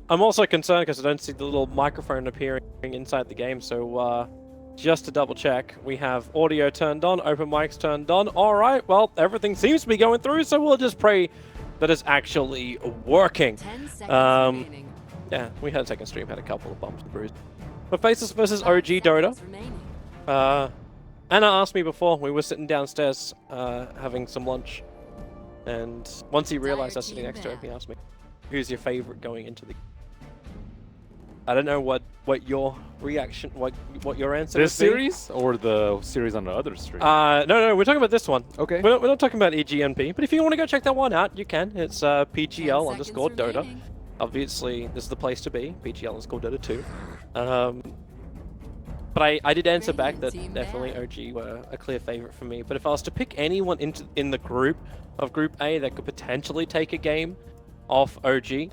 I'm also concerned because I don't see the little microphone appearing inside the game. So just to double check, we have audio turned on, open mics turned on. All right, well, everything seems to be going through, so we'll just pray that it's actually working. 10 seconds remaining. Yeah, we had a second stream, had a couple of bumps and bruises. But Faceless versus 5 OG Dota. seconds remaining. Anna asked me before, we were sitting downstairs having some lunch. And once he realized I was sitting next to him, he asked me, who's your favorite going into the... I don't know what your reaction, what your answer This would be. series or the series on the other stream? No, we're talking about this one. Okay. We're not talking about EGNP, but if you want to go check that one out, you can. It's PGL_Dota. Obviously, this is the place to be, PGL_Dota 2. But I did answer back that definitely OG were a clear favorite for me. But if I was to pick anyone in the group of Group A that could potentially take a game off OG,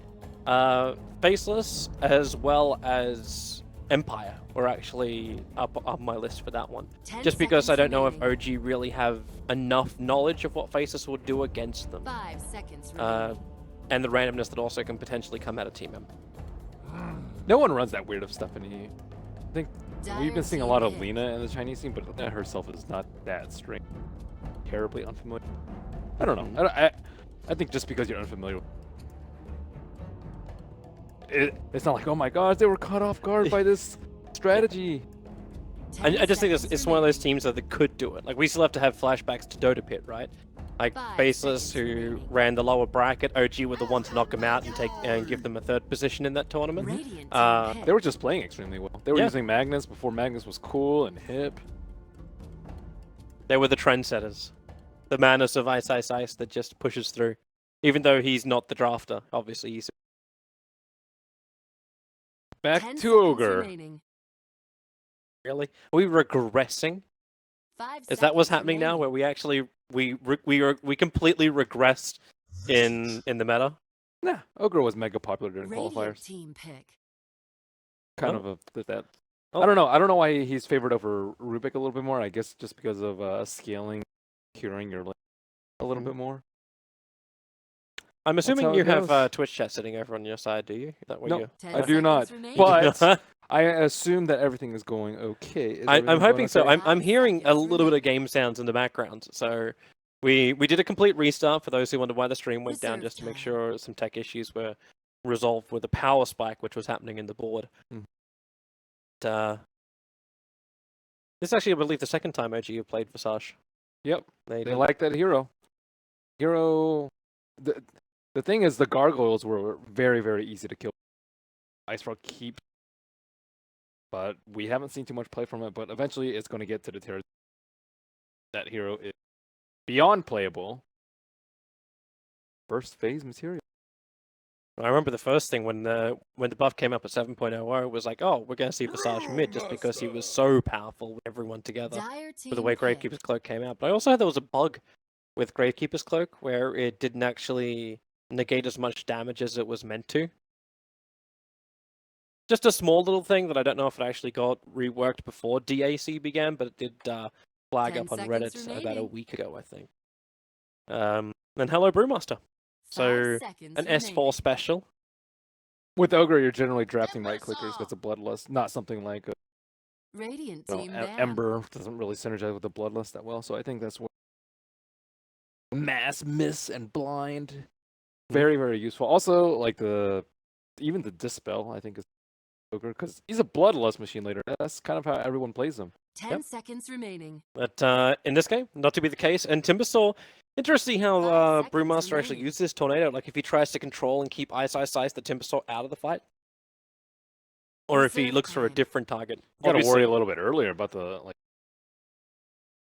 Faceless as well as Empire were actually up on my list for that one. Just because I don't know if OG really have enough knowledge of what Faceless would do against them. 5 seconds remaining. And the randomness that also can potentially come out of team member. No one runs that weird of stuff in EE. I think we've been seeing a lot of Lena in the Chinese scene, but Lena herself is not that strange. Terribly unfamiliar. I don't know. I think just because you're unfamiliar, it's not like, oh my gosh, they were caught off guard by this strategy. I just think it's one of those teams that could do it. Like, we still have to have flashbacks to Dota Pit, right? Like, Faceless, who ran the lower bracket, OG were the one to knock him out and give them a third position in that tournament. They were just playing extremely well. They were using Magnus before Magnus was cool and hip. They were the trendsetters. The madness of Ice Ice Ice that just pushes through. Even though he's not the drafter, obviously he's... Back to Ogre. Really? Are we regressing? Is that what's happening now, where we actually we completely regressed in the meta? Nah, Ogre was mega popular during qualifiers. Team pick. Kind of that. I don't know. I don't know why he's favored over Rubik a little bit more. I guess just because of scaling, curing your lane a little bit more. I'm assuming you have Twitch chat sitting over on your side, do you? Is that what no, I do not. But I assume that everything is going okay. I'm hoping so. I'm hearing a little bit of game sounds in the background. So we did a complete restart for those who wonder why the stream went down, just to make sure some tech issues were resolved with the power spike which was happening in the board. This is actually, I believe, the second time OG have played Visage. Yep, they like that hero. The thing is, the gargoyles were very, very easy to kill. Ice Frog keep, but we haven't seen too much play from it. But eventually, it's going to get to the territory. That hero is beyond playable. First phase material. I remember the first thing when the buff came up at 7.0, it was like, oh, we're going to see Visage mid just because he was so powerful with everyone together. With the way Gravekeeper's Cloak came out. But I also heard there was a bug with Gravekeeper's Cloak where it didn't actually negate as much damage as it was meant to. Just a small little thing that I don't know if it actually got reworked before DAC began, but it did flag up on Reddit about a week ago, I think. And hello, Brewmaster. So, an S4 special. With Ogre, you're generally drafting right clickers because of Bloodlust, not something like Ember doesn't really synergize with the Bloodlust that well. So I think that's what Mass Miss and Blind. Very, very useful. Also, like even the Dispel, I think is Ogre, because he's a Bloodlust machine later. That's kind of how everyone plays him. 10 seconds remaining. But in this game, not to be the case. And Timbersaw, interesting how Brewmaster actually uses this Tornado. Like, if he tries to control and keep Ice, the Timbersaw out of the fight. Or if he looks for a different target. You gotta worry a little bit earlier about the, like...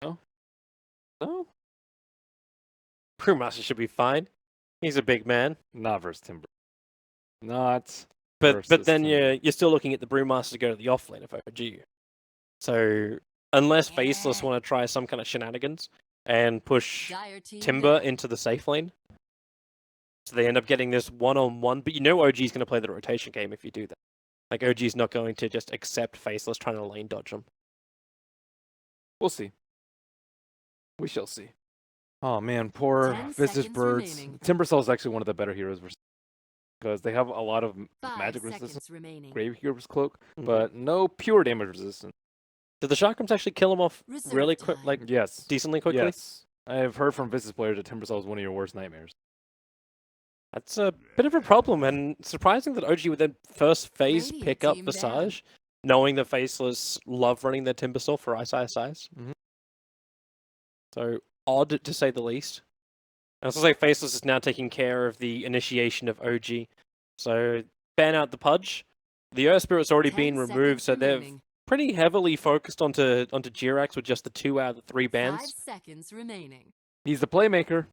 No? Brewmaster should be fine. He's a big man. Not versus Timber. Not. But then you're still looking at the Brewmaster to go to the offlane of OG. So unless Faceless want to try some kind of shenanigans and push Timber into the safe lane, so they end up getting this one-on-one. But you know OG's going to play the rotation game if you do that. Like, OG's not going to just accept Faceless trying to lane dodge him. We'll see. We shall see. Oh man, poor Visage Birds. Timbersaw is actually one of the better heroes because they have a lot of 5 magic seconds resistance, remaining. Grave Hero's Cloak, Mhm. but no pure damage resistance. Did the shotguns actually kill him off Reserve really quick, time. like Yes. decently quickly? Yes. I have heard from Vistas players that Timbersaw is one of your worst nightmares. That's a bit of a problem, and surprising that OG would then first phase Radiant pick up team down. Visage, knowing that Faceless love running their Timbersaw for Ice. Mhm. So odd to say the least. I was gonna say Faceless is now taking care of the initiation of OG. So ban out the Pudge. The Earth Spirit's already 10 been removed, seconds so they've remaining. pretty heavily focused onto Jirax with just the 2 out of the 3 5 bans. seconds remaining. He's the playmaker.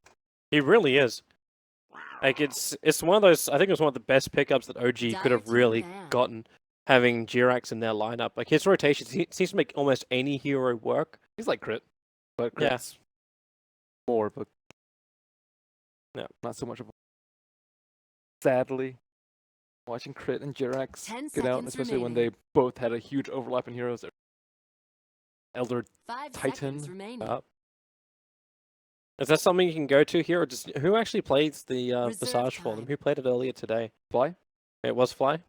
He really is. Like it's one of those. I think it was one of the best pickups that OG could have Dire team really banned. gotten, having Jirax in their lineup. Like his rotation seems to make almost any hero work. He's like Crit, but Yeah. Crit's more, but Yeah. not so much of a... Sadly, watching Crit and Jirax 10 get out, seconds especially when remaining. they both had a huge overlap in heroes. Elder 5 Titan. seconds remaining. Is that something you can go to here, or just who actually plays the Reserve Visage for them? time. Who played it earlier today? Fly? It was Fly.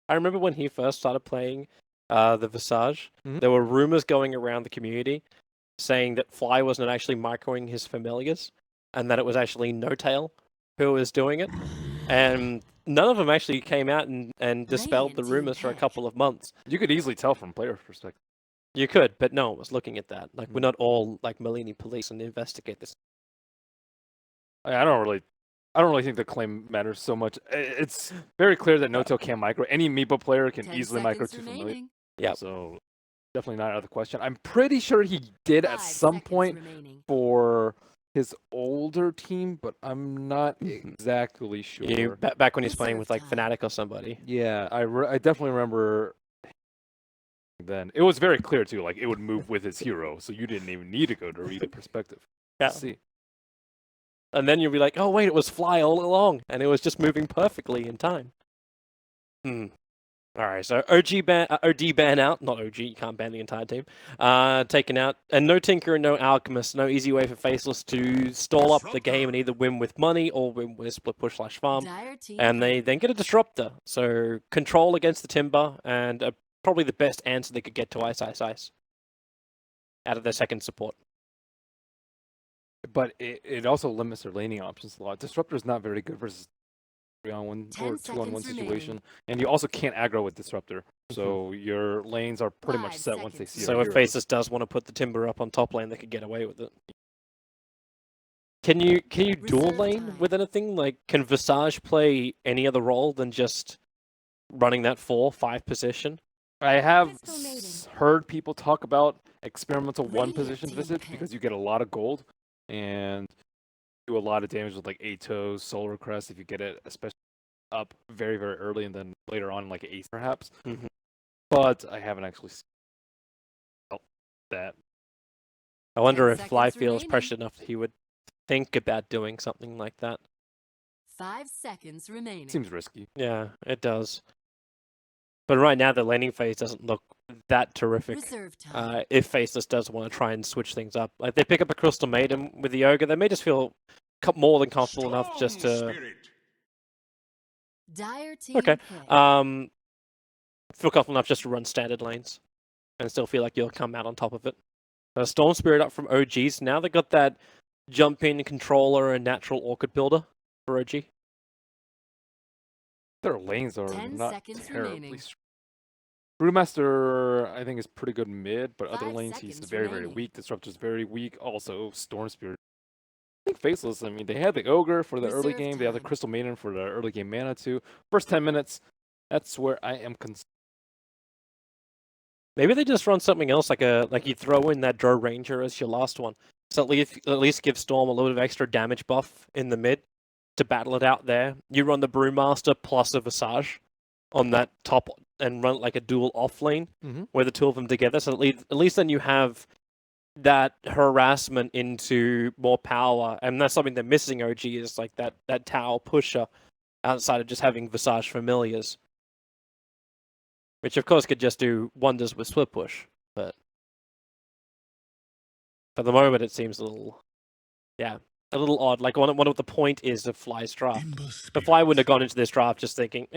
I remember when he first started playing the Visage, Mhm. there were rumors going around the community saying that Fly wasn't actually microing his familiars, and that it was actually No Tail who was doing it. And none of them actually came out and dispelled the Radiant team rumors for a pick. couple of months. You could easily tell from player perspective. You could, but no one was looking at that. Like, we're Mm. not all like Malini police and investigate this. I don't really think the claim matters so much. It's very clear that No Tail can micro. Any Meepo player can 10 easily micro seconds 2 familiar. remaining. Yep. So definitely not out of the question. I'm pretty sure he did 5 at some seconds point remaining. for his older team, but I'm not Mhm. exactly sure. You, back when he's playing Reserve with like time. Fnatic or somebody. Yeah, I definitely remember. Then it was very clear too. Like it would move with his hero, so you didn't even need to go to read the perspective. Yeah. Let's see. And then you'll be like, oh wait, it was Fly all along, and it was just moving perfectly in time. Alright, so OD ban out. Not OG, you can't ban the entire team. Taken out. And no Tinker and no Alchemist. No easy way for Faceless to stall up the game and either win with money or win with split push / farm. Dire team And they pick. then get a Disruptor. So control against the Timber, and probably the best answer they could get to Ice out of their second support. But it also limits their laning options a lot. Disruptor is not very good versus 3-on-1 10 or 2-on-1 seconds situation, remaining. and you also can't aggro with Disruptor. So your lanes are pretty much 5 set once they see seconds. your So if heroes. Faceless does want to put the Timber up on top lane, they could get away with it. Can you dual Reserve lane time. with anything? Like, can Visage play any other role than just running that 4-5 position? I have Crystal Maiden. heard people talk about experimental one Radiant position team Visage pick. because you get a lot of gold and do a lot of damage with like Atos, Solar Crest if you get it, especially up very, very early and then later on like Ace perhaps. Mhm. But I haven't actually felt that. I wonder 10 if Fly seconds feels remaining. pressured enough that he would think about doing something like that. 5 seconds remaining. Seems risky. Yeah, it does. But right now, the laning phase doesn't look that terrific. Reserve time. If Faceless does want to try and switch things up, like they pick up a Crystal Maiden with the Ogre, they may just feel more than comfortable enough just to Dire team okay, pick. feel comfortable enough just to run standard lanes and still feel like you'll come out on top of it. Storm Spirit up from OGs. Now they got that jump in controller and natural Orchid builder for OG. Their lanes are 10 not terribly terribly strong. Brewmaster, I think, is pretty good mid, but other 5 lanes he's seconds very, very remaining. weak. Disruptor's very weak. Also, Storm Spirit. I think Faceless, I mean, they had the Ogre for the early Reserve game. They had the time. Crystal Maiden for the early game mana too. First 10 minutes, that's where I am concerned. Maybe they just run something else, like you throw in that Drow Ranger as your last one. So at least give Storm a little bit of extra damage buff in the mid to battle it out there. You run the Brewmaster plus a Visage on that top and run like a dual off lane where the two of them together. So at least then you have that harassment into more power, and that's something they're missing. OG is like that tower pusher outside of just having Visage familiars, which of course could just do wonders with split push, but for the moment it seems a little, yeah, a little odd. Like, one of the point is of Fly's draft. But Fly wouldn't have gone into this draft just thinking,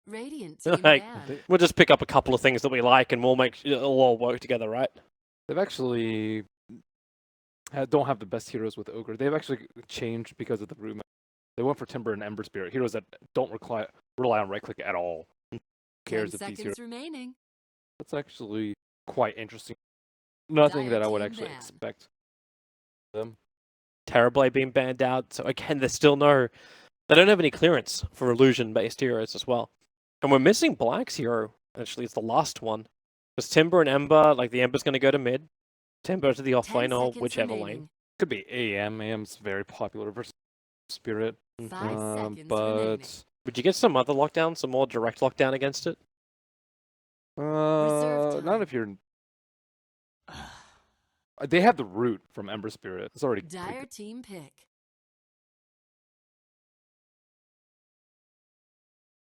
Radiant team like, ban. we'll just pick up a couple of things that we like and it'll all work together, right? They've actually don't have the best heroes with Ogre. They've actually changed because of the root. They went for Timber and Ember Spirit, heroes that don't rely on right click at all. Who 10 cares if these heroes? seconds remaining. That's actually quite interesting. Nothing that I would Dire actually team ban. expect them. Terrorblade being banned out, so again, there's still they don't have any clearance for illusion-based heroes as well. And we're missing Black's hero, actually, it's the last one. Because Timber and Ember, like the Ember's going to go to mid, Timber to the 10 offlane or seconds whichever remaining. lane. Could be AM. AM's very popular versus Spirit. 5 seconds But remaining. Would you get some other lockdown, some more direct lockdown against it? Reserve not time. if you're. They have the root from Ember Spirit. It's already pretty Dire good. team pick.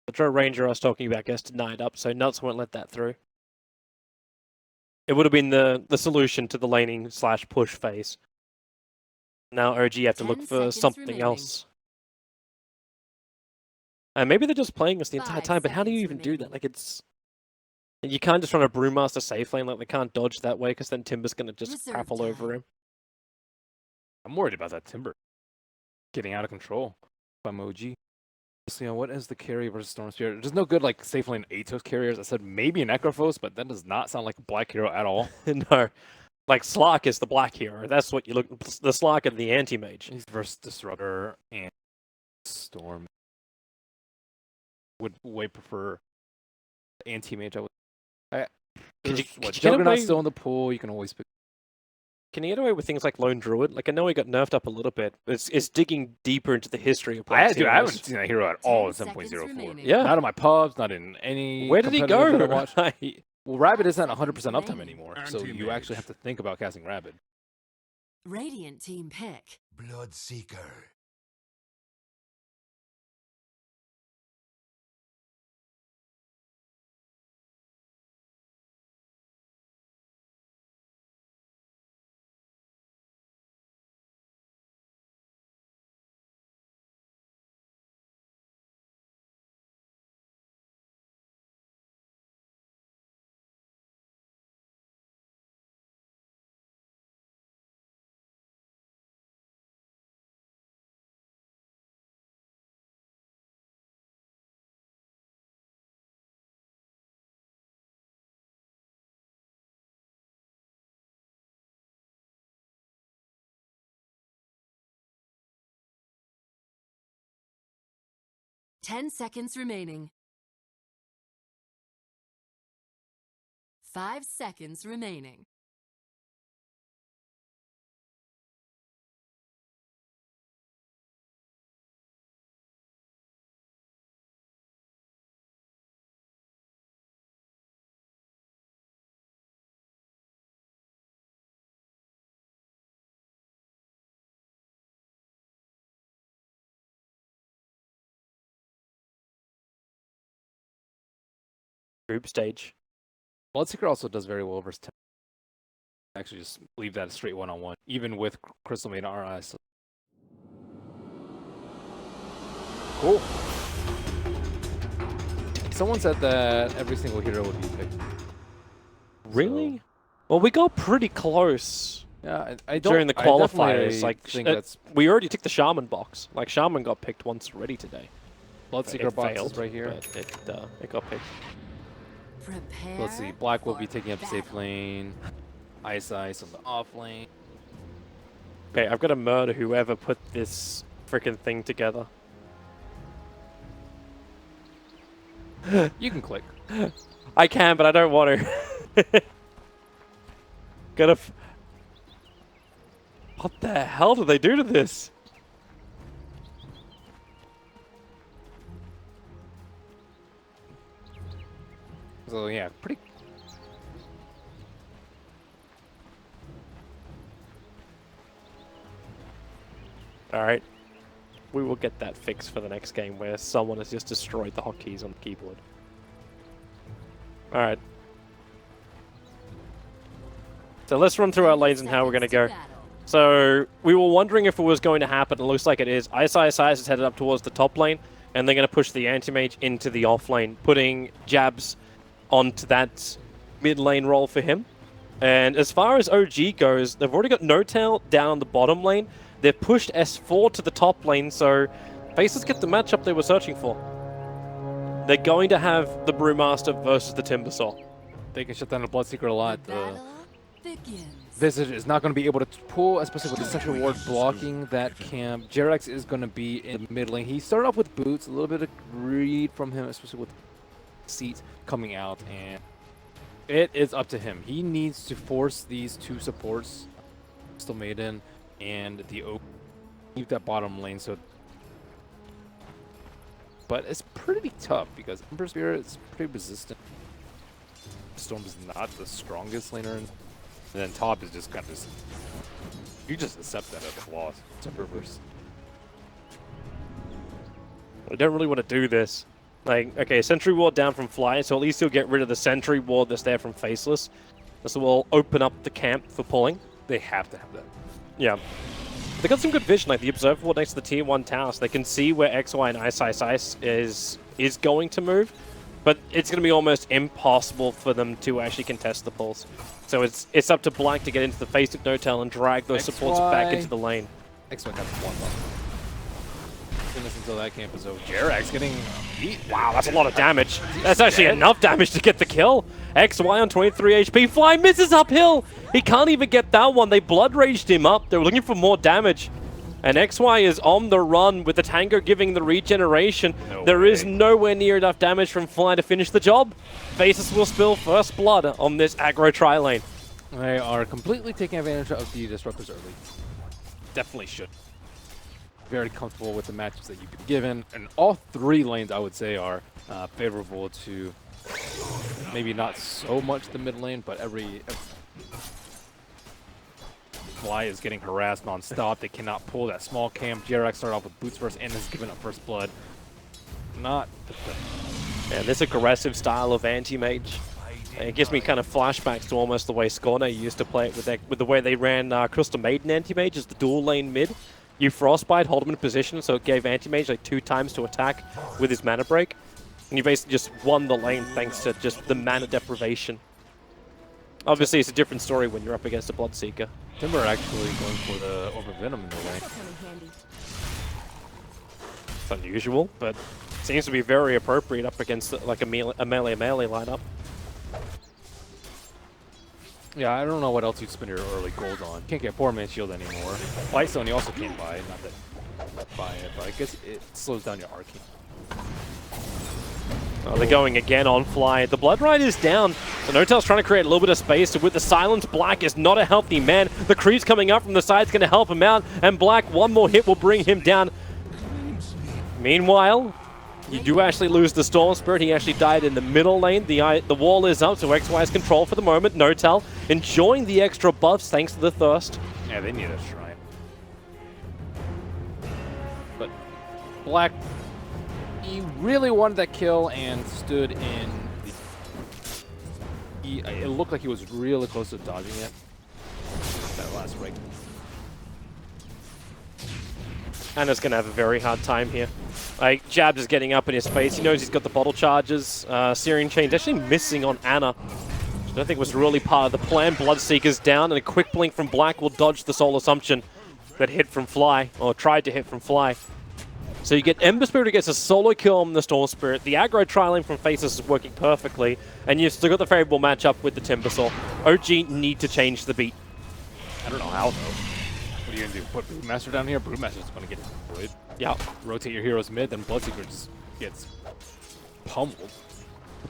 The Drow Ranger I was talking about gets denied up, so Nuts won't let that through. It would have been the solution to the laning / push phase. Now OG have to 10 look for seconds something remaining. else. And maybe they're just playing us the entire 5 time, but how do you seconds even do that? remaining. Like, it's... You can't just run a Brewmaster safe lane, like they can't dodge that way, because then Timber's going to just Reserve crap all over time. him. I'm worried about that Timber getting out of control. If I'm OG. So, what is the carry versus Storm Spirit? There's no good like safe lane Atos carriers. I said maybe an Necrophos, but that does not sound like a black hero at all. No. Like, Slark is the black hero. That's what you look... The Slark and the anti-mage. He's versus Disruptor and Storm. Would way prefer the anti-mage. I would. Could you What, get Juggernaut's away- still in the pool. You can always pick. Can you get away with things like Lone Druid? Like, I know he got nerfed up a little bit, but it's digging deeper into the history of Black I haven't seen that hero at all in 10 seconds 7.04. remaining. Yeah. Not in my pubs, not in any. Where did he competitive that I go? watched. Right. Well, Rabbit isn't 5 100% seconds uptime remaining. anymore, so you actually have to think about casting Rabbit. Radiant team pick. Bloodseeker. Ten seconds remaining. 5 seconds remaining. Group stage. Bloodseeker also does very well versus Tim. Actually, just leave that a straight one-on-one, even with Crystal Maiden RI. So. Cool. Someone said that every single hero would be picked. Really? So, Well, we got pretty close yeah, I don't. during the I definitely qualifiers. Like, think that's we already took the Shaman box. Like, Shaman got picked once already today. Bloodseeker It box failed, is right here. but it got picked. Prepare. Let's see. Black will for be taking up safe battle. lane. Ice on the off lane. Okay, I've got to murder whoever put this freaking thing together. You can click. I can, but I don't want to. Gotta. What the hell did they do to this? So yeah, pretty. All right. We will get that fixed for the next game where someone has just destroyed the hotkeys on the keyboard. All right. So let's run through our lanes and how we're going to go. So we were wondering if it was going to happen. It looks like it is. Ice is headed up towards the top lane, and they're going to push the anti-mage into the off lane, putting jabs onto that mid lane role for him. And as far as OG goes, they've already got No-Tail down on the bottom lane. They've pushed S4 to the top lane, so Faceless get the matchup they were searching for. They're going to have the Brewmaster versus the Timbersaw. They can shut down the Bloodseeker a lot. The battle begins. Visage is not going to be able to pull, especially with the Central Ward blocking that camp. Jerax is going to be in the mid lane. He started off with boots, a little bit of greed from him, especially with seats coming out, and it is up to him. He needs to force these two supports, Crystal Maiden and the Oak, keep that bottom lane. So, but it's pretty tough because Ember Spirit is pretty resistant. Storm is not the strongest laner, and then top is just kind of you just accept that as a loss. It's a reverse. I don't really want to do this. Like, okay, Sentry Ward down from Fly, so at least he'll get rid of the Sentry Ward that's there from Faceless. This will open up the camp for pulling. They have to have that. Yeah. They got some good vision, like the Observer Ward next to the Tier 1 tower, so they can see where XY and Ice is going to move, but it's going to be almost impossible for them to actually contest the pulls. So it's up to Black to get into the face of No-Tail and drag those supports back into the lane. XY got one buff. Goodness, until that camp is over. Jerax getting beat. Wow, that's a lot of damage. That's actually enough damage to get the kill. XY on 23 HP. Fly misses uphill. He can't even get that one. They blood raged him up. They were looking for more damage. And XY is on the run with the Tango giving the regeneration. There is nowhere near enough damage from Fly to finish the job. Faceless will spill first blood on this aggro tri-lane. They are completely taking advantage of the disruptors early. Definitely should. Very comfortable with the matches that you've been given. And all three lanes, I would say, are favorable to maybe not so much the mid lane, but every Fly is getting harassed non-stop. They cannot pull that small camp. Jerax started off with boots first and has given up first blood. Not Yeah, this aggressive style of anti-mage. It gives me kind of flashbacks to almost the way Scorner used to play it with the way they ran Crystal Maiden anti-mage as the dual lane mid. You Frostbite, hold him in position, so it gave anti-mage like 2 times to attack with his mana break. And you basically just won the lane thanks to just the mana deprivation. Obviously, it's a different story when you're up against a Bloodseeker. Timber actually going for the Overvenom in the lane. It's unusual, but it seems to be very appropriate up against like a melee lineup. Yeah, I don't know what else you'd spend your early gold on. Can't get Poor Man's Shield anymore. Lightstone you also can't buy, not that buy it, but I guess it slows down your Arcane. Oh, they're going again on Fly. The Blood Ride is down. So No-Tail's trying to create a little bit of space. With the silence, Black is not a healthy man. The creeps coming up from the side is going to help him out. And Black, one more hit will bring him down. Meanwhile, you do actually lose the Storm Spirit. He actually died in the middle lane. The wall is up, so XY's control for the moment. No-Tail enjoying the extra buffs thanks to the Thirst. Yeah, they need a shrine. But Black, he really wanted that kill and stood in the... it looked like he was really close to dodging it. That last break. Anna's going to have a very hard time here. Like, Jabs is getting up in his face. He knows he's got the bottle charges. Searing Chain's actually missing on Anna, which I don't think was really part of the plan. Bloodseeker's down, and a quick blink from Black will dodge the Soul Assumption that hit from Fly, or tried to hit from Fly. So you get Ember Spirit who gets a solo kill on the Storm Spirit. The aggro tri-lane from Faceless is working perfectly, and you've still got the favorable matchup with the Timbersaw. OG need to change the beat. I don't know how, though. What are you going to do? Put Brewmaster down here? Brewmaster's going to get destroyed. Yeah. Rotate your heroes mid, then Bloodseeker just gets pummeled.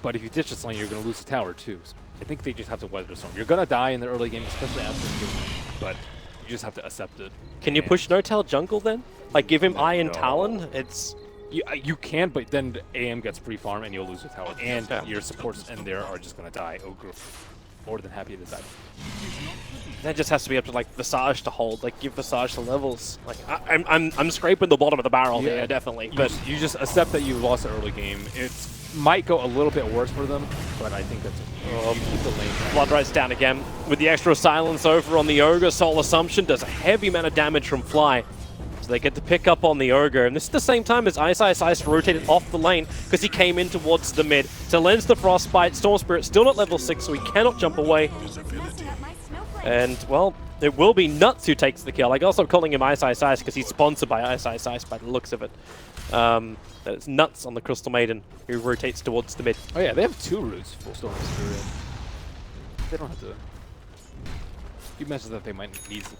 But if you ditch this lane, you're going to lose the tower, too. So I think they just have to weather the storm. You're going to die in the early game, especially after the game, but you just have to accept it. Can you push No-Tail jungle, then? Like, give him Iron Talon? It's... You can, but then the AM gets free farm and you'll lose your tower. And your supports in there are just going to die. Ogre, more than happy to die. that just has to be up to like Visage to hold. Like give Visage the levels. Like I'm scraping the bottom of the barrel here, definitely. But you just accept that you lost the early game. It might go a little bit worse for them, but I think that's keep the lane. Blood Right's down again with the extra silence over on the Ogre. Soul Assumption does a heavy amount of damage from Fly. So they get to pick up on the Ogre, and this is the same time as Ice rotated off the lane because he came in towards the mid. So lends the Frostbite. Storm Spirit still not level 6, so he cannot jump away. And, well, it will be Nuts who takes the kill. Like, also calling him Ice because he's sponsored by Ice by the looks of it. That it's Nuts on the Crystal Maiden who rotates towards the mid. Oh yeah, they have 2 routes for Storm Spirit. They don't have to. You mentioned that they might need some.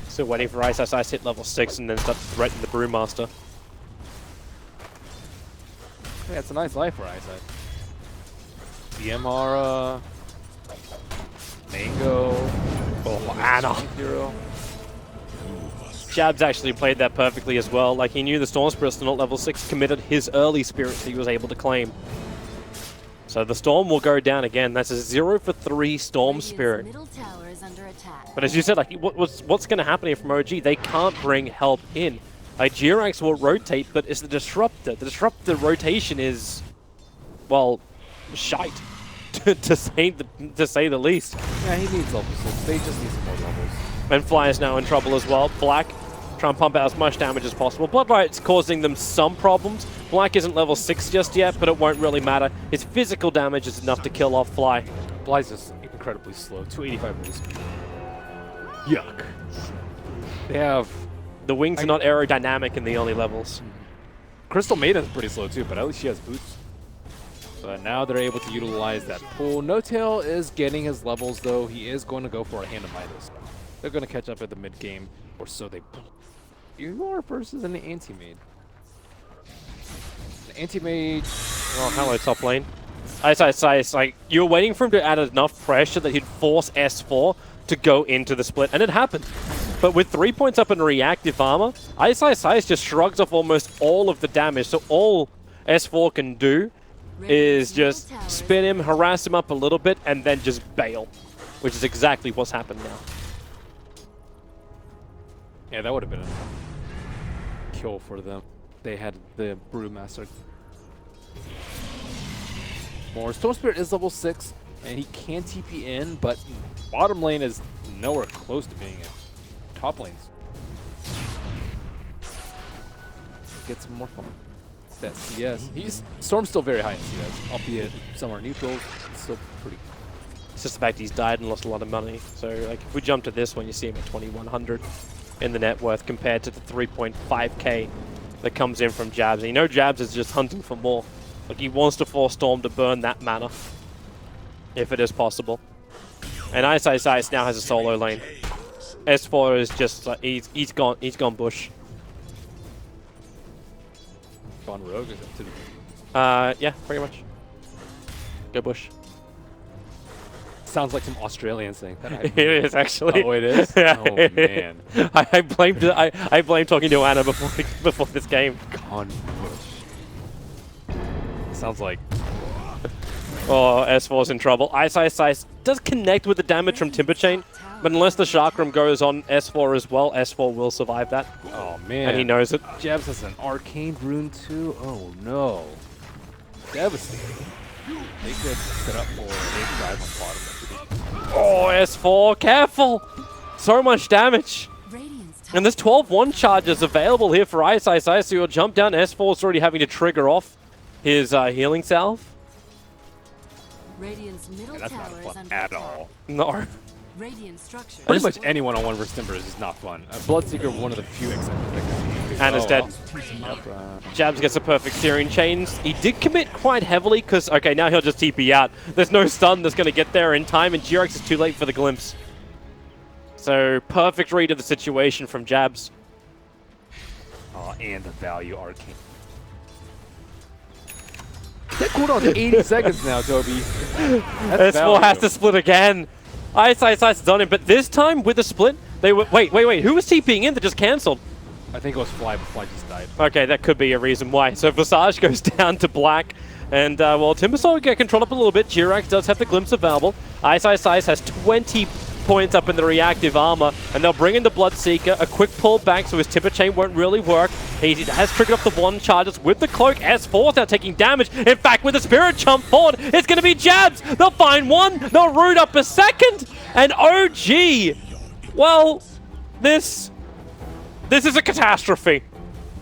Still waiting for Ice hit level 6 and then start to threaten the Brewmaster. Yeah, it's a nice life for Ice. DMR, Mango, Anna. Hero. Jabs actually played that perfectly as well. Like, he knew the Storm Spirit still not level 6, committed his early spirits he was able to claim. So the Storm will go down again. That's a 0 for 3 Storm Spirit. But as you said, like, what's going to happen here from OG? They can't bring help in. Like, Jirax will rotate, but it's the Disruptor. The Disruptor rotation is, well, shite, to say the least. Yeah, he needs level 6. They just need some more levels. And Fly is now in trouble as well. Black trying to pump out as much damage as possible. Blood Right's causing them some problems. Black isn't level 6 just yet, but it won't really matter. His physical damage is enough to kill off Fly. Fly's just incredibly slow. 285 move speed. Yuck. They have... The wings are not aerodynamic in the early levels. Crystal Maiden's pretty slow too, but at least she has boots. But now they're able to utilize that pull. No Tail is getting his levels though. He is going to go for a Hand of Midas. They're going to catch up at the mid game, or so they believe. You are versus an anti-mage. The anti-mage... Well, hello, top lane. Ice, like, you were waiting for him to add enough pressure that he'd force S4 to go into the split, and it happened. But with 3 points up in reactive armor, Ice just shrugs off almost all of the damage, so all S4 can do is just spin him, harass him up a little bit, and then just bail, which is exactly what's happened now. Yeah, that would have been a kill for them. They had the Brewmaster. More Storm Spirit is level 6, and he can TP in, but bottom lane is nowhere close to being it. Top lanes. Get some more fun. That CS. Storm's still very high in CS, albeit some are neutrals. It's still pretty. It's just the fact he's died and lost a lot of money. So, like, if we jump to this one, you see him at 2,100 in the net worth compared to the 3.5k that comes in from Jabs. And you know Jabs is just hunting for more. Like, he wants to force Storm to burn that mana, if it is possible. And Ice now has a solo lane. S4 is just like, he's gone bush. Gone rogue? Yeah, pretty much. Go bush. Sounds like some Australian thing. It is actually. Oh, it is? Yeah. Oh, man. I blamed talking to Anna before this game. Gone bush. Sounds like... Oh, S4's in trouble. Ice does connect with the damage from Timber Chain, but unless the Chakram goes on S4 as well, S4 will survive that. Oh, man. And he knows it. Jabs has an Arcane Rune too? Oh, no. Devastating. They could set up for a big dive on bottom. Oh, S4, careful! So much damage. And there's 12-1 charges available here for Ice, so you'll jump down. S4's already having to trigger off his healing salve. That's not fun at all. No. Pretty much anyone on 1 vs Timber is just not fun. Bloodseeker, one of the few exceptions that can. Anna's dead. Jabs gets a perfect Searing Chains. He did commit quite heavily because, okay, now he'll just TP out. There's no stun that's going to get there in time, and Jirax is too late for the glimpse. So, perfect read of the situation from Jabs. Oh, and the value Arcane. That cooldown's 80 seconds now, Toby. S4 has to split again. Ice is on him, but this time with the split, they were. Wait. Who was TPing in that just cancelled? I think it was Fly, but Fly just died. Okay, that could be a reason why. So Visage goes down to black. And, well, Timbersaw will get controlled up a little bit. Jirax does have the glimpse available. Ice has 20 points up in the reactive armor, and they'll bring in the Bloodseeker. A quick pull back so his Timber Chain won't really work. He has triggered off the one charges with the cloak. S4 now taking damage. In fact, with the Spirit Jump forward, it's going to be Jabs. They'll find one. They'll root up a second. And OG, well, this is a catastrophe.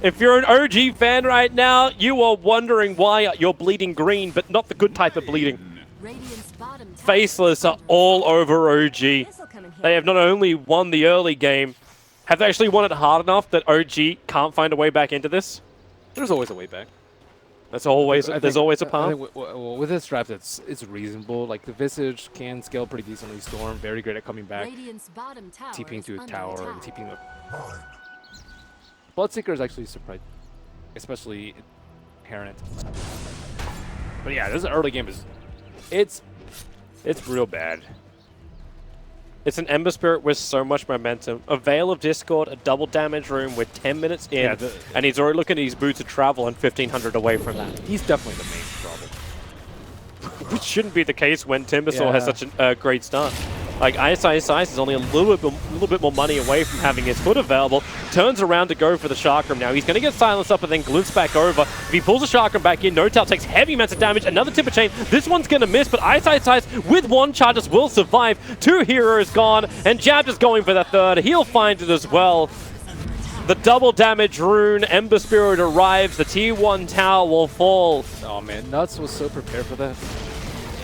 If you're an OG fan right now, you are wondering why you're bleeding green, but not the good type of bleeding. Faceless are all over OG. They have not only won the early game, have they actually won it hard enough that OG can't find a way back into this? There's always a way back. There's always a path. Well, with this draft, it's reasonable. Like the Visage can scale pretty decently. Storm very great at coming back, TPing to a tower and TPing up. Bloodseeker is actually surprising, especially inherent. But yeah, this early game it's real bad. It's an Ember Spirit with so much momentum. A Veil of Discord, a double damage room with 10 minutes in, and he's already looking at his boots of travel and 1,500 away from that. He's definitely the main problem. Which shouldn't be the case when Timbersaw has such a great start. Like, Ice is only a little bit more money away from having his foot available. Turns around to go for the Chakram now. He's going to get silenced up and then glimpse back over. If he pulls the Chakram back in, No Tail takes heavy amounts of damage. Another Timber Chain. This one's going to miss, but Ice with one charges will survive. 2 heroes gone, and Jab is going for the third. He'll find it as well. The double damage rune, Ember Spirit arrives. The tier 1 tower will fall. Oh man, Nuts was so prepared for that.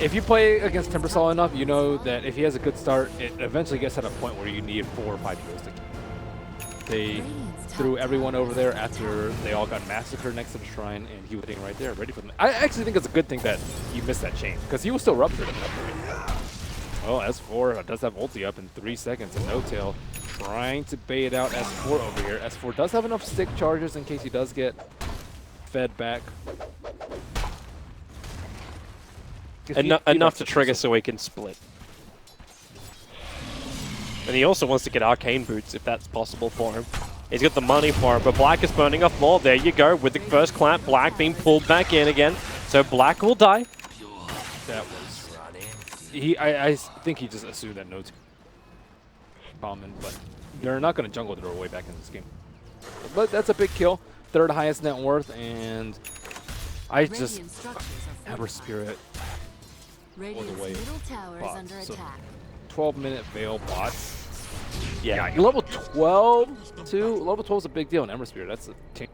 If you play against Timbersaw enough, you know that if he has a good start, it eventually gets at a point where you need 4 or 5 heroes to kill. They threw everyone over there after they all got massacred next to the shrine, and he was sitting right there, ready for them. I actually think it's a good thing that you missed that chain, because he was still ruptured at that point. Well, S4 does have ulti up in 3 seconds, and No Tail trying to bait out S4 over here. S4 does have enough stick charges in case he does get fed back. Enough to trigger so he can split. And he also wants to get Arcane Boots if that's possible for him. He's got the money for it, but Black is burning off more. There you go, with the first clamp, Black being pulled back in again. So Black will die. That was... I think he just assumed that no common, but they're not going to jungle their way back in this game. But that's a big kill. 3rd highest net worth, and I just... Ember Spirit all the way bot. So 12-minute Veil bots. Yeah, level 12 too. Level 12 is a big deal in Ember Spirit. That's a change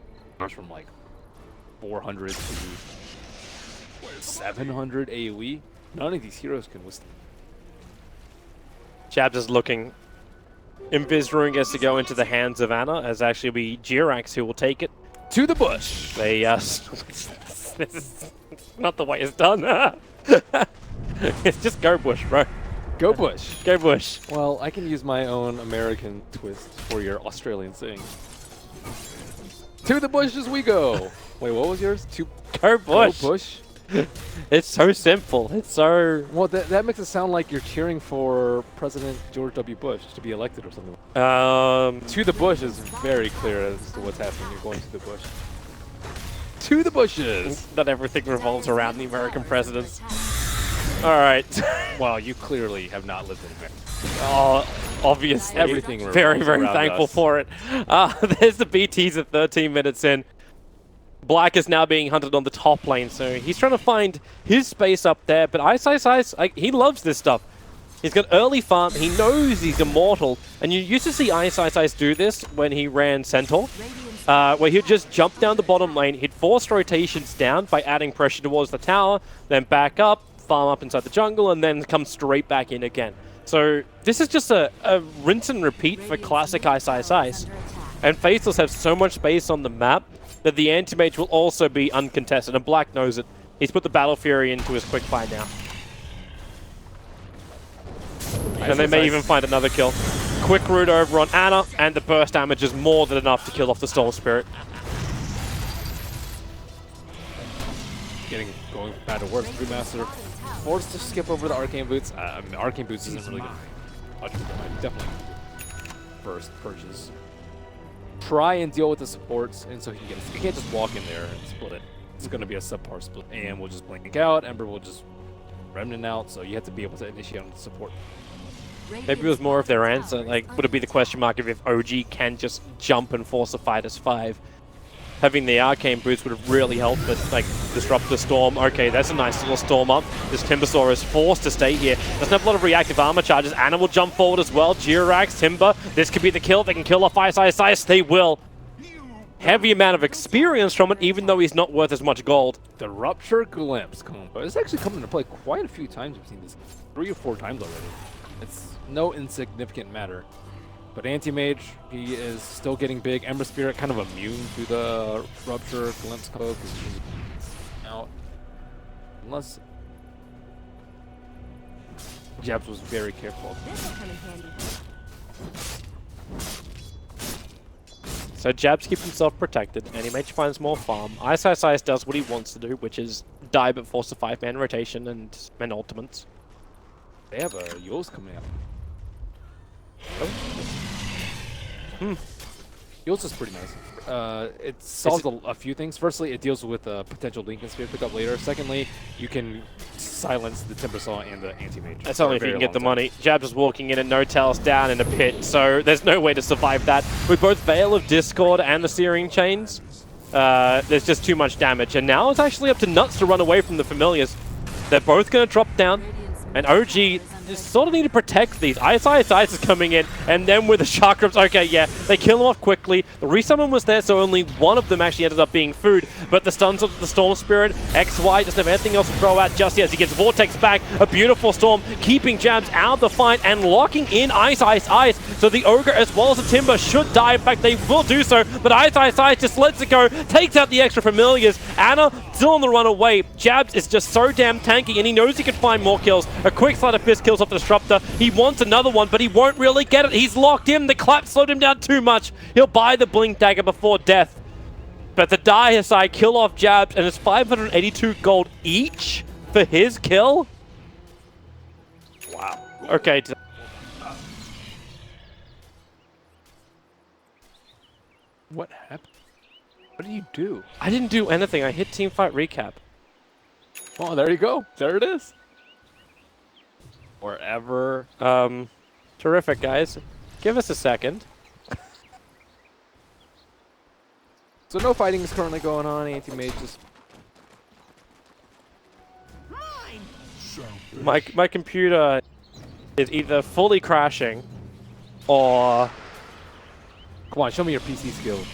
from like 400 to 700 AoE. None of these heroes can withstand. Jabs is looking. Invis Rune gets to go into the hands of Ana, as actually will be Jirax who will take it. To the bush. They, this is not the way it's done. It's just go bush, bro. Go bush. Go bush. Well, I can use my own American twist for your Australian saying. To the bush as we go. Wait, what was yours? To go bush. Go bush. It's so simple. It's so... Well, that makes it sound like you're cheering for President George W. Bush to be elected or something. To the bush is very clear as to what's happening. You're going to the bush. To the bushes. Not everything revolves around the American presidents. All right. Well, you clearly have not lived in America. Oh, obviously. Everything very thankful for it. There's the BTs at 13 minutes in. Black is now being hunted on the top lane, so he's trying to find his space up there. But Ice, he loves this stuff. He's got early farm. He knows he's immortal. And you used to see Ice do this when he ran Centaur, where he'd just jump down the bottom lane. He'd force rotations down by adding pressure towards the tower, then back up, farm up inside the jungle, and then come straight back in again. So this is just a rinse and repeat for classic Ice. And Faceless have so much space on the map that the anti-mage will also be uncontested, and Black knows it. He's put the Battle Fury into his quick fire now. And they may even find another kill. Quick root over on Ana, and the burst damage is more than enough to kill off the Soul Spirit. Going from bad to worse. Brewmaster forced to skip over the Arcane Boots. Arcane Boots isn't really going to much for them. I definitely first purchase. Try and deal with the supports, and so he can't just walk in there and split it. it's going to be a subpar split. AM will just blink out, Ember will just remnant out, so you have to be able to initiate on the support. Maybe it was more of their answer. Like, would it be the question mark if OG can just jump and force a fight as 5? Having the arcane boots would have really helped, but like disrupt the storm. Okay, that's a nice little storm up. This Timbersaw is forced to stay here. Doesn't have a lot of reactive armor charges. Anna will jump forward as well. Jirax, Timber. This could be the kill. They can kill off Ice. They will. Heavy amount of experience from it, even though he's not worth as much gold. The Rupture Glimpse combo. It's actually come into play quite a few times. We've seen this 3 or 4 times already. It's no insignificant matter. But Anti-Mage, he is still getting big. Ember Spirit kind of immune to the Rupture Glimpse combo because he's out. Unless Jabs was very careful. So Jabs keeps himself protected. Anti-Mage finds more farm. Ice does what he wants to do, which is die but force a 5-man rotation and ultimates. They have a Yules coming up. Yules is pretty nice. It solves a few things. Firstly, it deals with a potential Lincoln Spear pickup later. Secondly, you can silence the Timbersaw and the Anti-Mage. That's only if you can get the money. Jabs is walking in and No-Tails down in a pit, so there's no way to survive that. With both Veil of Discord and the Searing Chains, there's just too much damage. And now it's actually up to Nuts to run away from the Familiars. They're both going to drop down, and OG sort of need to protect these. Ice is coming in, and then with the Chakrams, okay, yeah, they kill them off quickly. The resummon was there, so only one of them actually ended up being food, but the stuns of the Storm Spirit, XY doesn't have anything else to throw out just yet as he gets Vortex back. A beautiful Storm, keeping Jabs out of the fight and locking in Ice. So the Ogre as well as the Timber should die. In fact, they will do so, but Ice just lets it go, takes out the extra Familiars. Anna still on the run away. Jabs is just so damn tanky, and he knows he can find more kills. A quick slide of fist kills off the Disruptor. He wants another one, but he won't really get it. He's locked in. The clap slowed him down too much. He'll buy the Blink Dagger before death. But the Diasai kill off Jabs, and it's 582 gold each for his kill? Wow. Okay. What happened? What did you do? I didn't do anything. I hit Teamfight Recap. Oh, there you go. There it is. Forever. Terrific, guys. Give us a second. So no fighting is currently going on. Anti-Mage just... My computer is either fully crashing or... Come on, show me your PC skills.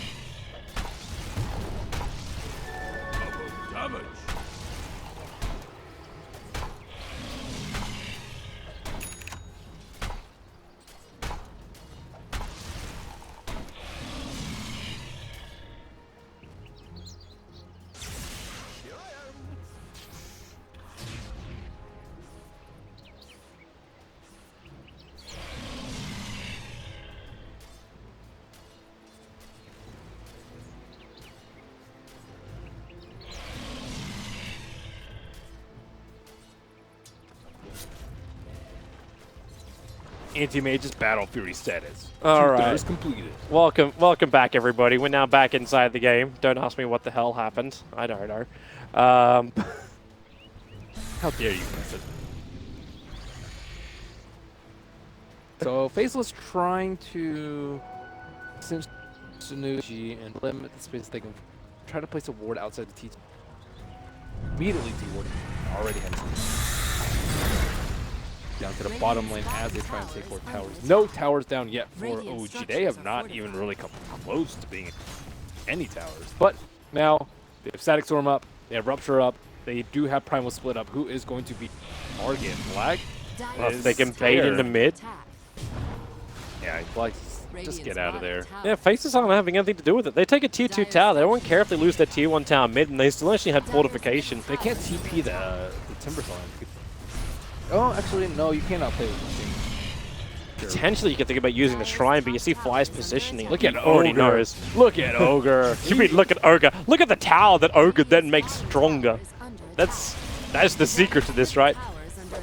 Anti-Mage's Battle Fury status. All right. Is completed. Welcome back, everybody. We're now back inside the game. Don't ask me what the hell happened. I don't know. How dare you press it? So Faceless trying to cinch Sanucci and limit the space they can try to place a ward outside the T. Immediately T-ward already has down to the bottom lane as they try and take more towers. No towers down yet for OG. They have not even really come close to being any towers. But now they have Static Storm up, they have Rupture up, they do have Primal Split up. Who is going to be target? Black? Well, if they can bait into mid. Yeah, Black, just get out of there. Yeah, Faces aren't having anything to do with it. They take a tier 2 tower. They won't care if they lose their tier 1 tower mid, and they still actually had fortification. They can't TP the Timbersaw. Oh, actually, no, you cannot play with this thing. Potentially, you could think about using the Shrine, but you see Fly's positioning. Look at Ogre. Already knows. Look at Ogre. You mean look at Ogre. Look at the tower that Ogre then makes stronger. That's the secret to this, right?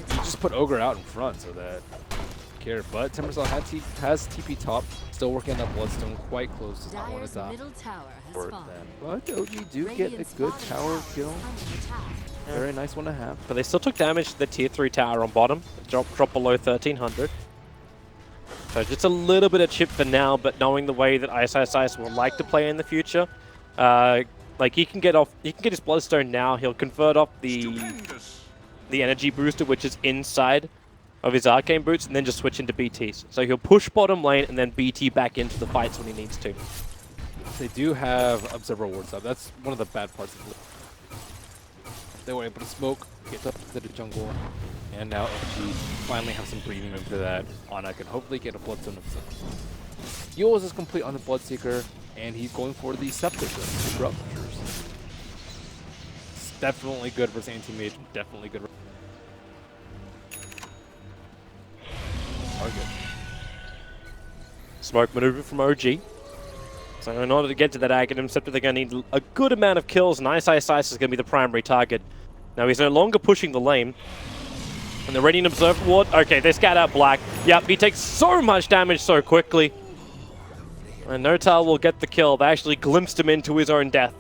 You just put Ogre out in front so that care. But Timbersaw has TP top, still working on that Bloodstone, quite close. Does not want to die. Middle tower has For fallen. them. But OG do get a good tower kill. Very nice one to have. But they still took damage to the tier 3 tower on bottom. Drop below 1300. So just a little bit of chip for now, but knowing the way that Ice will like to play in the future, like he can get his Bloodstone now. He'll convert off the energy booster, which is inside of his arcane boots, and then just switch into BTs. So he'll push bottom lane and then BT back into the fights when he needs to. They do have Observer wards up. That's one of the bad parts of it. They were able to smoke, get up to the jungle, and now OG finally have some breathing room to that. Ana can hopefully get a Bloodstone of himself. Yules is complete on the Bloodseeker, and he's going for the Scepter Ruptures. It's definitely good versus anti-mage, definitely good. Target. Smoke maneuver from OG. So in order to get to that Aghanim Scepter, they're going to need a good amount of kills, and Ice is going to be the primary target. Now he's no longer pushing the lane. And the Radiant Observer Ward, okay, they scat out Black. Yep, he takes so much damage so quickly. And Notal will get the kill. They actually glimpsed him into his own death.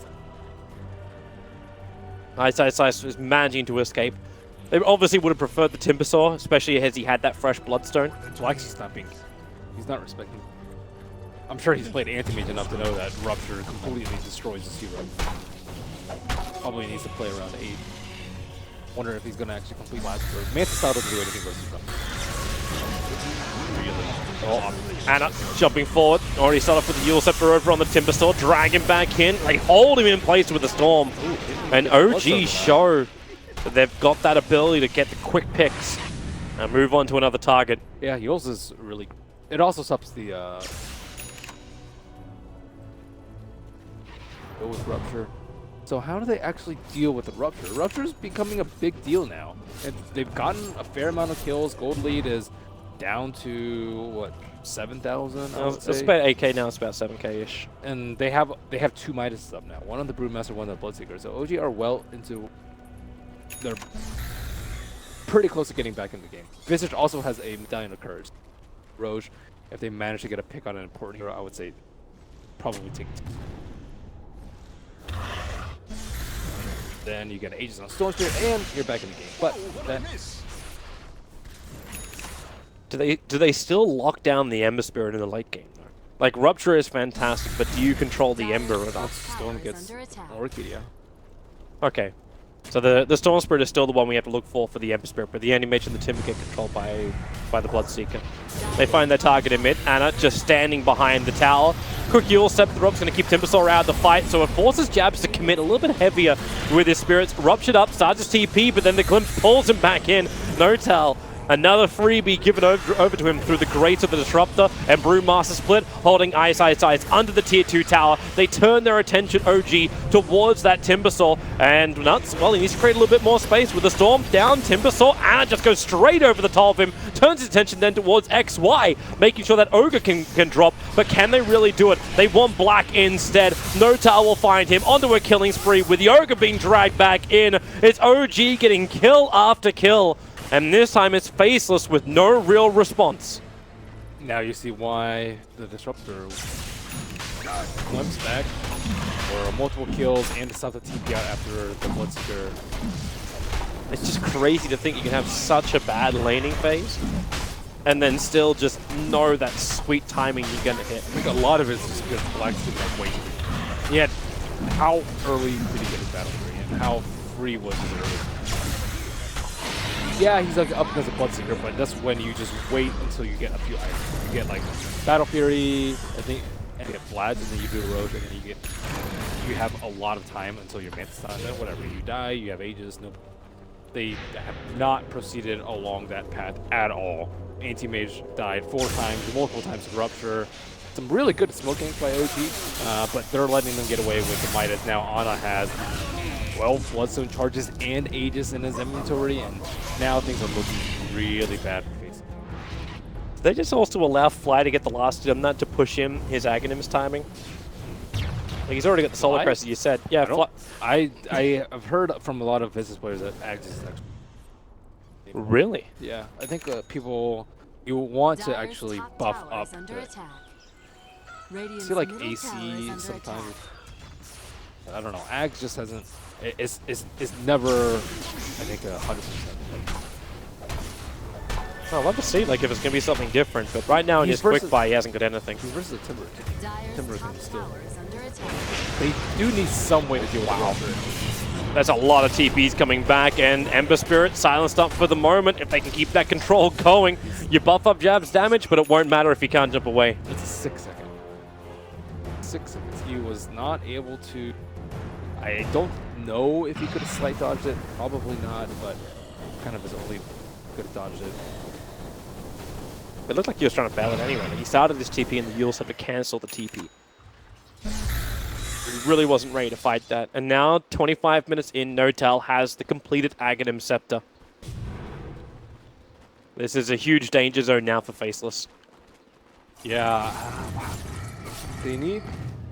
Ice is managing to escape. They obviously would have preferred the Timbersaw, especially as he had that fresh Bloodstone. Black's just not being... He's not respecting... I'm sure he's played Anti-Mage enough to know that Rupture completely destroys his hero. Probably needs to play around 8. Wonder if he's going to actually complete last burst. Mantis style doesn't do anything versus Rupture. Really? Oh, Ana jumping forward. Already started off with the Yule Scepter over on the Timbersaw. Drag him back in. They hold him in place with the Storm. And OG show that they've got that ability to get the quick picks and move on to another target. yeah, Yules is really... It also stops the... Go with Rupture. So how do they actually deal with the Rupture? Rupture is becoming a big deal now. And they've gotten a fair amount of kills. Gold lead is down to, what, 7,000? It's about 8k now, it's about 7k-ish. And they have 2 Midas up now. One on the Broodmaster, one on the Bloodseeker. So OG are well into... They're pretty close to getting back in the game. Visage also has a Medallion of Courage. Roge, if they manage to get a pick on an important hero, I would say probably take it. Then you get an Aegis on Storm Spirit, and you're back in the game. But then... Do they still lock down the Ember Spirit in the late game, though? Like, Rupture is fantastic, but do you control the Ember enough? Storm gets Orchid, Okay. So the Storm Spirit is still the one we have to look for the Ember Spirit, but the Anti-Mage and the Timber get controlled by the Bloodseeker. They find their target in mid. Ana just standing behind the tower. Quick Yule Scepter up's going to keep Timbersaw out of the fight, so it forces Jabs to commit a little bit heavier with his spirits. Ruptured up, starts his TP, but then the Glimpse pulls him back in. Notal, another freebie given over to him through the Grace of the Disruptor, and Brewmaster Split holding Ice under the tier 2 tower. They turn their attention, OG, towards that Timbersaw, and Nuts, well, he needs to create a little bit more space with the Storm down. Timbersaw, Ana just goes straight over the top of him, turns his attention then towards XY, making sure that Ogre can drop, but can they really do it? They want Black instead. Notal will find him onto a killing spree with the Ogre being dragged back in. It's OG getting kill after kill. And this time it's Faceless with no real response. Now you see why the Disruptor glimpse back for multiple kills and to stop the TP out after the Bloodseeker. It's just crazy to think you can have such a bad laning phase and then still just know that sweet timing you're going to hit. I think a lot of it is just because Black's didn't have wait. Yet, how early did he get his battle free and how free was his early? Yeah, he's like up because of Bloodseeker, but that's when you just wait until you get a few items. You get like Battle Fury, I think, and you get Vlad, and then you do a Rogue, and then you have a lot of time until your Mantis done. Then whatever, you die, you have Aegis. No, they have not proceeded along that path at all. Anti-Mage died 4 times, multiple times in Rupture. Some really good smoke ganks by OG, but they're letting them get away with the Midas. Now Ana has 12 Bloodstone charges and Aegis in his inventory, and now things are looking really bad for Face. They just also allow Fly to get the last hit on that to push him his Aghanim's timing. Like, he's already got the Solar Crest, as you said. Yeah, I have heard from a lot of business players that Aegis is actually... Really? Yeah, I think people You want to Dyer's actually top buff tower up is under the attack. Radiant's see like middle tower AC is under sometimes. attack. I don't know. Ags just hasn't. It's never. I think 100%. I'd love to see like if it's gonna be something different, but right now in He's his quick versus- buy, he hasn't got anything. He's versus a Timber. Dyer's Timber top can still. tower is under attack. They do need some way to deal with Rupture. There's a lot of TPs coming back, and Ember Spirit silenced up for the moment. If they can keep that control going, you buff up Jab's damage, but it won't matter if you can't jump away. It's a 6 second. 6 seconds. He was not able to. I don't know if he could have slight dodged it. Probably not, but kind of his only could have dodged it. It looked like he was trying to bail it anyway. Like he started this TP, and the Yules had to cancel the TP. He really wasn't ready to fight that. And now, 25 minutes in, Notel has the completed Aghanim Scepter. This is a huge danger zone now for Faceless. Yeah. They need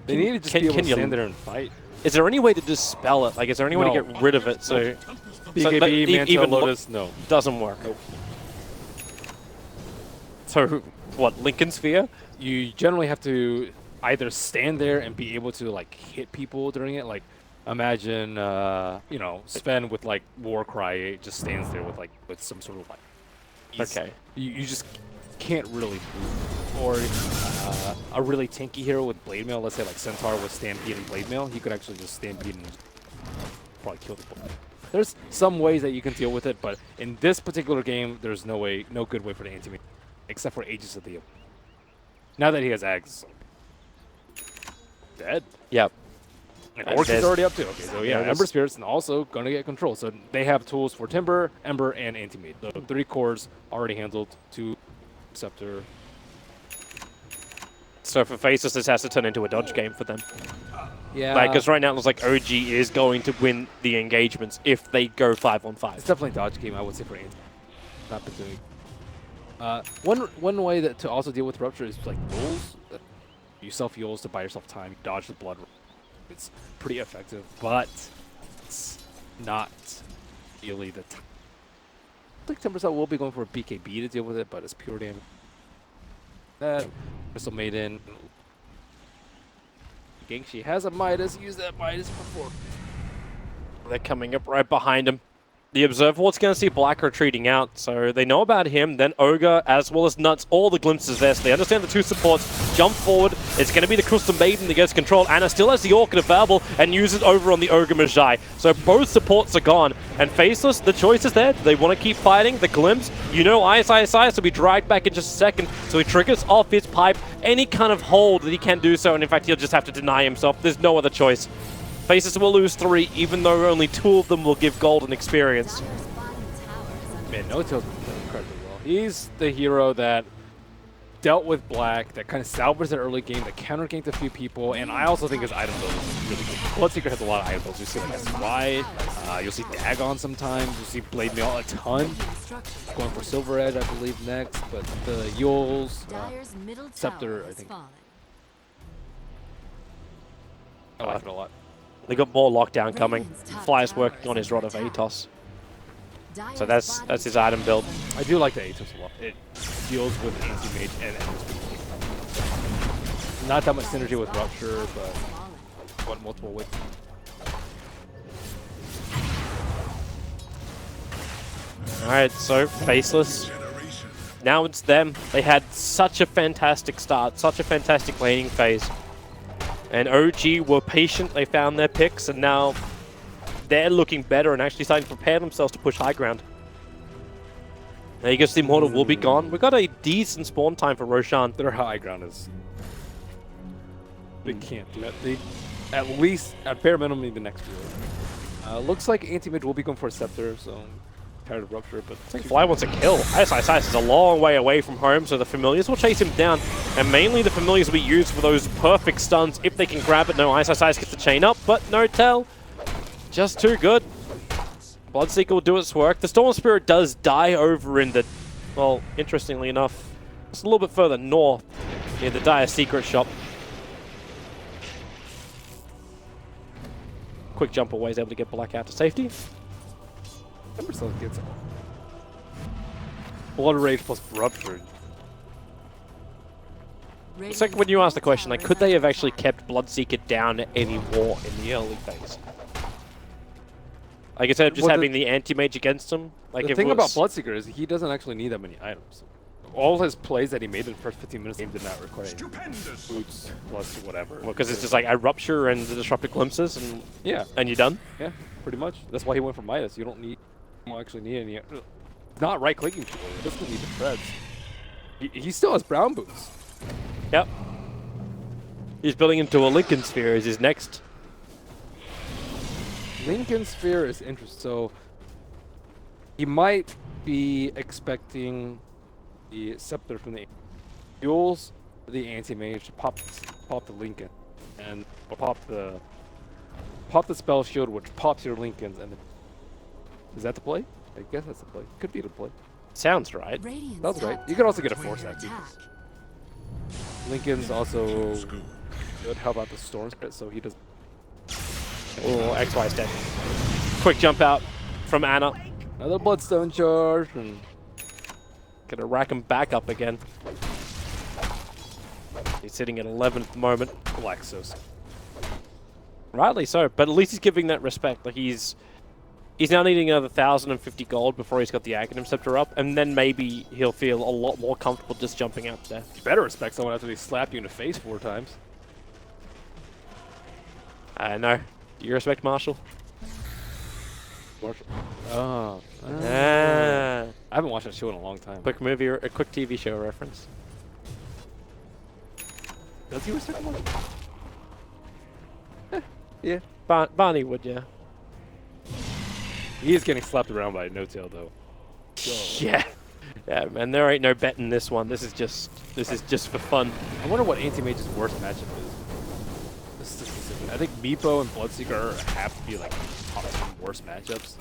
to just be able to stand there and fight. Is there any way to dispel it? Like, is there any way to get rid of it? So, BKB, like, Manta, Lotus, no. Doesn't work. Nope. So, what, Lincoln Sphere? You generally have to either stand there and be able to like hit people during it. Like, imagine you know, Sven with like Warcry just stands there with some sort of like. Okay. You just can't really move. Or a really tanky hero with Blade Mail, let's say like Centaur with Stampede and Blade Mail, he could actually just Stampede and probably kill the Blade. There's some ways that you can deal with it, but in this particular game, there's no good way for the anti-mage, except for Aegis of the. Now that he has Ags, dead. Yep. And Orc is already up too. Okay, so yeah, Ember Spirit's also going to get control. So they have tools for Timber, Ember, and Anti-Mage. So 3 cores already handled, 2 Scepter. So for Faceless, this has to turn into a dodge game for them. Yeah. Because right now it looks like OG is going to win the engagements if they go 5-on-5. It's definitely a dodge game, I would say, for Anti. Not Bethune. One way that to also deal with Rupture is like Yules. You self-Yules to buy yourself time, dodge the blood. It's pretty effective, but it's not really the time. I think Timbersaw will be going for a BKB to deal with it, but it's pure damage. That Crystal Maiden. Gangshi has a Midas. Use that Midas before. They're coming up right behind him. The Observer Ward's going to see Black retreating out, so they know about him, then Ogre, as well as Nuts, all the glimpses there, so they understand the 2 supports, jump forward, it's going to be the Crystal Maiden that gets control. Anna still has the Orchid available and uses over on the Ogre Magi, so both supports are gone, and Faceless, the choice is there. Do they want to keep fighting? The Glimpse, you know Ice will be dragged back in just a second, so he triggers off his pipe, any kind of hold that he can do so, and in fact he'll just have to deny himself. There's no other choice. Faceless will lose 3, even though only 2 of them will give golden experience. Man, No-Tail's been playing incredibly well. He's the hero that dealt with Black, that kind of salvaged the early game, that counter-ganked a few people, and I also think his item build is really good. Bloodseeker has a lot of item builds. You see like SY, you'll see Dagon sometimes, you'll see Blade Mail a ton. Going for Silver Edge, I believe, next, but the Yules, Scepter, I think. I like it a lot. They got more lockdown coming. Fly's working on his Rod of Atos. So that's his item build. I do like the Atos a lot. It deals with Anti-Mage and not that much synergy with Rupture, but one multiple ways. Alright, so Faceless. Now it's them. They had such a fantastic start, such a fantastic laning phase. And OG were patient, they found their picks, and now they're looking better and actually starting to prepare themselves to push high ground. There you go, the Immortal will be gone. We got a decent spawn time for Roshan. Their high ground is... They can't do that. They, at least, at bare minimum, need the next year. Looks like Anti-Mage will be going for a Scepter, so... Tired of Rupture, but... I think Fly wants a kill. Ice is a long way away from home, so the Familiars will chase him down. And mainly the Familiars will be used for those perfect stuns if they can grab it. No, Ice gets the chain up, but no tell. Just too good. Bloodseeker will do its work. The Storm Spirit does die over in the... Well, interestingly enough, it's a little bit further north near the Dire Secret shop. Quick jump away is able to get Black out to safety. Ember still gets it. Blood Rage plus Rupture. It's like when you asked the question, like, could they have actually kept Bloodseeker down any more in the early phase? Like, instead of just having the anti-mage against him? Like, The thing about Bloodseeker is he doesn't actually need that many items. All his plays that he made in the first 15 minutes did not require boots plus whatever. Well, because it's just like a rupture and the disruptive glimpses, and and you're done. Yeah, pretty much. That's why he went for Midas. You don't actually need any. Not right clicking tool. He doesn't need the threads. He still has brown boots. Yep. He's building into a Lincoln Sphere as his next. Lincoln Sphere is interesting. So he might be expecting the scepter from the fuels, the anti-mage to pop the Lincoln, and pop the spell shield, which pops your Lincolns. And is that the play? I guess that's the play. Could be the play. Sounds right. That's right. You could also get a force act. Lincoln's also good. How about the storm spirit? So he does. Oh, XY's dead. Quick jump out from Anna. Another bloodstone charge, and gonna rack him back up again. He's sitting at 11th moment. Blaxos. Rightly so, but at least he's giving that respect. Like he's now needing another 1,050 gold before he's got the Aghanim Scepter up, and then maybe he'll feel a lot more comfortable just jumping out there. You better respect someone after they slap you in the face 4 times. I know. Do you respect Marshall? Marshall. Oh. Ah. I haven't watched that show in a long time. Quick movie, a quick TV show reference. Does he respect Marshall? Yeah. Barney would, yeah. He is getting slapped around by No-Tail though. So. Yeah. Yeah, man, there ain't no bet in this one. This is just for fun. I wonder what Anti-Mage's worst matchup is. This is specific. I think Meepo and Bloodseeker have to be like top 10 worst matchups.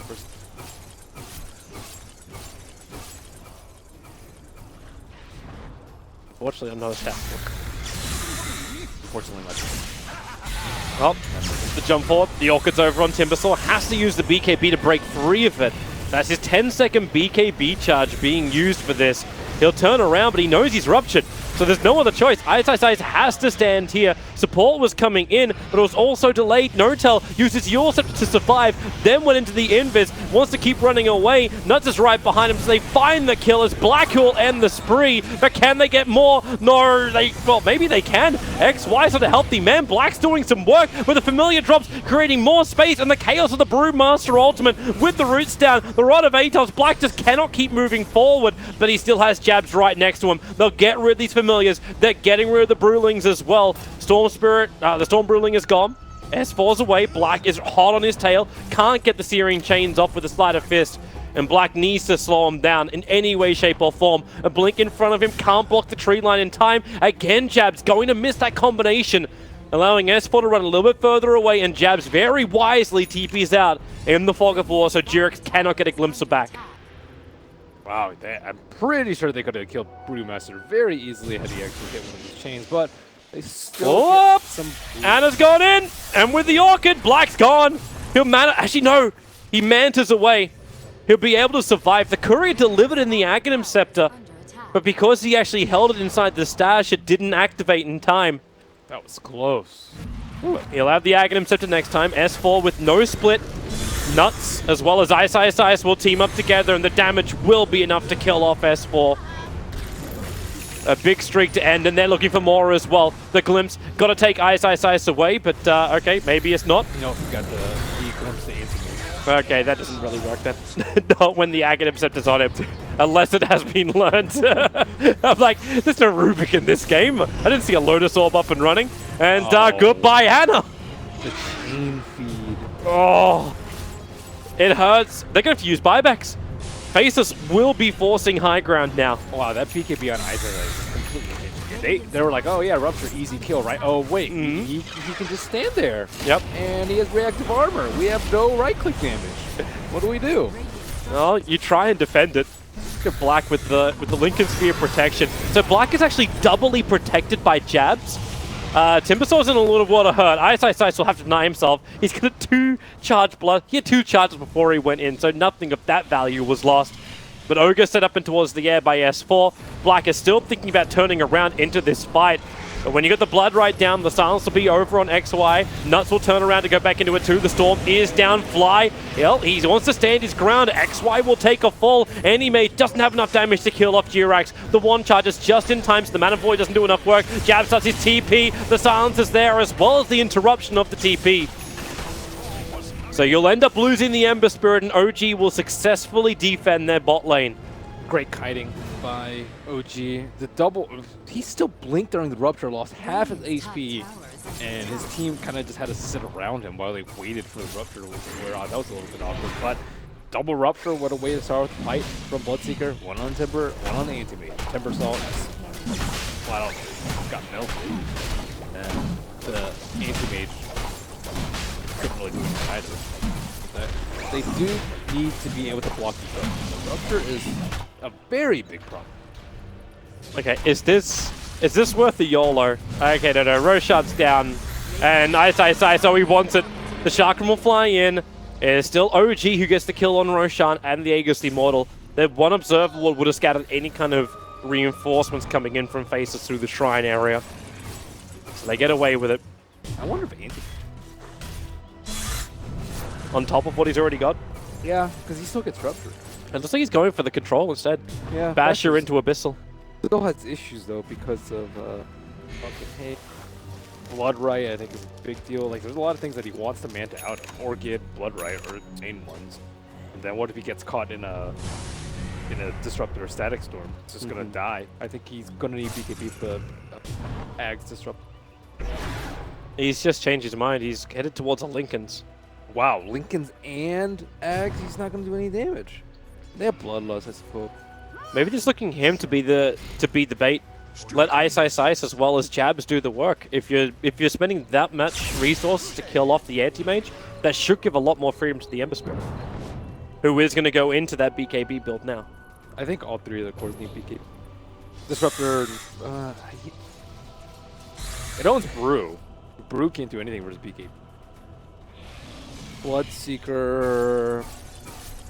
Fortunately, I'm not a stat book. Unfortunately, not. Well, the jump forward, the Orchid's over on Timbersaw, has to use the BKB to break free of it. That's his 10-second BKB charge being used for this. He'll turn around, but he knows he's ruptured, so there's no other choice. Ice has to stand here. Support was coming in, but it was also delayed. No-Tail uses Yule Scepter to survive, then went into the invis, wants to keep running away. Nuts is right behind him, so they find the kill as Black will end the spree, but can they get more? No, well, maybe they can. XY's not a healthy man. Black's doing some work with the familiar drops, creating more space, and the chaos of the Brewmaster ultimate with the roots down. The Rod of Atos, Black just cannot keep moving forward, but he still has jabs right next to him. They'll get rid of these familiars. They're getting rid of the Brewlings as well. Storm Spirit, the Storm Brewling is gone. S4's away. Black is hot on his tail. Can't get the Searing Chains off with a Sleight of Fist. And Black needs to slow him down in any way, shape, or form. A blink in front of him. Can't block the tree line in time. Again, Jabs going to miss that combination, allowing S4 to run a little bit further away. And Jabs very wisely TPs out in the Fog of War, so Jurix cannot get a glimpse of back. Wow, I'm pretty sure they could have killed Brewmaster very easily had he actually hit one of these chains, but they still get some... Anna's gone in, and with the Orchid, Black's gone. He'll actually, no, he mantas away. He'll be able to survive. The Courier delivered in the Aghanim Scepter, but because he actually held it inside the stash, it didn't activate in time. That was close. Ooh, he'll have the Aghanim Scepter next time. S4 with no split. Nuts, as well as Ice will team up together, and the damage will be enough to kill off S4. A big streak to end, and they're looking for more as well. The Glimpse, got to take Ice away, but okay, maybe it's not. No, we got the Glimpse to Anti-Mage. Okay, that doesn't really work. That's not when the Aghanim Scepter's on him, unless it has been learned. I'm like, there's no Rubik in this game. I didn't see a Lotus Orb up and running. And goodbye, Anna. The chain feed. Oh. It hurts. They're going to have to use buybacks. Faceless will be forcing high ground now. Wow, that PKB on Isaac is completely... They were like, oh yeah, Rupture, easy kill, right? Oh wait, he can just stand there. Yep. And he has reactive armor. We have no right-click damage. What do we do? Well, you try and defend it. Look at Black with the Lincoln Sphere protection. So Black is actually doubly protected by jabs. Timbersaw's in a little water hurt. Ice will have to deny himself. He's got a 2 charge blood. He had 2 charges before he went in, so nothing of that value was lost. But Ogre set up and towards the air by S4. Black is still thinking about turning around into this fight. But when you get the blood right down, the silence will be over on XY. Nuts will turn around to go back into it too. The Storm is down. Fly, well, he wants to stand his ground. XY will take a fall. Anime doesn't have enough damage to kill off Jirax. The one charges just in time, so the Mana Void doesn't do enough work. Jab starts his TP. The silence is there, as well as the interruption of the TP. So you'll end up losing the Ember Spirit, and OG will successfully defend their bot lane. Great kiting by OG. The double, he still blinked during the Rupture, lost half his HP, and his team kind of just had to sit around him while they waited for the Rupture to wear off. That was a little bit awkward, but double Rupture, what a way to start with the fight from Bloodseeker. One on Timber, one on the Anti-Mage. Timber Salt flat out got melted, and the Anti-Mage couldn't really do anything either. They do need to be able to block the Rupture. The Rupture is a very big problem. Okay, is this worth the YOLO? Okay, no, Roshan's down, and Ice, so he wants it. The Chakram will fly in. It is still OG who gets the kill on Roshan and the Aegis Immortal. That one observer would have scattered any kind of reinforcements coming in from Faceless through the Shrine area. So they get away with it. I wonder if Anti... On top of what he's already got? Yeah, because he still gets Ruptured. It looks like he's going for the control instead. Yeah. Basher into Abyssal. Still has issues though because of Blood Right. I think is a big deal. Like there's a lot of things that he wants to manta out of, or get Blood Right or main ones. And then what if he gets caught in a Disruptor or Static Storm? It's just gonna die. I think he's gonna need BKB for the Ags Disrupt. He's just changed his mind. He's headed towards a Lincoln's. Wow, Lincoln's and Ags. He's not gonna do any damage. They have Bloodlust, I suppose. Maybe just looking him to be the bait. Let Ice as well as Jabs do the work. If you're spending that much resource to kill off the Anti-Mage, that should give a lot more freedom to the Ember Spirit, who is going to go into that BKB build now. I think all three of the cores need BKB. Disruptor. It owns Brew. Brew can't do anything versus BKB. Bloodseeker.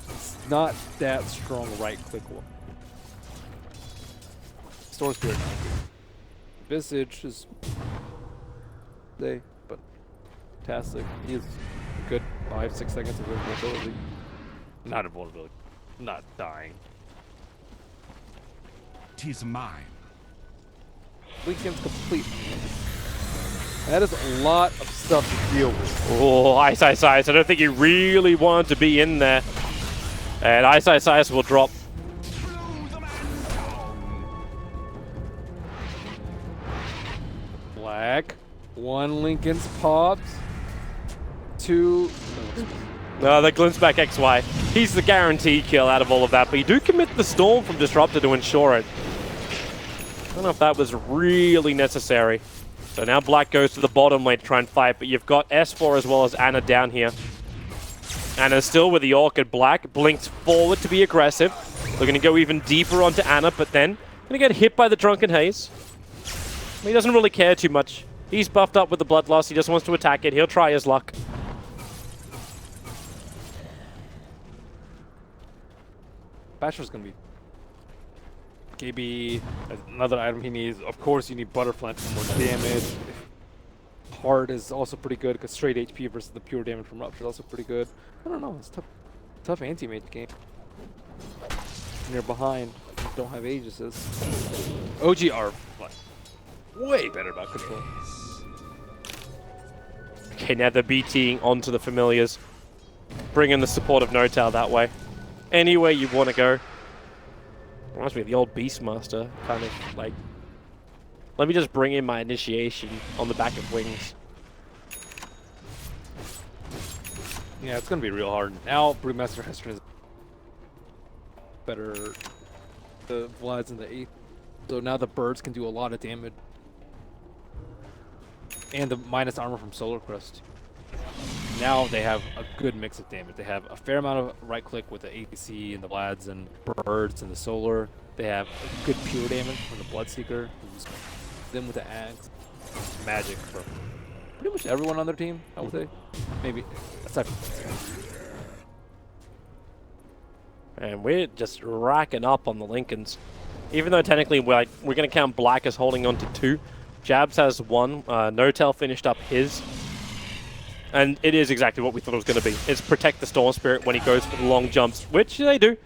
It's not that strong right-click one. Storm Spirit not good. Visage is but fantastic. He is good 5-6 seconds of invulnerability. Not invulnerability. Not dying. 'Tis mine. Weekend's complete. That is a lot of stuff to deal with. Oh, Ice. I don't think he really wanted to be in there. And Ice will drop. Black. One Lincoln's pops. Two. No, that glimpse back XY. He's the guaranteed kill out of all of that, but you do commit the Storm from Disruptor to ensure it. I don't know if that was really necessary. So now Black goes to the bottom lane to try and fight, but you've got S4 as well as Anna down here. Anna's still with the Orchid. Black blinks forward to be aggressive. They're going to go even deeper onto Anna, but then going to get hit by the Drunken Haze. He doesn't really care too much. He's buffed up with the Bloodlust. He just wants to attack it. He'll try his luck. Basher's going to be KB, another item he needs. Of course, you need Butterfly for more damage. Hard is also pretty good because straight HP versus the pure damage from Rupture is also pretty good. I don't know, it's tough anti-mage game. And you're behind, you don't have Aegises. OG are like, way better about control. Okay, now they're BTing onto the Familiars. Bring in the support of No-Tail that way. Anywhere you want to go. Reminds me of the old Beastmaster, kind of like, let me just bring in my initiation on the back of wings. Yeah, it's going to be real hard. Now, Brewmaster has better the Vlads in the 8th. So now the birds can do a lot of damage. And the minus armor from Solar Crest. Now they have a good mix of damage. They have a fair amount of right click with the APC and the Vlads and birds and the Solar. They have a good pure damage from the Bloodseeker. Then with the Axe. Magic for pretty much everyone on their team, I would say. Maybe aside from Bloodseeker. And we're just racking up on the Lincolns. Even though technically we're going to count Black as holding on to 2. Jabs has 1. No-Tail finished up his. And it is exactly what we thought it was going to be. It's protect the Storm Spirit when he goes for the long jumps, which they do.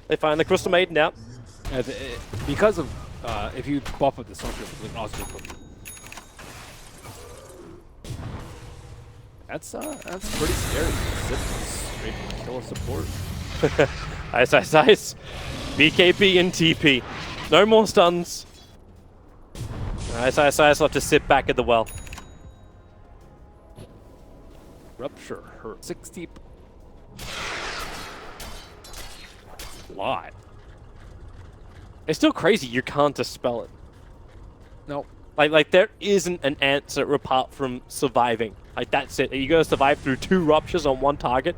They find the Crystal Maiden out. Because of, if you buff up the Storm Spirit, you can also put. That's pretty scary. Straight killer support. Ice. BKB and TP. No more stuns. Ice will have to sit back at the well. Rupture hurt 60. Lot. It's still crazy you can't dispel it. No. Like there isn't an answer apart from surviving. Like that's it. You gotta survive through 2 ruptures on 1 target.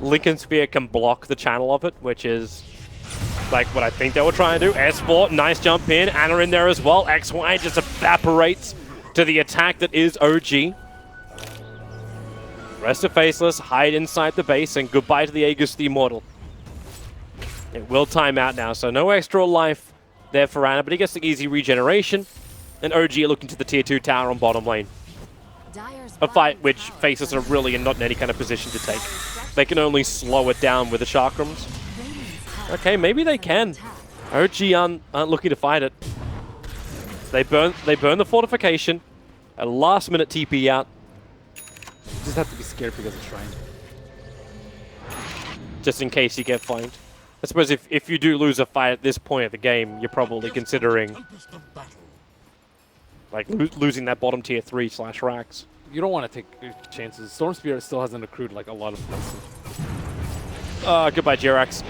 Lincoln Sphere can block the channel of it, which is like what I think they were trying to do. S4, nice jump in. Anna in there as well. XY just evaporates to the attack that is OG. Rest of Faceless hide inside the base, and goodbye to the Aegis the Immortal. It will time out now, so no extra life there for Anna, but he gets the easy regeneration. And OG are looking to the tier 2 tower on bottom lane. A fight which Faceless are really not in any kind of position to take. They can only slow it down with the chakrams. Okay, maybe they can. OG aren't looking to fight it. They burn the fortification. A last minute TP out. Just have to be scared because of Shrine. Just in case you get flanked. I suppose if you do lose a fight at this point of the game, you're probably considering like losing that bottom tier 3/Rax. You don't want to take chances. Storm Spirit still hasn't accrued like a lot of places. Goodbye, Jirax.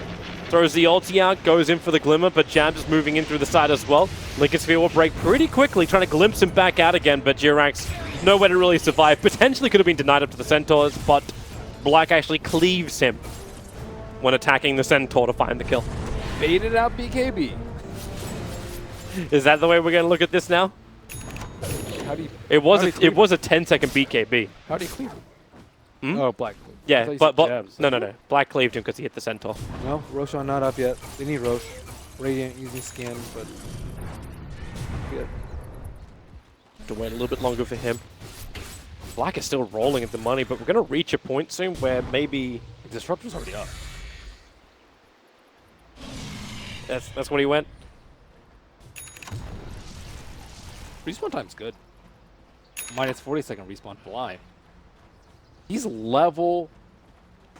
Throws the ulti out, goes in for the Glimmer, but Jabs is moving in through the side as well. Lincoln Sphere will break pretty quickly, trying to glimpse him back out again, but Jirax nowhere to really survive. Potentially could have been denied up to the Centaurs, but Black actually cleaves him when attacking the Centaur to find the kill. Baited out BKB. Is that the way we're going to look at this now? How do you? It was a 10-second BKB. How do you cleave him? Hmm? Oh, Black. Yeah, but no. Black cleaved him because he hit the Centaur. No, Roshan not up yet. They need Rosh. Radiant using skin, but good. Have to wait a little bit longer for him. Black is still rolling at the money, but we're going to reach a point soon where maybe Disruptor's already up. that's what he went. Respawn time's good. Minus 40-second respawn fly. He's level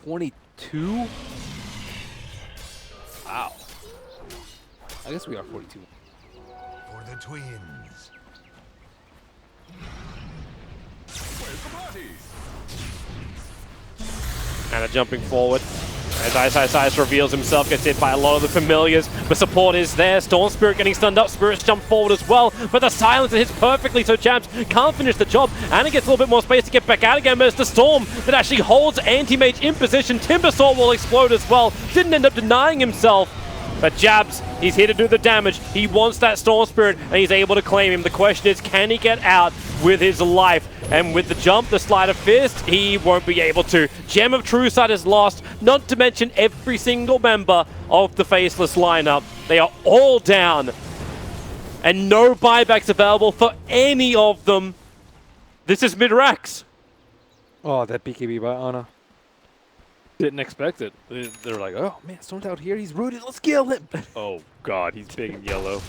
22? Wow. I guess we are 42. For the twins. Where's the party? Anna jumping forward. As Ice reveals himself, gets hit by a lot of the familiars, but support is there. Storm Spirit getting stunned up. Spirits jump forward as well, but the silencer hits perfectly, so Jabs can't finish the job. Anna gets a little bit more space to get back out again, but it's the Storm that actually holds Anti-Mage in position. Timbersaw will explode as well. Didn't end up denying himself. But Jabs, he's here to do the damage. He wants that Storm Spirit, and he's able to claim him. The question is, can he get out with his life? And with the jump, the Sleight of Fist, he won't be able to. Gem of True Sight is lost, not to mention every single member of the Faceless lineup. They are all down. And no buybacks available for any of them. This is mid-Rax. Oh, that BKB by Ana. Didn't expect it. They're like, oh man, Storm's out here, he's rooted, let's kill him. Oh god, he's big and yellow.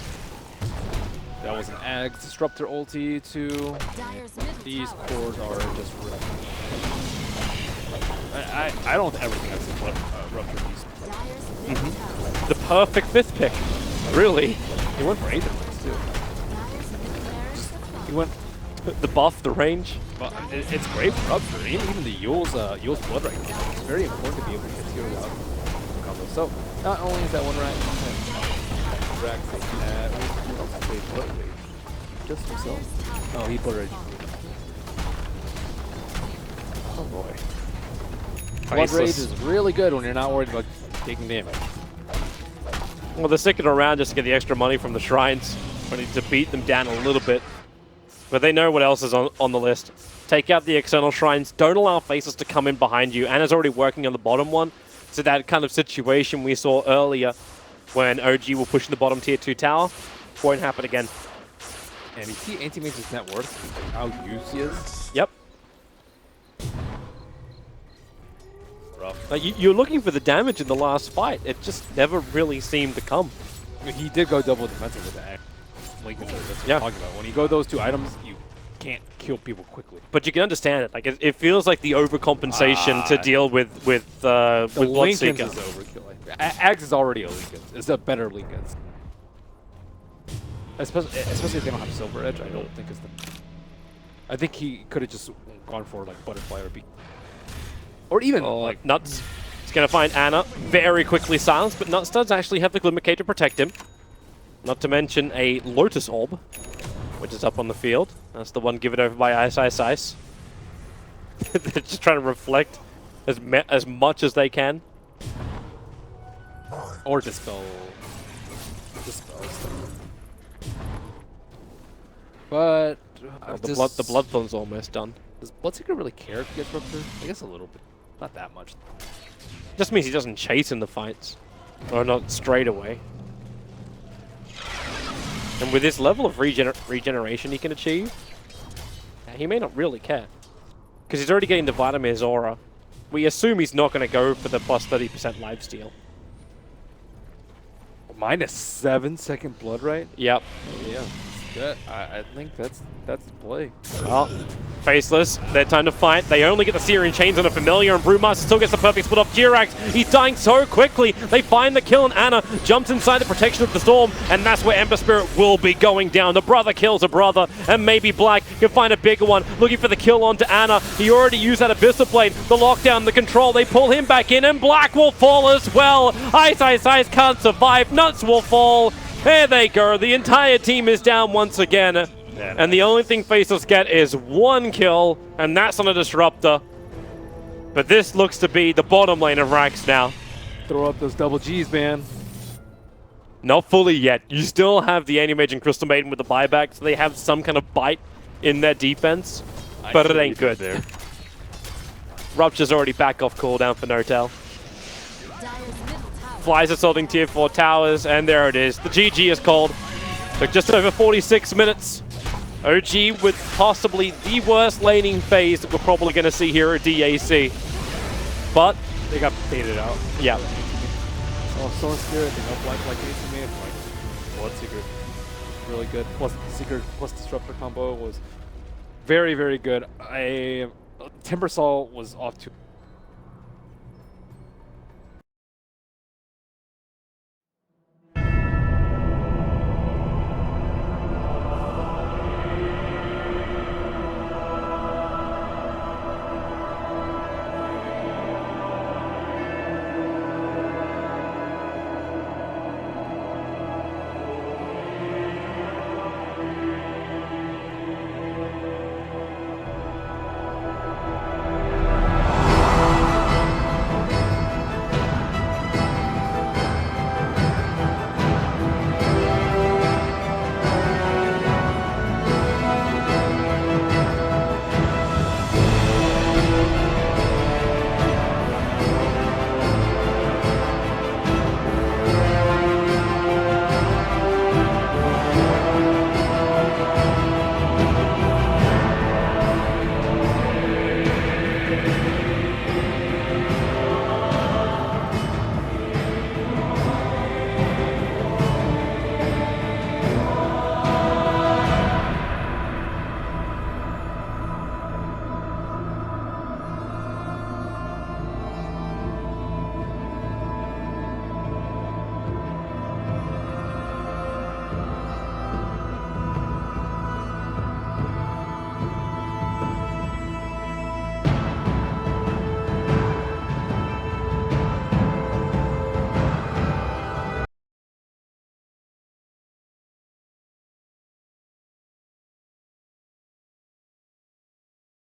That was an Ags Disruptor ulti too. These cores are just wrecked. I don't ever think I've seen Rupture these. The perfect 5th pick. Really. He went for Aetherblast too. He went The buff, the range. Well, it's great for Rupture. Even the Yule's Blood right now. It's very important to be able to get to your combo. So, not only is that one rack Blood Rage. Just himself. Oh, he Blood Rage. Oh boy. Blood Rage is really good when you're not worried about taking damage. Well, they're sticking around just to get the extra money from the shrines. We need to beat them down a little bit. But they know what else is on the list. Take out the external shrines. Don't allow Faceless to come in behind you. Anna's already working on the bottom one. to that kind of situation we saw earlier when OG were pushing the bottom tier 2 tower. Won't happen again. And you see Anti-Mage's net worth, how used he is. Yep. Rough. Like you're looking for the damage in the last fight. It just never really seemed to come. I mean, he did go double defensive with that. Like, that's what Yeah. I'm talking about. When you go those two items, you can't kill people quickly. But you can understand it. Like it feels like the overcompensation to deal with The Bloodseeker. Linken's is overkill. Axe is already a Linken's. It's a better Linken's. Especially if they don't have Silver Edge, I don't think it's the... I think he could have just gone for like Butterfly or Beak. Or even like... Nuts. He's going to find Ana very quickly silenced, but Nuts does actually have the Glimmercade to protect him. Not to mention a Lotus Orb, which is up on the field. That's the one given over by Ice Ice Ice. They're just trying to reflect as much as they can. Or Dispel. Dispels. But... The Bloodthorn's almost done. Does Bloodseeker really care if he gets ruptured? I guess a little bit. Not that much. Just means he doesn't chase in the fights. Or not straight away. And with this level of regeneration he can achieve, he may not really care. Because he's already getting the Vladimir's aura. We assume he's not going to go for the plus 30% lifesteal. Minus 7-second blood right? Yep. Yeah. Good. I think that's the play. Well, Faceless, their time to fight. They only get the Searing Chains on a Familiar, and Brewmaster still gets the perfect split off Jirax. He's dying so quickly. They find the kill, and Ana jumps inside the protection of the Storm, and that's where Ember Spirit will be going down. The brother kills a brother, and maybe Black can find a bigger one, looking for the kill onto Ana. He already used that Abyssal Blade, the lockdown, the control. They pull him back in, and Black will fall as well. Ice Ice Ice can't survive. Nuts will fall. There they go. The entire team is down once again. And the only thing Faceless get is one kill, and that's on a Disruptor. But this looks to be the bottom lane of Rax now. Throw up those double Gs, man. Not fully yet. You still have the Anti-Mage and Crystal Maiden with the buyback, so they have some kind of bite in their defense. But it ain't good. There. Rupture's already back off cooldown for Notel. Flies assaulting tier 4 towers, and there it is. The GG is called. Took just over 46 minutes. OG with possibly the worst laning phase that we're probably going to see here at DAC. But They got baited out. yeah, Soul Spirit, they got Black like AC-made, like Bloodseeker. Really good. Plus Seeker plus Disruptor combo was very, very good. Timbersaw was off to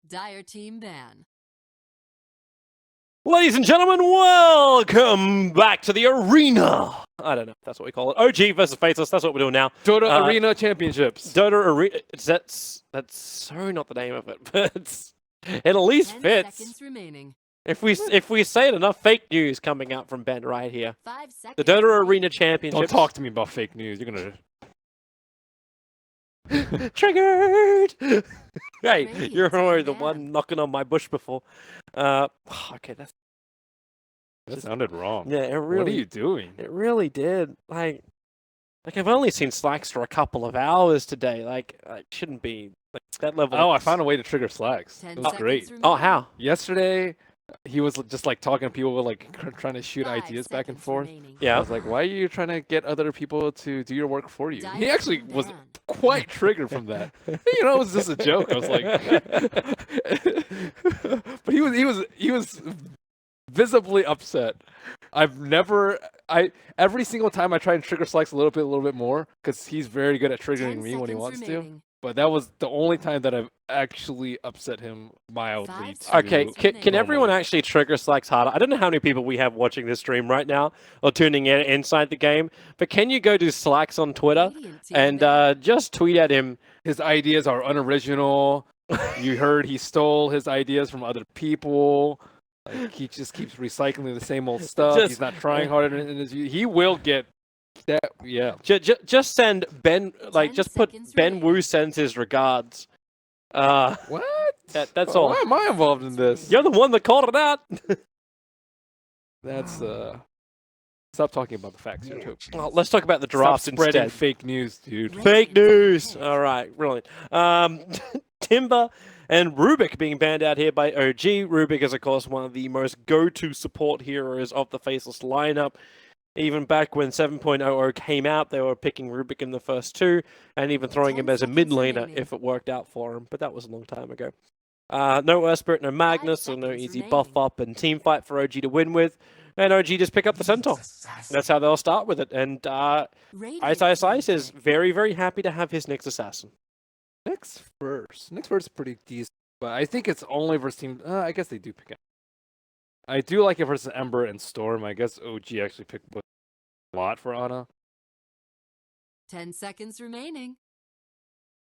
Dire team ban. ladies and gentlemen, welcome back to the arena. I don't know if that's what we call it. OG versus Faceless, that's what we're doing now. Dota Arena Championships. Dota Arena, that's so not the name of it, but it at least 10 fits. seconds remaining. If we say it enough, fake news coming out from Ben right here. 5 seconds. The Dota remaining. Arena Championship. Don't talk to me about fake news. You're gonna. Triggered! Hey, Radiant's you're already the banned. one knocking on my bush before. Okay, That sounded wrong. yeah, it really. What are you doing? It really did. Like I've only seen Slacks for a couple of hours today. Like, it shouldn't be like that level. Oh, I found a way to trigger Slacks. 10 It was seconds great. remaining. Oh, how? Yesterday, he was just like talking to people, like trying to shoot 5 ideas back and seconds forth. remaining. I Yeah. was like, why are you trying to get other people to do your work for you? He Dire actually team was banned. quite triggered from that. You know, it was just a joke. I was like, but he was visibly upset. Every single time I try and trigger Slacks a little bit more, because he's very good at 10 triggering me when he seconds wants to. remaining. But that was the only time that I've actually upset him mildly. 5 to Okay, can Normally. everyone actually trigger Slacks harder? I don't know how many people we have watching this stream right now or tuning in inside the game, but can you go to Slacks on Twitter Radiant team and banned. just tweet at him? His ideas are unoriginal. You heard he stole his ideas from other people. Like, he just keeps recycling the same old stuff. Just- He's not trying harder in his. He will get that. Yeah. Just send Ben, like, 10 just put seconds Ben remaining. Wu sends his regards. What? That's Oh, all. why am I involved in this? You're the one that called it out. That's Stop talking about the facts here, Toby. Well, let's talk about the Stop draft spreading instead. fake news, dude. Fake Radiant's news. pick. All right, brilliant. Timber and Rubik being banned out here by OG. Rubik is, of course, one of the most go-to support heroes of the Faceless lineup. Even back when 7.00 came out, they were picking Rubik in the first two, and even throwing 10 him as a mid seconds laner remaining. if it worked out for him. But that was a long time ago. No Earth Spirit, no Magnus, so no seconds easy buff remaining. up and team fight for OG to win with. And OG just pick up the Centaur. That's how they'll start with it. And Radiant Ice team is pick. very, very happy to have his next assassin. Next verse is pretty decent, but I think it's only versus team. I guess they do pick it. I do like it versus Ember and Storm. I guess OG actually picked a lot for Ana. 10 seconds remaining.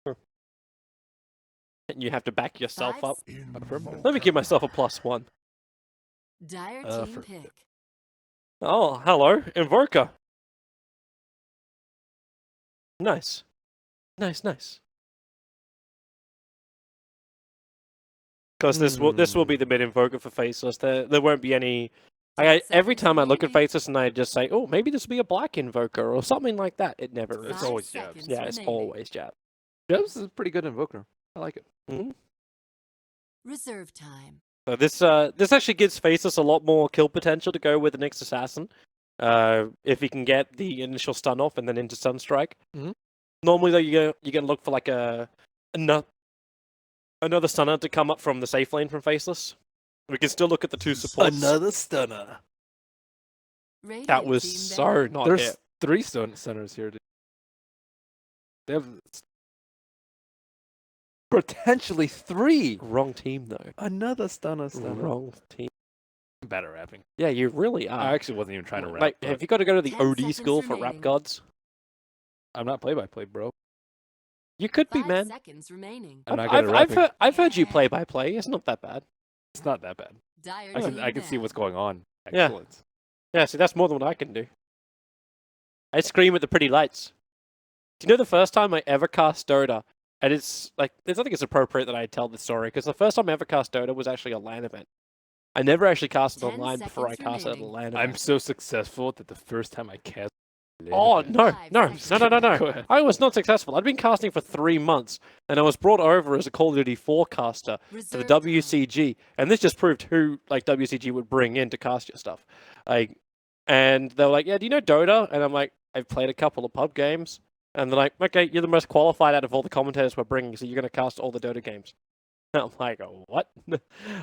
And you have to back yourself 5 up. Invoke. Let me give myself a +1. Dire team for- pick. Oh, hello, Invoker. Nice. Nice. Because this will be the mid Invoker for Faceless. There won't be any. Every time I look at Faceless and I just say, oh, maybe this will be a black Invoker or something like that. It never is. It's 5 always jabs. seconds Yeah, it's remaining. always jab. Jebs is a pretty good Invoker. I like it. Reserve time. So this actually gives Faceless a lot more kill potential to go with the next assassin. If he can get the initial stun off and then into Sunstrike. Mhm. Normally though you're gonna look for like another stunner to come up from the safe lane from Faceless. We can still look at the two supports. stunner. Radiant That was team so banned. not There's it. 3 centers here. Dude. They have potentially 3. Wrong team though. Another stunner. Wrong team. I'm bad at rapping. Yeah, you really are. I actually wasn't even trying to rap. Like, but have you got to go to the 10 OD seconds school for rap remaining. gods? I'm not play-by-play, bro. You could be, 5 man. seconds remaining. I'm not good at rapping. I've heard you play by play. It's not that bad. It's not that bad. Dire I team can see banned. what's going on. Yeah. Excellent. Yeah, see, that's more than what I can do. I scream at the pretty lights. Do you know the first time I ever cast Dota? And it's like, I think it's appropriate that I tell this story, because the first time I ever cast Dota was actually a LAN event. I never actually cast it 10 online before I seconds cast it at a remaining. LAN event. I'm so successful that the first time I cast. Oh, no. 5 seconds Go No. ahead. I was not successful. I'd been casting for 3 months, and I was brought over as a Call of Duty 4 caster to the Reserve time. WCG, and this just proved who like WCG would bring in to cast your stuff. Like, and they were like, "Yeah, do you know Dota?" And I'm like, "I've played a couple of pub games." And they're like, "Okay, you're the most qualified out of all the commentators we're bringing, so you're going to cast all the Dota games." And I'm like, "Oh, what?"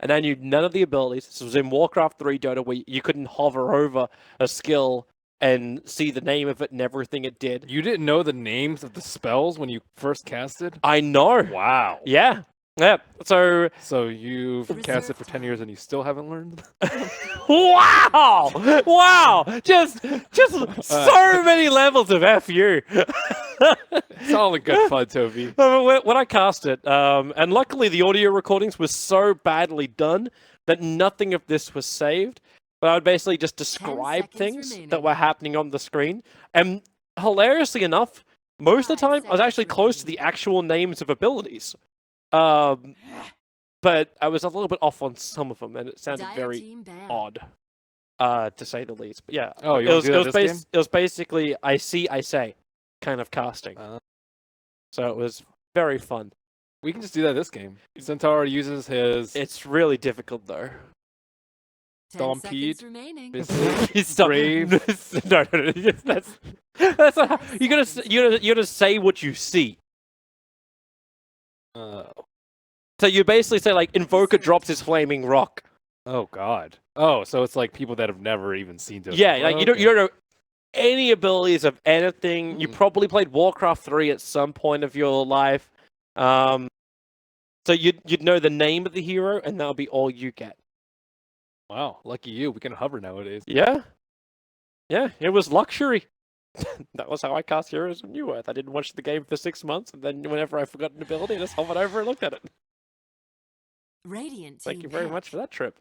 And I knew none of the abilities. This was in Warcraft 3 Dota, where you couldn't hover over a skill and see the name of it and everything it did. You didn't know the names of the spells when you first casted? I know. Wow. Yeah. So So you've Reserve casted for 10 time. years and you still haven't learned? wow, just so many levels of FU. It's all in good fun, Toby. When I cast it, and luckily the audio recordings were so badly done that nothing of this was saved, but I would basically just describe seconds things that remaining. were happening on the screen. And hilariously enough, most of the 5 time I was actually seconds close to remaining. the actual names of abilities. But I was a little bit off on some of them, and it sounded Dire very team ban. odd, to say the least. But yeah, Oh, you it wanna was do it that was, this game? it was basically I see, I say kind of casting. So it was very fun. We can just do that this game. Centaur uses his It's really difficult though. 10 Stampede. seconds remaining. Stop. Brave. No, that's not how, you gotta say what you see. So you basically say like Invoker drops his flaming rock. Oh God. Oh, so it's like people that have never even seen Dota. Yeah, before. like you don't know any abilities of anything. You probably played Warcraft 3 at some point of your life. So you'd know the name of the hero, and that'll be all you get. Wow, lucky you. We can hover nowadays. Yeah, it was luxury. That was how I cast heroes of New Earth. I didn't watch the game for 6 months, and then whenever I forgot an ability, I just hovered over and looked at it. Radiant Thank team you very pick. much for that trip.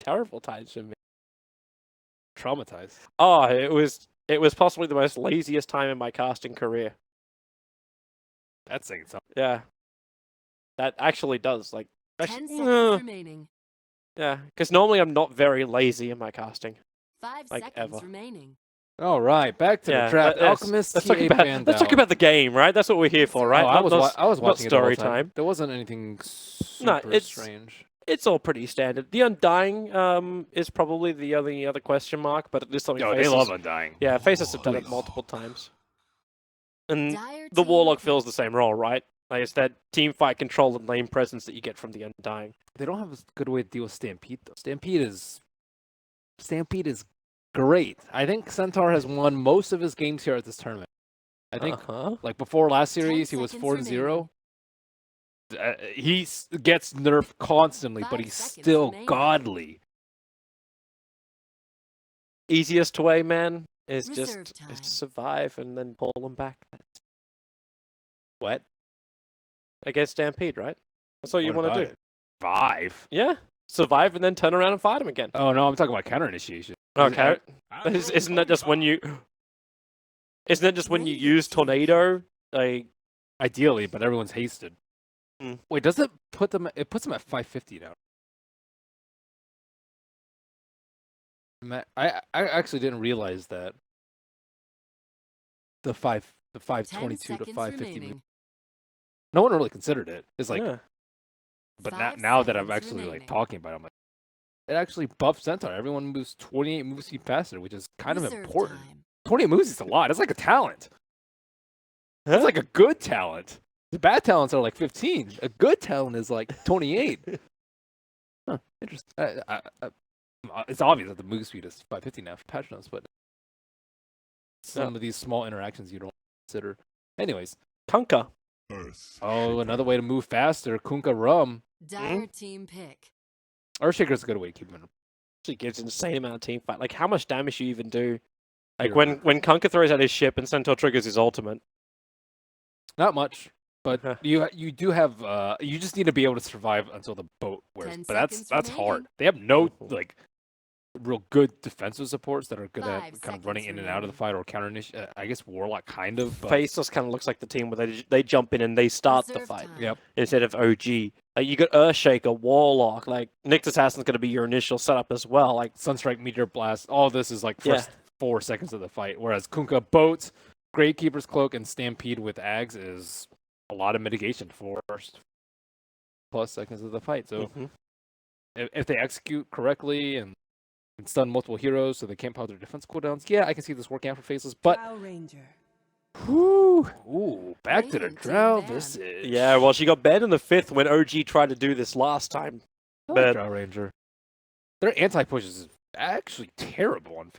Terrible times for me. Traumatized. Oh, it was possibly the most laziest time in my casting career. That's saying something. Yeah, that actually does. Like, 10 seconds remaining. yeah, because normally I'm not very lazy in my casting. 5 Like, seconds ever. remaining. All right, back to Yeah, the draft. let's- Alchemist. Let's talk TA about banned let's talk out. about the game, right? That's what we're here for, right? Oh, I was watching not it the whole story time. There wasn't anything super it's- strange. It's all pretty standard. The Undying is probably the only other question mark, but it is something. Oh, Faces, they love Undying. Yeah, Faces have done it Please. multiple times. And Dire the team Warlock pick. fills the same role, right? Like it's that team fight control and lane presence that you get from the Undying. They don't have a good way to deal with Stampede though. Stampede is great. I think Centaur has won most of his games here at this tournament. I think like before last 10 series he was seconds 4-0. He gets nerfed constantly, but 5 he's seconds still remaining. godly. Easiest way, man, is Reserve just time. survive and then pull them back. What? Against Stampede, right? That's all you What want to about do. it? 5? Yeah, survive and then turn around and fight him again. Oh no, I'm talking about counter initiation. Okay, isn't that just when you? Isn't that just when you use tornado? Like, Ideally, but everyone's hasted. Hmm. Wait, does it put them? It puts them at 550 now. I actually didn't realize that. The 10 522 to seconds 550. remaining. No one really considered it. It's like, yeah. but 5 now that I'm seconds actually like remaining. talking about it, I'm like, it actually buffs Centaur. Everyone moves 28 moves speed faster, which is kind of Reserve important. time. 28 moves is a lot. It's like a talent. Huh? It's like a good talent. The bad talents are like 15. A good talent is like 28. Huh, interesting. It's obvious that the move speed is 550 now for patch notes, but some of these small interactions you don't consider. Anyways. Kunkka. Oh, another way to move faster. Kunkka Rum. Dire team pick. Earthshaker's a good way to keep him in. Actually gives an insane amount of team fight. Like, how much damage you even do? Like You're- when Kunkka throws out his ship and Centaur triggers his ultimate. Not much, but Huh. you do have you just need to be able to survive until the boat wears. 10 But that's seconds hard. remaining. They have no Mhm. like real good defensive supports that are good 5 at kind of running in seconds and out of the remaining. fight or counter initiate. I guess Warlock kind of. But Faceless kind of looks like the team where they jump in and they start the Reserve fight time. Yep. instead of OG. Like you got Earthshaker, Warlock, like Nyx Assassin's going to be your initial setup as well. Like Sunstrike, Meteor Blast, all this is like Yeah. first 4 seconds of the fight. Whereas Kunkka Boat, Gravekeeper's Cloak, and Stampede with Ags is a lot of mitigation for first plus seconds of the fight. So mhm. if they execute correctly and stun multiple heroes so they can't pop their defense cooldowns, yeah, I can see this working out for Faceless. But Drow Ranger. whew, ooh, back to the Radiant team Drow ban. Visage. Yeah, well, she got banned in the 5th when OG tried to do this last time. I like but- Drow Ranger. Their anti-push is actually terrible on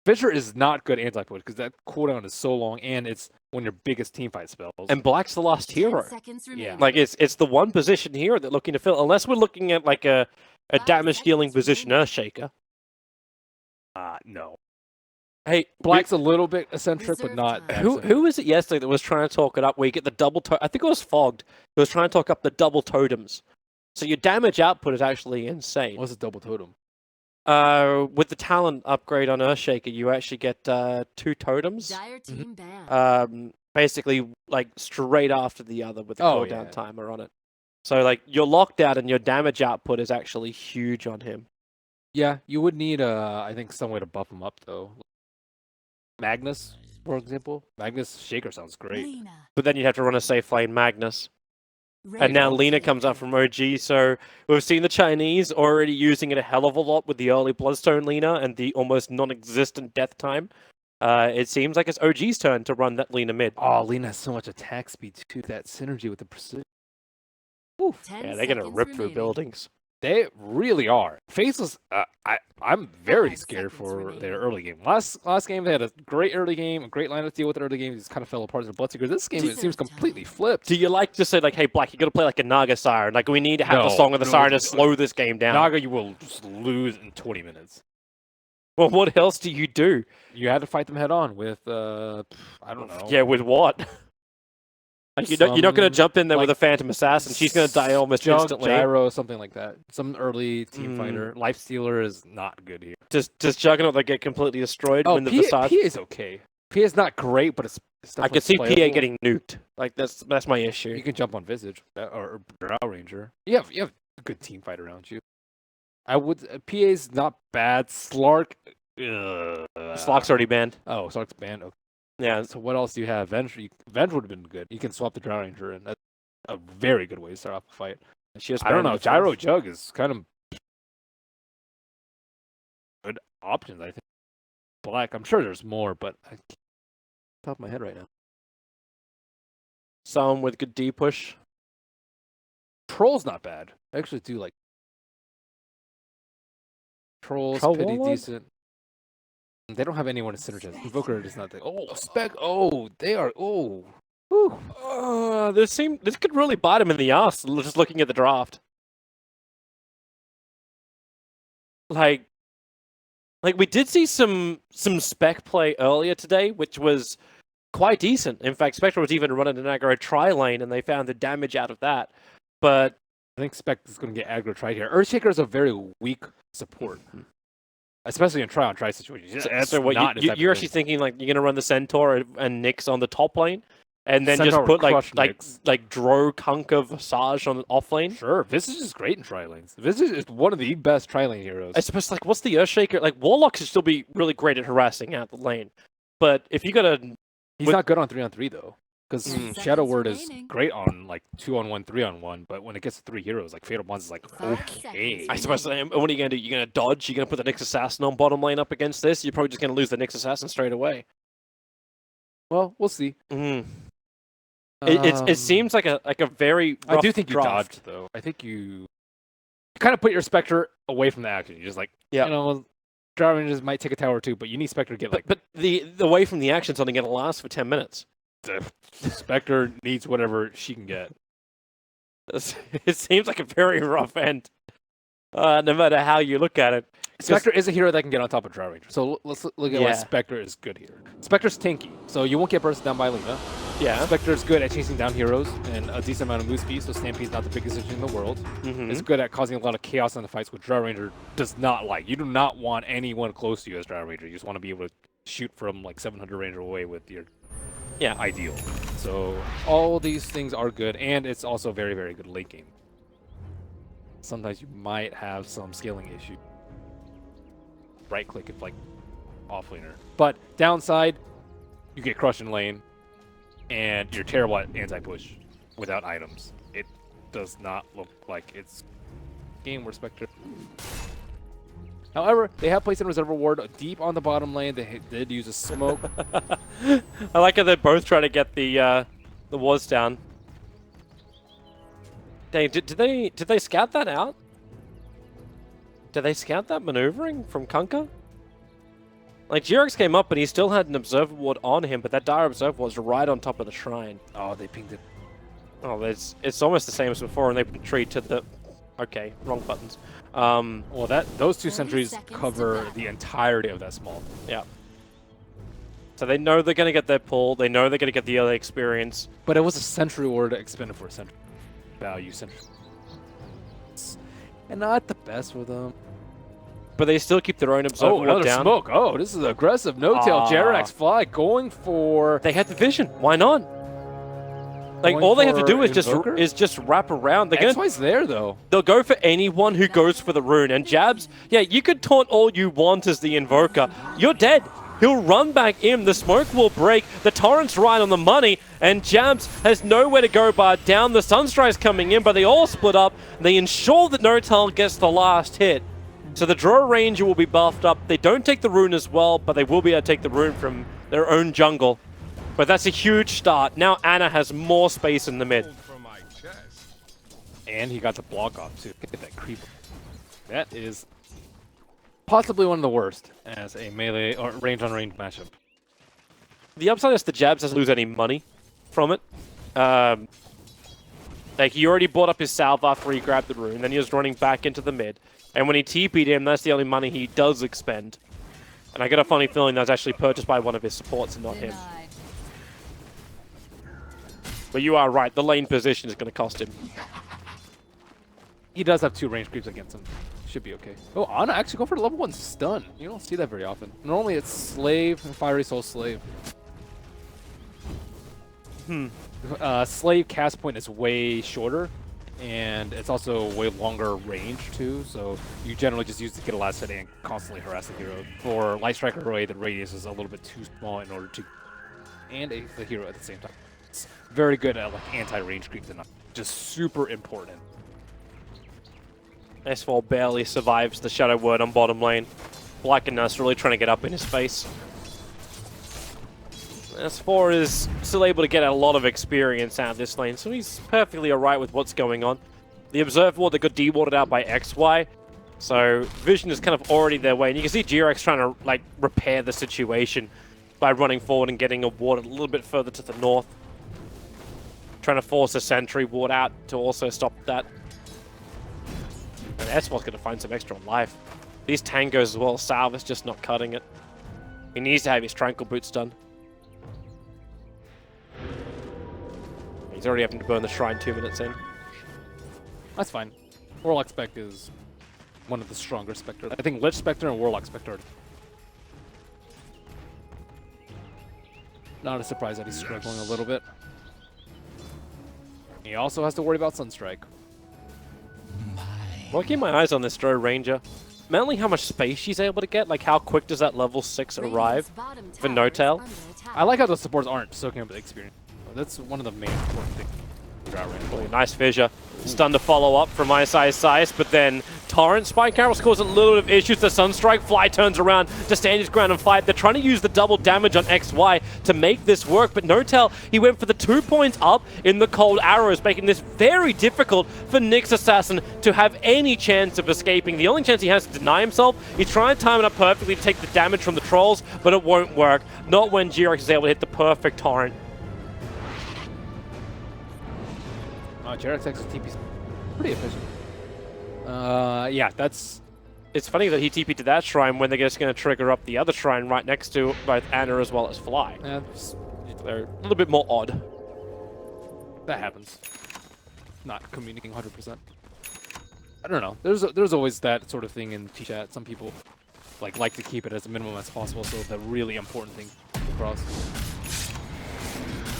Fissure is not good anti-push because that cooldown is so long and it's one of your biggest teamfight spells. And Black's the last 10 hero. seconds Yeah. remaining. Like it's the one position here they're looking to fill, unless we're looking at like a 5 damage dealing seconds position remaining. Earthshaker. No. Hey, Black's a little bit eccentric, but Reserve not. time. who was it yesterday that was trying to talk it up? We get the double. I think it was Fogged. Who was trying to talk up the double totems So your damage output is actually insane. What's a double totem? With the talent upgrade on Earthshaker, you actually get 2 totems. Dire team ban. Basically, like straight after the other with the Oh, cooldown yeah. timer on it. So like your lockdown and your damage output is actually huge on him. Yeah, you would need I think some way to buff him up though. Magnus, for example. Magnus Shaker sounds great. Lena. But then you'd have to run a safe lane Magnus. Red And now team Lena pick. comes up from OG, so we've seen the Chinese already using it a hell of a lot with the early Bloodstone Lena and the almost non-existent death time. It seems like it's OG's turn to run that Lena mid. Oh, Lena has so much attack speed too. That synergy with the precision. Oof. 10 Yeah, they're gonna seconds rip through remaining. buildings. They really are. Faceless, I'm very 5 scared seconds for remaining. their early game. Last game, they had a great early game, a great line of deal with the early game. It just kind of fell apart as a Bloodseeker. This game, it seems completely flipped. Do you like to say like, hey Black, you gotta play like a Naga Siren? Like we need to have the No, Song of the no, Siren no. to slow this game down. Naga, you will just lose in 20 minutes. Well, what else do you do? You had to fight them head on with, I don't know. Yeah, with what? Like, you're not gonna Some, jump in there with like, a Phantom Assassin. She's gonna die almost Jug, instantly. Gyro, something like that. Some early team Mm. fighter. Life Stealer is not good here. Does Juggernaut like get completely destroyed Oh, when the PA Visage? is okay. PA is not great, but it's I definitely could see PA playable. getting nuked. Like that's my issue. You can jump on Visage or Drow Ranger. You have a good team fight around you. I would. PA's not bad. Slark. Slock's already banned. Oh, Slark's banned. Okay. Yeah, So what else do you have? Venge would have been good. You can swap the Drow Ranger, and that's a very good way to start off a fight. she was. I don't banned know. before. Gyro Jug is kind of good options. I think. Black. I'm sure there's more, but I can't top of my head right now. Some with good D push. Troll's not bad. I actually do like Troll's Troll pretty Warlord? decent. They don't have anyone to synergize. Invoker is not there. Oh, Spec. Oh, they are. Oh. Whew. This could really bite him in the ass. Just looking at the draft. Like we did see some spec play earlier today, which was quite decent. In fact, Spectre was even running an aggro tri lane, and they found the damage out of that. But I think Spec is going to get aggro tried here. Earthshaker is a very weak support, especially in try-on-try situations. That's so what not his type you're of actually thing. thinking like you're gonna run the Centaur and Nyx on the top lane, and then Centaur just put would crush like Nyx. Dro Kunkka Visage on the off lane. Sure, Visage is great in tri-lanes. Visage is one of the best tri-lane heroes. I suppose like what's the Earthshaker? Like Warlock should still be really great at harassing out the lane, but if you got a He's with- not good on 3-on-3 though, because Mm. Shadow Word is remaining. great on like 2-on-1, 3-on-1, but when it gets to 3 heroes, like Fatal Bonds is like 5 okay. seconds. I suppose what are you gonna do? You're gonna dodge. You're gonna put the Nyx Assassin on bottom lane up against this. You're probably just gonna lose the Nyx Assassin straight away. Well, we'll see. It seems like a very I rough do think you draft. dodged though. I think you kind of put your Spectre away from the action. You're just like, Yeah. you know, Drow Rangers might take a tower too, but you need Spectre to get like. But the way from the action's only gonna last for 10 minutes. Spectre needs whatever she can get. It seems like a very rough end, no matter how you look at it. Spectre is a hero that can get on top of Drow Ranger. So let's look at why Yeah. Spectre is good here. Spectre's tanky, so you won't get bursted down by Lena. Yeah. Spectre's good at chasing down heroes and a decent amount of move speed, so Stampede's not the biggest issue in the world. Mhm. It's good at causing a lot of chaos in the fights, which Drow Ranger does not like. You do not want anyone close to you as Drow Ranger. You just want to be able to shoot from like 700 range away with your ideal. So all these things are good, and it's also very, very good late game. Sometimes you might have some scaling issue. Right click if like off laner. But downside, you get crushed in lane, and you're terrible at anti-push without items. It does not look like it's game where Spectre. However, they have placed in Reservoir Ward deep on the bottom lane. They did use a smoke. I like how they're both trying to get the wards down. Dang, did they scout that out? Did they scout that maneuvering from Kunkka? Like Jirex came up and he still had an observer ward on him, but that dire observer was right on top of the shrine. Oh, they pinged it. Oh, it's almost the same as before, and they retreat to the. Okay, wrong buttons. Well, those two 30 sentries seconds to cover battle. the entirety of that small. Yeah. So they know they're gonna get their pull. They know they're gonna get the early experience. But it was a sentry ward expended for a sentry value sentry. and not the best for them. But they still keep their own observer Oh, ward another down. smoke. Oh, this is aggressive. No-tail. Jerax Fly going for... They had the vision. Why not? Like, Going all they have to for do Invoker? is just wrap around. They're XY's there, though. They'll go for anyone who goes for the rune. And Jabs, yeah, you could taunt all you want as the Invoker. You're dead. He'll run back in. The smoke will break. The torrent's right on the money. And Jabs has nowhere to go but down. The Sunstrike's coming in, but they all split up. They ensure that No-Tail gets the last hit. So the Draw Ranger will be buffed up. They don't take the rune as well, but they will be able to take the rune from their own jungle. But that's a huge start. Now Ana has more space in the mid. From my chest. And he got the block off, too. Get that creep. That is possibly one of the worst as a melee or range-on-range matchup. The upside is the Jabs doesn't lose any money from it. Like, he already bought up his salve after he grabbed the rune, then he was running back into the mid. And when he TP'd him, that's the only money he does expend. And I get a funny feeling that was actually purchased by one of his supports and not him. But you are right, the lane position is going to cost him. He does have 2 range creeps against him. Should be okay. Oh, Ana actually go for the level 1 stun. You don't see that very often. Normally it's Slave and Fiery Soul Slave. Slave cast point is way shorter, and it's also way longer range too, so you generally just use it to get a last hit and constantly harass the hero. For Light Striker Ray, the radius is a little bit too small in order to... and the hero at the same time. It's very good at like anti-range creeps and just super important. S4 barely survives the Shadow Word on bottom lane. Black and Nurse really trying to get up in his face. S4 is still able to get a lot of experience out of this lane, so he's perfectly alright with what's going on. The Observe Ward that got de-warded out by XY, so Vision is kind of already their way, and you can see Jirax trying to like repair the situation by running forward and getting a ward a little bit further to the north. Trying to force a sentry ward out to also stop that. And S4's going to find some extra life. These tangos as well, Salve is just not cutting it. He needs to have his Tranquil Boots done. He's already having to burn the shrine 2 minutes in. That's fine. Warlock Spec is one of the stronger Spectres. I think Lich Spectre and Warlock Spectre. Not a surprise that he's struggling a little bit. He also has to worry about Sunstrike. Well, I keep my eyes on this Drow Ranger. Mainly how much space she's able to get, like how quick does that level 6 arrive for No-Tail? I like how the supports aren't soaking up the experience. That's one of the main important things. Really nice fissure. Stun to follow up from Ice, but then Torrent Spike Arrows cause a little bit of issues. The Sunstrike Fly turns around to stand his ground and fight. They're trying to use the double damage on XY to make this work, but No-Tail, he went for the 2 points up in the cold arrows, making this very difficult for Nyx Assassin to have any chance of escaping. The only chance he has to deny himself, he's trying to time it up perfectly to take the damage from the trolls, but it won't work. Not when Jirax is able to hit the perfect Torrent. Jerax X's TP's pretty efficient. Yeah, that's... It's funny that he TP'd to that shrine when they're just going to trigger up the other shrine right next to both Ana as well as Fly. They're a little bit more odd. That happens. Not communicating 100%. I don't know. There's always that sort of thing in chat. Some people like to keep it as minimum as possible, so the really important thing across.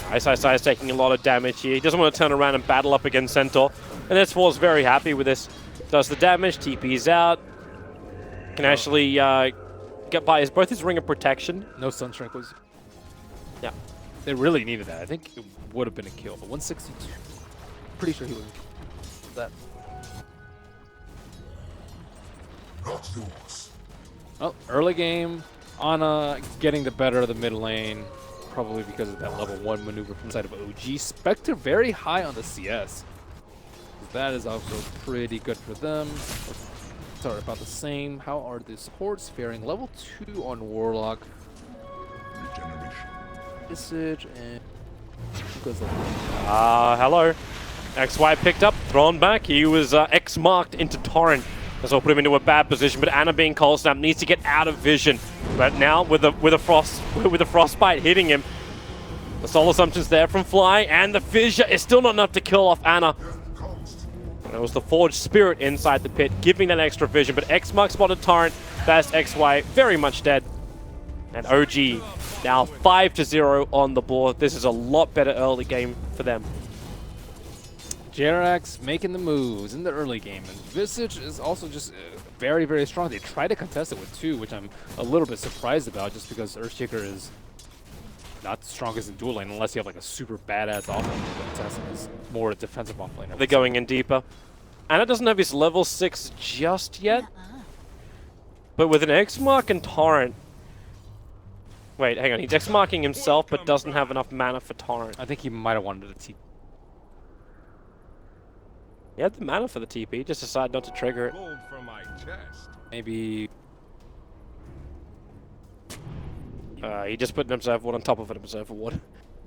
Ice is taking a lot of damage here. He doesn't want to turn around and battle up against Centaur. And S4 is very happy with this. Does the damage, TP's out. Can actually get by both his Ring of Protection. No Sunstrike was... Yeah. They really needed that. I think it would have been a kill, but 162. Pretty sure he would have that. Well, early game, Ana getting the better of the mid lane. Probably because of that level 1 maneuver from the side of OG. Spectre very high on the CS. That is also pretty good for them. Sorry, about the same. How are the supports faring? Level 2 on Warlock. Visage and... hello. XY picked up, thrown back. He was X-marked into Torrent. This will put him into a bad position, but Ana being cold snap needs to get out of vision. But now with a frostbite hitting him, the soul assumption's there from Fly, and the fissure is still not enough to kill off Ana. And it was the Forged Spirit inside the pit, giving that extra vision. But X-Mark spotted Torrent, fast XY, very much dead. And OG now 5-0 on the board. This is a lot better early game for them. JRX making the moves in the early game, and Visage is also just very, very strong. They try to contest it with 2, which I'm a little bit surprised about, just because Earthshaker is not the strongest in dual lane, unless you have like a super badass offlane contestant is more a defensive offlane. They're going in deeper. Anna doesn't have his level 6 just yet, but with an X-Mark and Torrent. Wait, hang on. He's X-Marking himself, but doesn't have enough mana for Torrent. I think he might have wanted to TP. He had the mana for the TP, just decided not to trigger it. Gold from my chest. Maybe He just put an Observer Ward on top of an Observer Ward.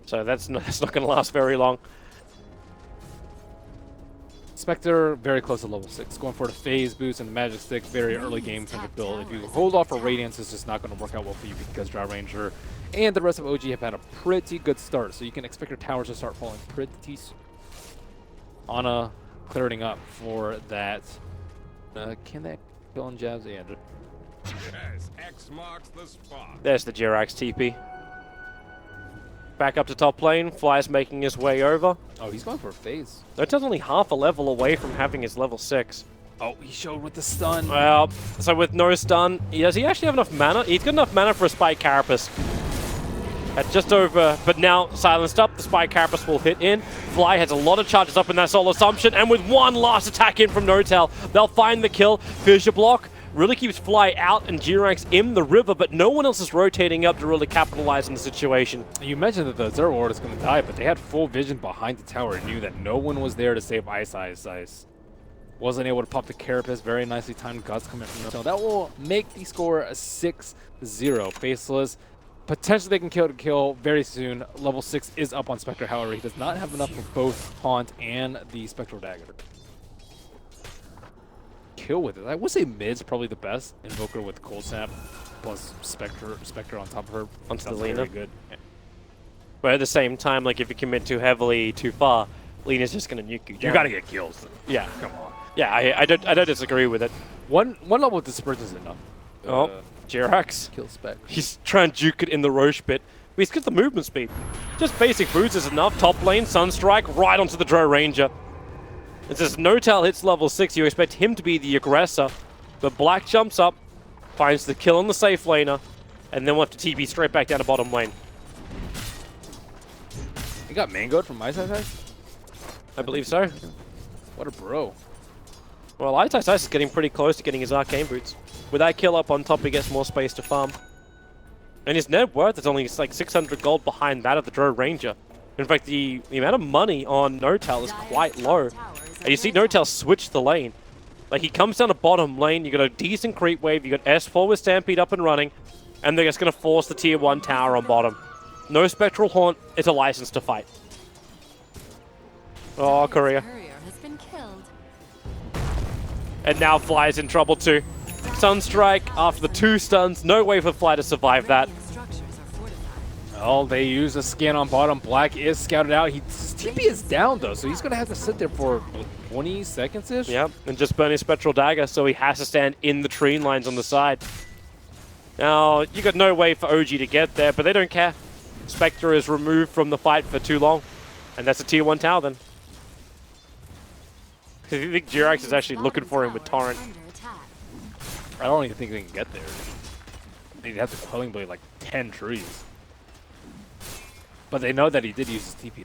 So that's not going to last very long. Spectre very close to level 6, going for the phase boost and the magic stick, very early game kind of build. If you hold off for Radiance, it's just not going to work out well for you because Dry Ranger and the rest of OG have had a pretty good start, so you can expect your towers to start falling pretty soon. Ana clearing up for that. Can they kill on jabs? Yeah. Yes, X marks the spot. There's the Jirax TP. Back up to top lane. Fly's making his way over. Oh, he's going for a phase. Nota's only half a level away from having his level 6. Oh, he showed with the stun. Well, so with no stun, does he actually have enough mana? He's got enough mana for a Spike Carapace. At just over, but now silenced up, the Spike Carapace will hit in. Fly has a lot of charges up in that Soul Assumption, and with one last attack in from Notel, they'll find the kill. Fissure Block really keeps Fly out and Jirax in the river, but no one else is rotating up to really capitalize on the situation. You mentioned that the Zero Ward is going to die, but they had full vision behind the tower and knew that no one was there to save Ice. Wasn't able to pop the Carapace. Very nicely timed Guts coming from so that will make the score a 6-0. Faceless. Potentially they can kill very soon. Level 6 is up on Spectre, however, he does not have enough for both Haunt and the Spectral Dagger. Kill with it. I would say mid's probably the best. Invoker with Cold Snap plus Spectre on top of her. Onto the Very Lina. good. Yeah. But at the same time, like if you commit too heavily, too far, Lina's just going to nuke you down. You gotta get kills. Yeah. Come on. Yeah, I don't disagree with it. One level of dispersion is enough. Oh, Jirax. Kill Spec. He's trying to juke it in the Roche bit. But he's got the movement speed. Just basic boots is enough. Top lane, Sunstrike, right onto the Drow Ranger. It says Notal hits level 6. You expect him to be the aggressor. But Black jumps up, finds the kill on the safe laner, and then we'll have to TP straight back down to bottom lane. He got mangoed from Ice. I believe so. What a bro. Well, Ice is getting pretty close to getting his arcane boots. With that kill up on top, he gets more space to farm. And his net worth is only like 600 gold behind that of the Drow Ranger. In fact, the amount of money on Notal is quite low. And you see Notal switch the lane. Like, he comes down to bottom lane, you got a decent creep wave, you got S4 with Stampede up and running, and they're just going to force the tier 1 tower on bottom. No Spectral Haunt, it's a license to fight. Oh, Korea. Has been killed. And now Fly's in trouble too. Sunstrike after the 2 stuns, no way for Fly to survive that. Radiant structures are fortified. Oh, they use a scan on bottom. Black is scouted out. His TP is down though, so he's gonna have to sit there for 20 seconds-ish. Yep, and just burn his Spectral Dagger, so he has to stand in the tree lines on the side. Now, you got no way for OG to get there, but they don't care. Spectre is removed from the fight for too long, and that's a tier 1 tower then. I think Jirax is actually looking for him with Torrent. Under attack. I don't even think they can get there. They'd have to Quelling Blade like 10 trees. But they know that he did use his TP.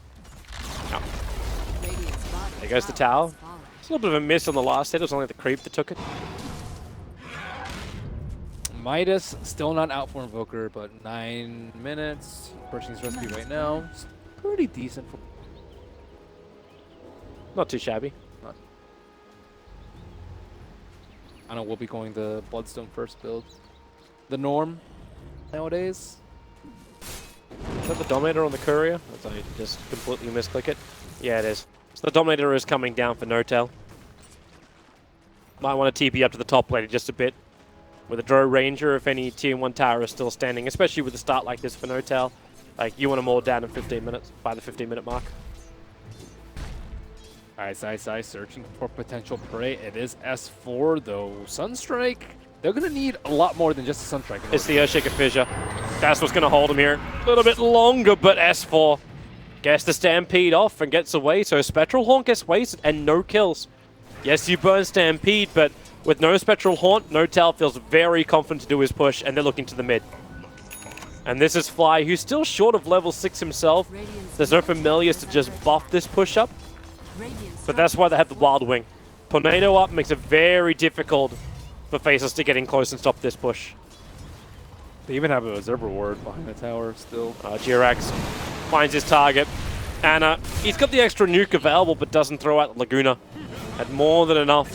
Radiant's bottom There goes the tower tower. has fallen. It's a little bit of a miss on the last hit. It was only the creep that took it. Midas still not out for Invoker, but 9 minutes. Pushing his recipe right now. It's pretty decent for. Not too shabby. I know we'll be going the Bloodstone first build. The norm nowadays. Is that the Dominator on the Courier? I thought you just completely misclick it. Yeah, it is. So the Dominator is coming down for Notel. Might want to TP up to the top lane just a bit. With a Drow Ranger, if any tier 1 tower is still standing, especially with a start like this for Notel. Like, you want them all down in 15 minutes, by the 15-minute mark. Ice, searching for potential prey. It is S4 though. Sunstrike, they're gonna need a lot more than just a Sunstrike. It's the Earthshaker Fissure. That's what's going to hold him here. A little bit longer, but S4 gets the Stampede off and gets away. So Spectral Haunt gets wasted and no kills. Yes, you burn Stampede, but with no Spectral Haunt, No-Tail feels very confident to do his push, and they're looking to the mid. And this is Fly, who's still short of level 6 himself. There's no Familiars to just buff this push-up, but that's why they have the Wild Wing. Tornado up makes it very difficult for Faceless to get in close and stop this push. They even have a Observer Ward behind the tower still. Jirax finds his target. Anna, he's got the extra nuke available, but doesn't throw out Laguna. Had more than enough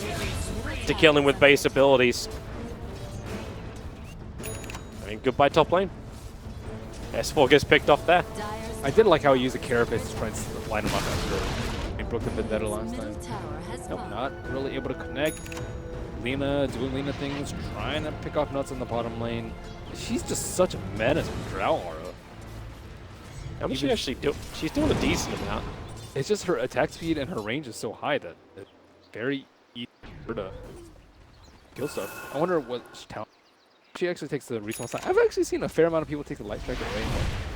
to kill him with base abilities. I mean, goodbye top lane. S4 gets picked off there. I did like how he used the Carapace to try and line him up after he broke the vendetta last time. Nope, not really able to connect. Lina doing Lina things, trying to pick off nuts in the bottom lane. She's just such a menace with Drow Aura. How much she actually do? She's doing a decent amount. It's just her attack speed and her range is so high that it's very easy for her to kill stuff. I wonder what talent she actually takes the respawn time. I've actually seen a fair amount of people take the light strike away.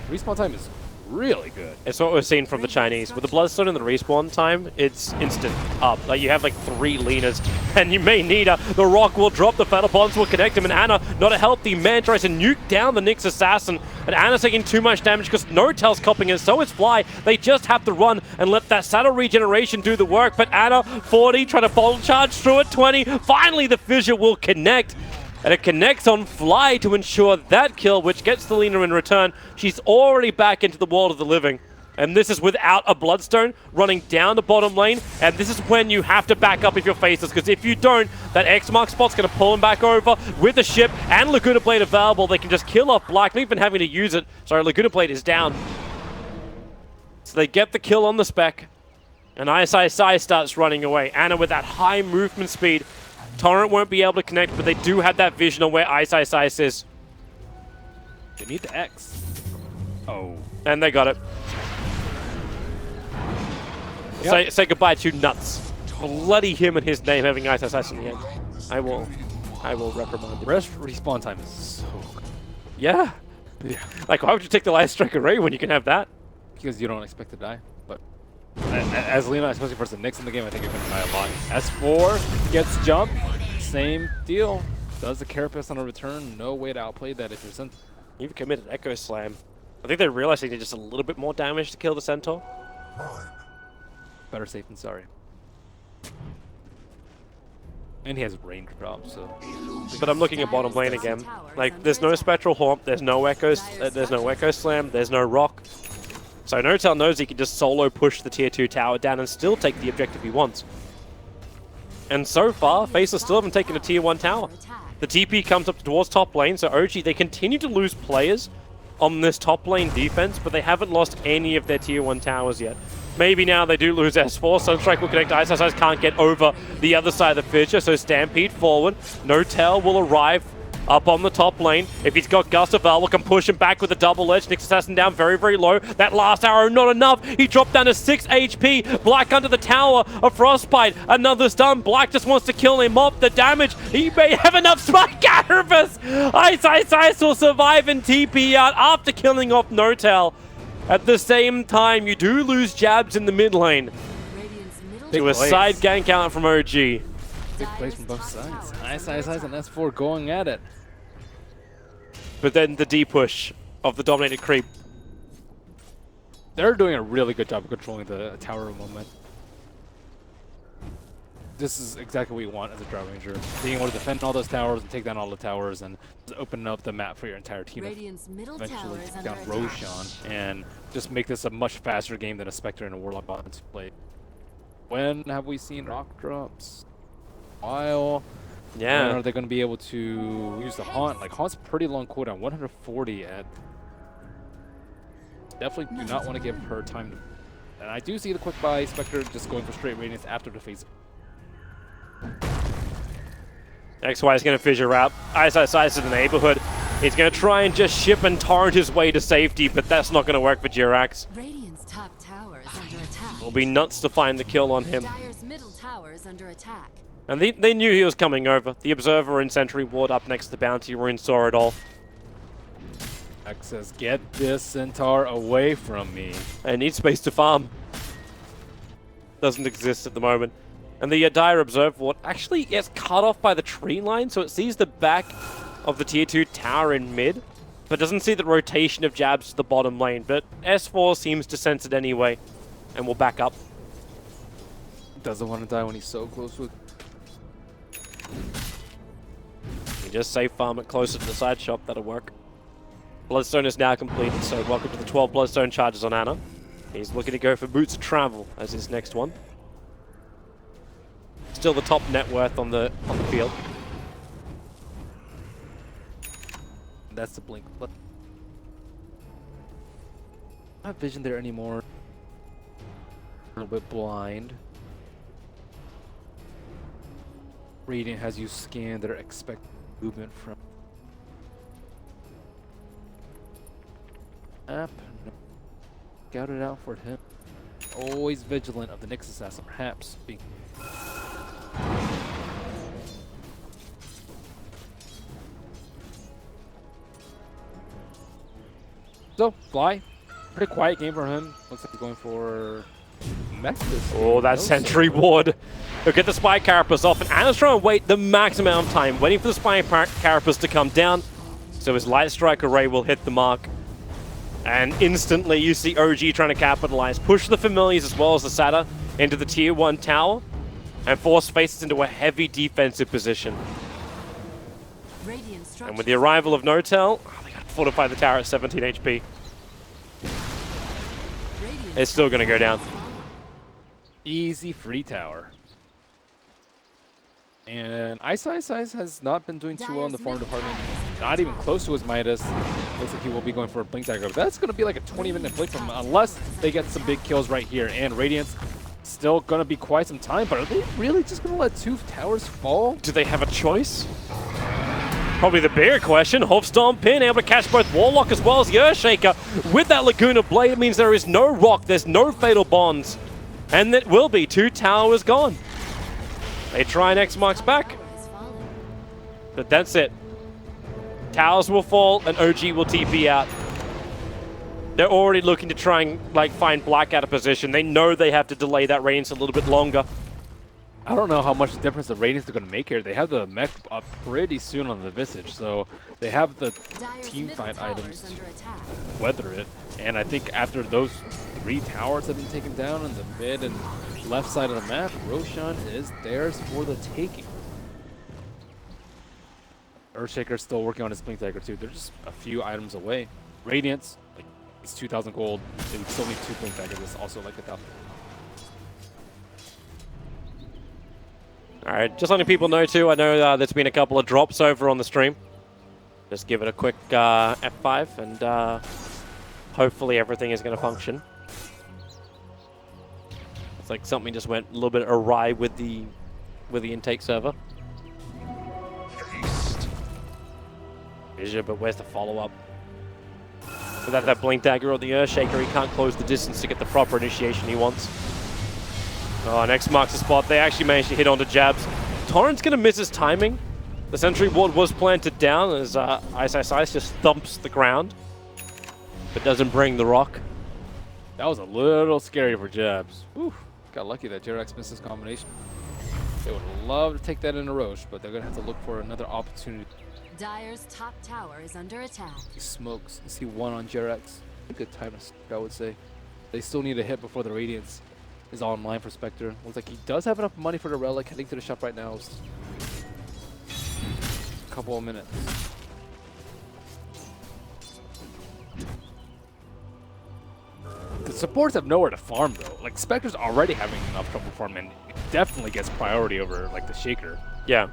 Respawn time is really good. It's what we're seeing from the Chinese. With the Bloodstone and the respawn time, it's instant up. Like, you have like 3 Linas, and you may need a... The Rock will drop, the Fatal Bonds will connect him, and Anna, not a help. The man tries to nuke down the Nyx Assassin, and Anna's taking too much damage because No-Tail's copping it, so is Fly. They just have to run and let that saddle regeneration do the work, but Anna, 40, trying to bottle charge through it, 20. Finally, the Fissure will connect. And it connects on Fly to ensure that kill, which gets the Lina in return. She's already back into the world of the living. And this is without a Bloodstone running down the bottom lane. And this is when you have to back up if you're Faceless, because if you don't, that X-Mark spot's going to pull him back over with the ship and Laguna Blade available. They can just kill off Black, not even having to use it. Sorry, Laguna Blade is down. So they get the kill on the spec. And ISI starts running away. Anna with that high movement speed. Torrent won't be able to connect, but they do have that vision on where Ice is. They need the X. Oh. And they got it. Yep. Say goodbye to Nuts. Bloody him and his name having Ice in the end. I will reprimand him. Respawn time is so good. Yeah. Like, why would you take the light strike array when you can have that? Because you don't expect to die. But as Lina, especially versus the Nyx in the game, I think you're going to die a lot. S4 gets jumped. Same deal. Does the Carapace on a return. No way to outplay that if you're Centaur. You've committed Echo Slam. I think they're realizing they need just a little bit more damage to kill the Centaur. Better safe than sorry. And he has range drop, so. But I'm looking at bottom lane again. Like, there's no Spectral Haunt, there's no Echo Slam, there's no Rock. So No-Tail knows he can just solo push the tier 2 tower down and still take the objective he wants. And so far, Faceless still haven't taken a tier 1 tower. The TP comes up towards top lane, so OG, they continue to lose players on this top lane defense, but they haven't lost any of their tier 1 towers yet. Maybe now they do lose S4, Sunstrike will connect, Ice can't get over the other side of the Fissure, so Stampede forward. No-Tail will arrive up on the top lane. If he's got Gust of Valor, can push him back with a double edge. Nyx Assassin down very, very low. That last arrow, not enough. He dropped down to 6 HP. Black under the tower. A Frostbite. Another stun. Black just wants to kill him off. The damage. He may have enough Spike Carapace. Ice will survive and TP out after killing off No-Tail. At the same time, you do lose jabs in the mid lane. To a side gank out from OG. Big plays from both sides. Ice and S4 going at it. But then the D-push of the dominated creep. They're doing a really good job of controlling the tower moment. This is exactly what you want as a Drow Ranger. Being able to defend all those towers and take down all the towers and just open up the map for your entire team. Eventually take down Roshan and just make this a much faster game than a Spectre and a Warlock bot play. When have we seen rock drops? While. Yeah. When are they going to be able to use the Haunt? Like, Haunt's pretty long cooldown, 140 at... Definitely do not want to give her time to... And I do see the quick buy, Spectre just going for straight radiance after the phase. XY is going to fissure out. Ice to the neighborhood. He's going to try and just ship and torrent his way to safety, but that's not going to work for Jirax. Radiant's top tower is under attack. It'll be nuts to find the kill on him. Dire's middle tower is under attack. And they knew he was coming over. The Observer and Sentry Ward up next to the Bounty Rune saw it all. X says, get this Centaur away from me. They need space to farm. Doesn't exist at the moment. And the Dire Observer Ward actually gets cut off by the tree line, so it sees the back of the tier 2 tower in mid, but doesn't see the rotation of jabs to the bottom lane. But S4 seems to sense it anyway, and will back up. Doesn't want to die when he's so close with... You just safe farm it closer to the side shop, that'll work. Bloodstone is now completed, so welcome to the 12 Bloodstone charges on Ana. He's looking to go for Boots of Travel as his next one. Still the top net worth on the field. That's the blink. Not vision there anymore. A little bit blind. Radiant has you scan their expected movement from app. Scout it out for him. Always vigilant of the Nyx assassin, perhaps being. So, Fly, pretty quiet game for him. Looks like he's going for mech this Oh, game. that No Sentry Sentry. Ward. He'll get the Spy Carapace off, and Ana's trying to wait the max amount of time, waiting for the Spy Carapace to come down, so his Light Strike Array will hit the mark. And instantly you see OG trying to capitalize, push the Familiars as well as the Sata into the tier 1 tower, and force Faceless into a heavy defensive position. Radiant And with the arrival of Notel, they got to fortify the tower at 17 HP. It's still going to go down. Easy free tower. And Ice has not been doing too well in the farm department. Not even close to his Midas. Looks like he will be going for a Blink Dagger. That's going to be like a 20-minute blink from him, unless they get some big kills right here. And Radiant's still going to be quite some time, but are they really just going to let 2 towers fall? Do they have a choice? Probably the bigger question. Hofstorm Pin able to catch both Warlock as well as the Earthshaker. With that Laguna Blade, it means there is no Rock, there's no Fatal Bonds. And it will be 2 towers gone. They try and X marks back, but that's it. Towers will fall and OG will TP out. They're already looking to try and find Black out of position. They know they have to delay that Radiance a little bit longer. I don't know how much difference the Radiants are going to make here. They have the mech up pretty soon on the Visage, so they have the team fight items to weather it. And I think after those 3 towers have been taken down on the mid and left side of the map, Roshan is theirs for the taking. Earthshaker's still working on his Blink Dagger too. They're just a few items away. Radiance, like, it's 2,000 gold. They would still need 2 Blink Daggers. It's also like 1,000. Alright, just letting people know too, I know there's been a couple of drops over on the stream. Just give it a quick F5 and hopefully everything is going to function. It's like something just went a little bit awry with the intake server. Vision, but where's the follow-up? Without that Blink Dagger or the Earthshaker, he can't close the distance to get the proper initiation he wants. Oh, next marks the spot. They actually managed to hit onto jabs. Torrent's going to miss his timing. The Sentry Ward was planted down as Ice just thumps the ground, but doesn't bring the rock. That was a little scary for jabs. Whew. Got lucky that Jerax missed his combination. They would love to take that in a Roche, but they're going to have to look for another opportunity. Dire's top tower is under attack. He smokes. You see 1 on Jerax. A good time to smoke, I would say. They still need a hit before the Radiance is online for Spectre. Looks like he does have enough money for the Relic. Heading to the shop right now. A couple of minutes. The supports have nowhere to farm though. Like Spectre's already having enough trouble farming. It definitely gets priority over like the Shaker. Yeah.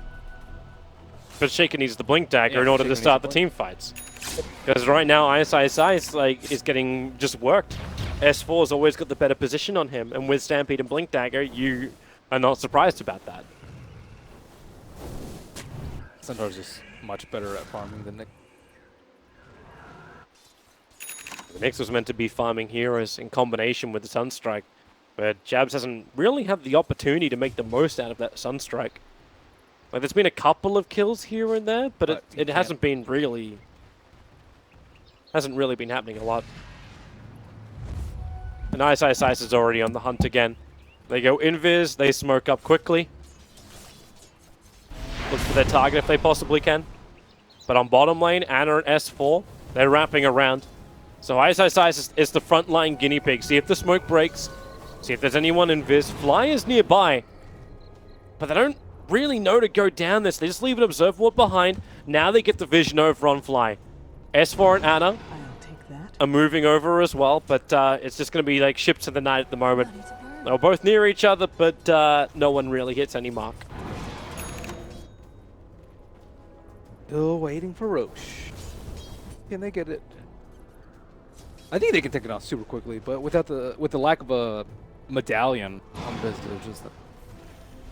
But Shaker needs the Blink Dagger Yeah, in order Shaker to start the needs team fights. Because right now Ice is getting just worked. S4's always got the better position on him, and with Stampede and Blink Dagger, you are not surprised about that. Centaur's just much better at farming than Nick. The Nyx was meant to be farming heroes in combination with the Sunstrike. But Jabs hasn't really had the opportunity to make the most out of that Sunstrike. Like, there's been a couple of kills here and there, but it hasn't been really... hasn't really been happening a lot. And Ice is already on the hunt again. They go invis, they smoke up quickly. Look for their target if they possibly can. But on bottom lane, Ana and S4, they're wrapping around. So Ice is the frontline guinea pig. See if the smoke breaks. See if there's anyone invis. Fly is nearby. But they don't really know to go down this. They just leave an observer ward behind. Now they get the vision over on Fly. S4 and Ana are moving over as well, but it's just going to be like ships of the night at the moment. They're both near each other, but no one really hits any mark. Still waiting for Roche. Can they get it? I think they can take it out super quickly, but with the lack of a medallion on this, they're just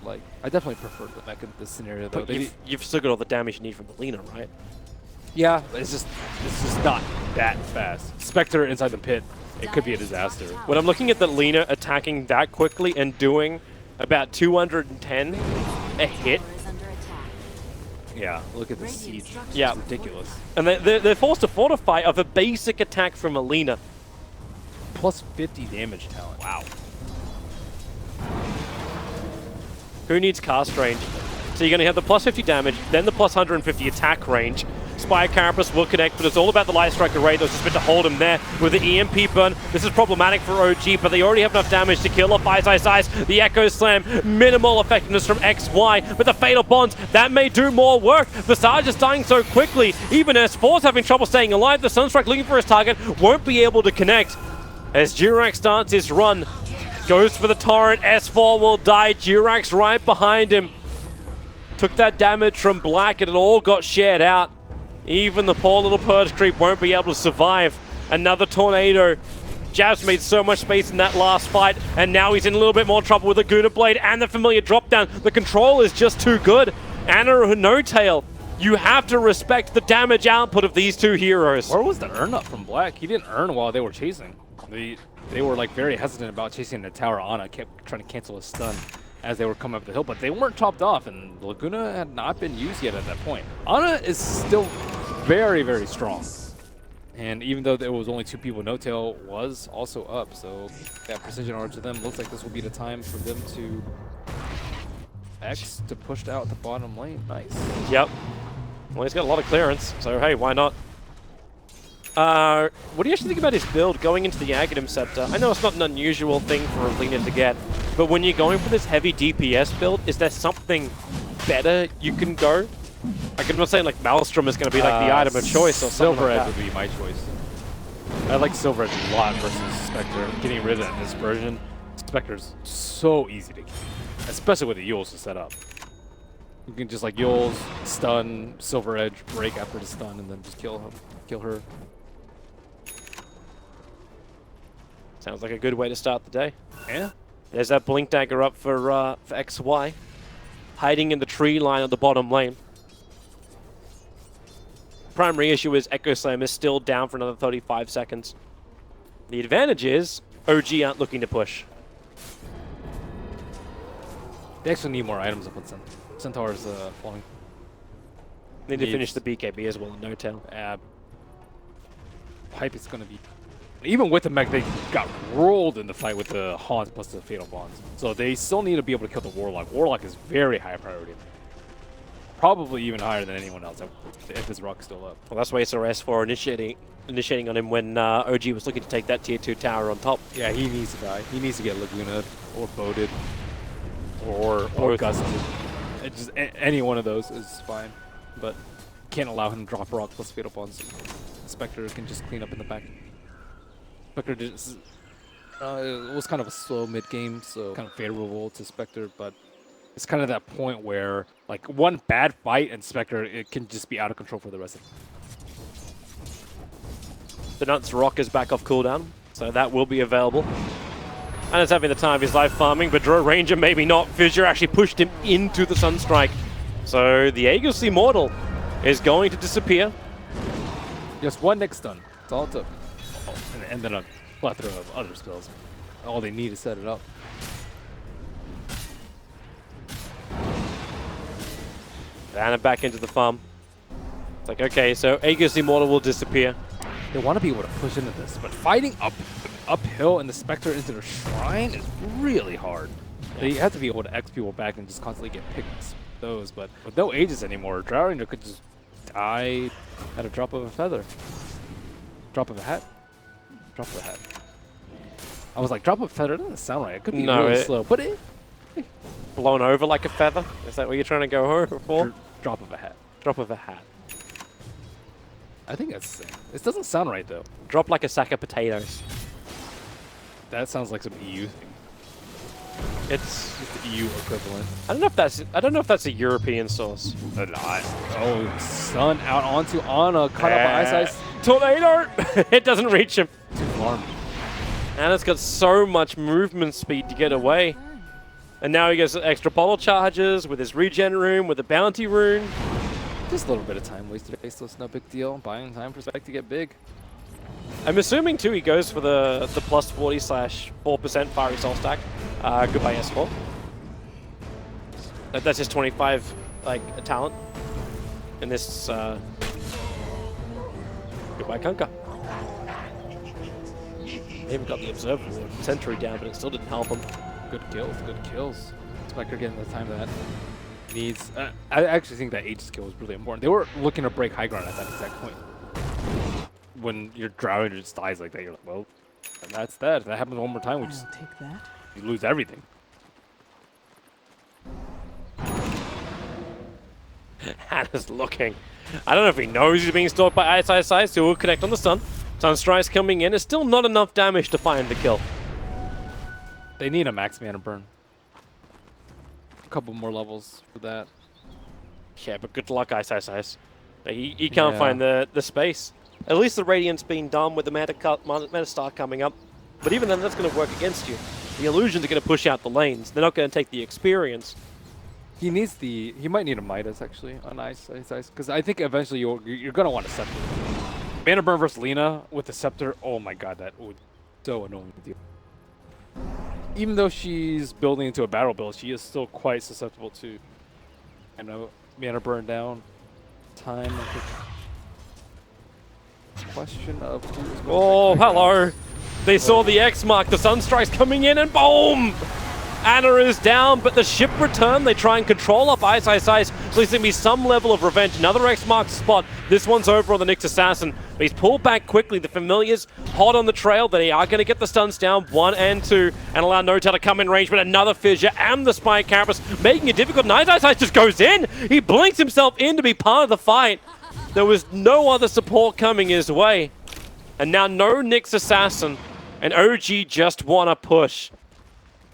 like, I definitely prefer the mech in this scenario though. But you've still got all the damage you need from the Lina, right? Yeah, but it's just not that fast. Spectre inside the pit, it could be a disaster. When I'm looking at the Lina attacking that quickly and doing about 210 a hit. Yeah, look at the siege. Yeah. It's ridiculous. And they're forced to fortify of a basic attack from Alina. Plus 50 damage talent. Wow. Who needs cast range? So you're going to have the plus 50 damage, then the plus 150 attack range. Spire Carapace will connect, but it's all about the Light Strike array. Those just meant to hold him there with the EMP burn. This is problematic for OG, but they already have enough damage to kill off Ice. The Echo Slam, minimal effectiveness from XY, but the Fatal Bonds, that may do more work. Visage is dying so quickly. Even S4's having trouble staying alive. The Sunstrike looking for his target, won't be able to connect. As Durax starts his run, goes for the torrent. S4 will die. Durax right behind him. Took that damage from Black and it all got shared out. Even the poor little Purge Creep won't be able to survive. Another tornado. Jabs made so much space in that last fight, and now he's in a little bit more trouble with the Guna Blade and the familiar drop down. The control is just too good. Ana No Tail. You have to respect the damage output of these two heroes. Where was the earn up from Black? He didn't earn while they were chasing. They were like very hesitant about chasing the tower. Ana kept trying to cancel his stun as they were coming up the hill, but they weren't chopped off, and Laguna had not been used yet at that point. Ana is still very, very strong. And even though there was only two people, No Tail was also up, so that precision archer to them looks like this will be the time for them to X to push out the bottom lane. Nice. Yep. Well, he's got a lot of clearance, so hey, why not? What do you actually think about his build going into the Aghanim Scepter? I know it's not an unusual thing for Alina to get, but when you're going for this heavy DPS build, is there something better you can go? Like, I'm not saying like Maelstrom is going to be like the item of choice or something Silver like Edge that. would be my choice. I like Silver Edge a lot versus Spectre. Getting rid of that dispersion. Spectre's so easy to kill, especially with the Yules to set up. You can just like Yules, stun, Silver Edge, break after the stun, and then just kill him, kill her. Sounds like a good way to start the day. Yeah. There's that Blink Dagger up for XY. Hiding in the tree line on the bottom lane. Primary issue is Echo Slam is still down for another 35 seconds. The advantage is OG aren't looking to push. They actually need more items up on Centaur's falling. Need to finish the BKB as well on No Tail. Pipe is going to be... Even with the mech, they got rolled in the fight with the Haunts plus the Fatal Bonds. So they still need to be able to kill the Warlock. Warlock is very high priority. Probably even higher than anyone else if his rock's still up. Well, that's why you saw S4 initiating on him when OG was looking to take that tier 2 tower on top. Yeah, he needs to die. He needs to get Laguna or Boated or Gusted. Just any one of those is fine. But can't allow him to drop rock plus Fatal Bonds. Spectre can just clean up in the back. Spectre just, it was kind of a slow mid-game, so kind of favorable to Spectre, but it's kind of that point where like one bad fight and Spectre, it can just be out of control for the rest of it. The Nuts Rock is back off cooldown, so that will be available. And it's having the time of his life farming, but Draw Ranger maybe not. Fissure actually pushed him into the Sunstrike. So the Aegis Immortal is going to disappear. Just one next stun. That's all it took. And then a plethora of other spells. all they need to set it up. And back into the farm. It's like, okay, so Aegis Immortal will disappear. They want to be able to push into this, but fighting uphill and the Spectre into the Shrine is really hard. They have to be able to X people back and just constantly get picked those, but with no Aegis anymore, Drow Ranger could just die at a drop of a feather. Drop of a hat? Drop of a hat. I was like, drop of a feather doesn't sound right. It could be really slow, but it... Blown over like a feather? Is that what you're trying to go over for? Drop of a hat. Drop of a hat. I think that's the same. It doesn't sound right, though. Drop like a sack of potatoes. That sounds like some EU thing. It's the EU equivalent. I don't know if that's a European source. A lot. Oh, Sun out onto Ana, caught up by Ice Ice. Tornado! It doesn't reach him. Too far. Anna's got so much movement speed to get away. And now he gets extra bottle charges with his regen rune, with the bounty rune. Just a little bit of time wasted. Faceless, no big deal. Buying time for Spec to get big. I'm assuming too he goes for the plus 40/4% fiery soul stack. Goodbye S4. That's his 25 like talent. And this goodbye Kunkka. They even got the observer sentry down, but it still didn't help him. Good kills, good kills. Spectre getting the time that needs. I actually think that Aegis skill was really important. They were looking to break high ground at that exact point. When your Drow Ranger just dies like that, you're like, well, that's that. If that happens one more time, we just take that. You lose everything. Hannah's looking. I don't know if he knows he's being stalked by Ice, so we'll connect on the stun. Sunstrike's coming in. It's still not enough damage to find the kill. They need a max mana burn. A couple more levels for that. Yeah, but good luck, Ice. He can't find the space. At least the Radiant's been done with the Meta Star coming up. But even then, that's going to work against you. The Illusions are going to push out the lanes. They're not going to take the experience. He needs the... He might need a Midas, actually, on Ice. Because I think eventually you're going to want a Scepter. Mana burn versus Lina with the Scepter. Oh my god, that would be so annoying to deal. Even though she's building into a battle build, she is still quite susceptible to, I know, mana burn down time. Question of who is Oh, hello. They saw the X mark. The Sunstrike's coming in and boom! Ana is down, but the ship return. They try and control up Ice. So there's going to be some level of revenge. Another X mark spot. This one's over on the Nyx Assassin. But he's pulled back quickly. The Familiars hot on the trail. They are going to get the stuns down, 1 and 2, and allow Notel to come in range. But another Fissure and the Spike Carapace making it difficult. Ice just goes in. He blinks himself in to be part of the fight. There was no other support coming his way. And now no Nyx Assassin. And OG just want to push.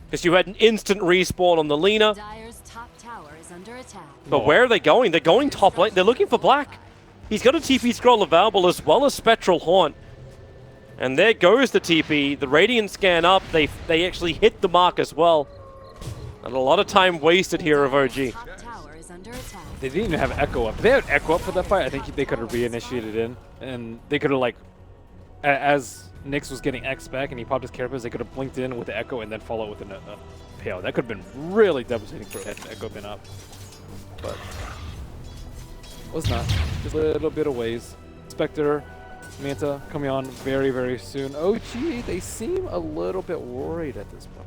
Because you had an instant respawn on the Lina. Dire's top tower is under attack. But where are they going? They're going top lane. They're looking for Black. He's got a TP scroll available as well as Spectral Haunt. And there goes the TP. The Radiant scan up. They actually hit the mark as well. And a lot of time wasted here of OG. Top tower is under attack. They didn't even have Echo up. If they had Echo up for that fight, I think they could have reinitiated in. And they could have, like, as Nyx was getting X back and he popped his Carapace, they could have blinked in with the Echo and then follow with a Pale. That could have been really devastating for had Echo been up. But was not. Just a little bit of ways. Spectre, Manta coming on very, very soon. OG, they seem a little bit worried at this point.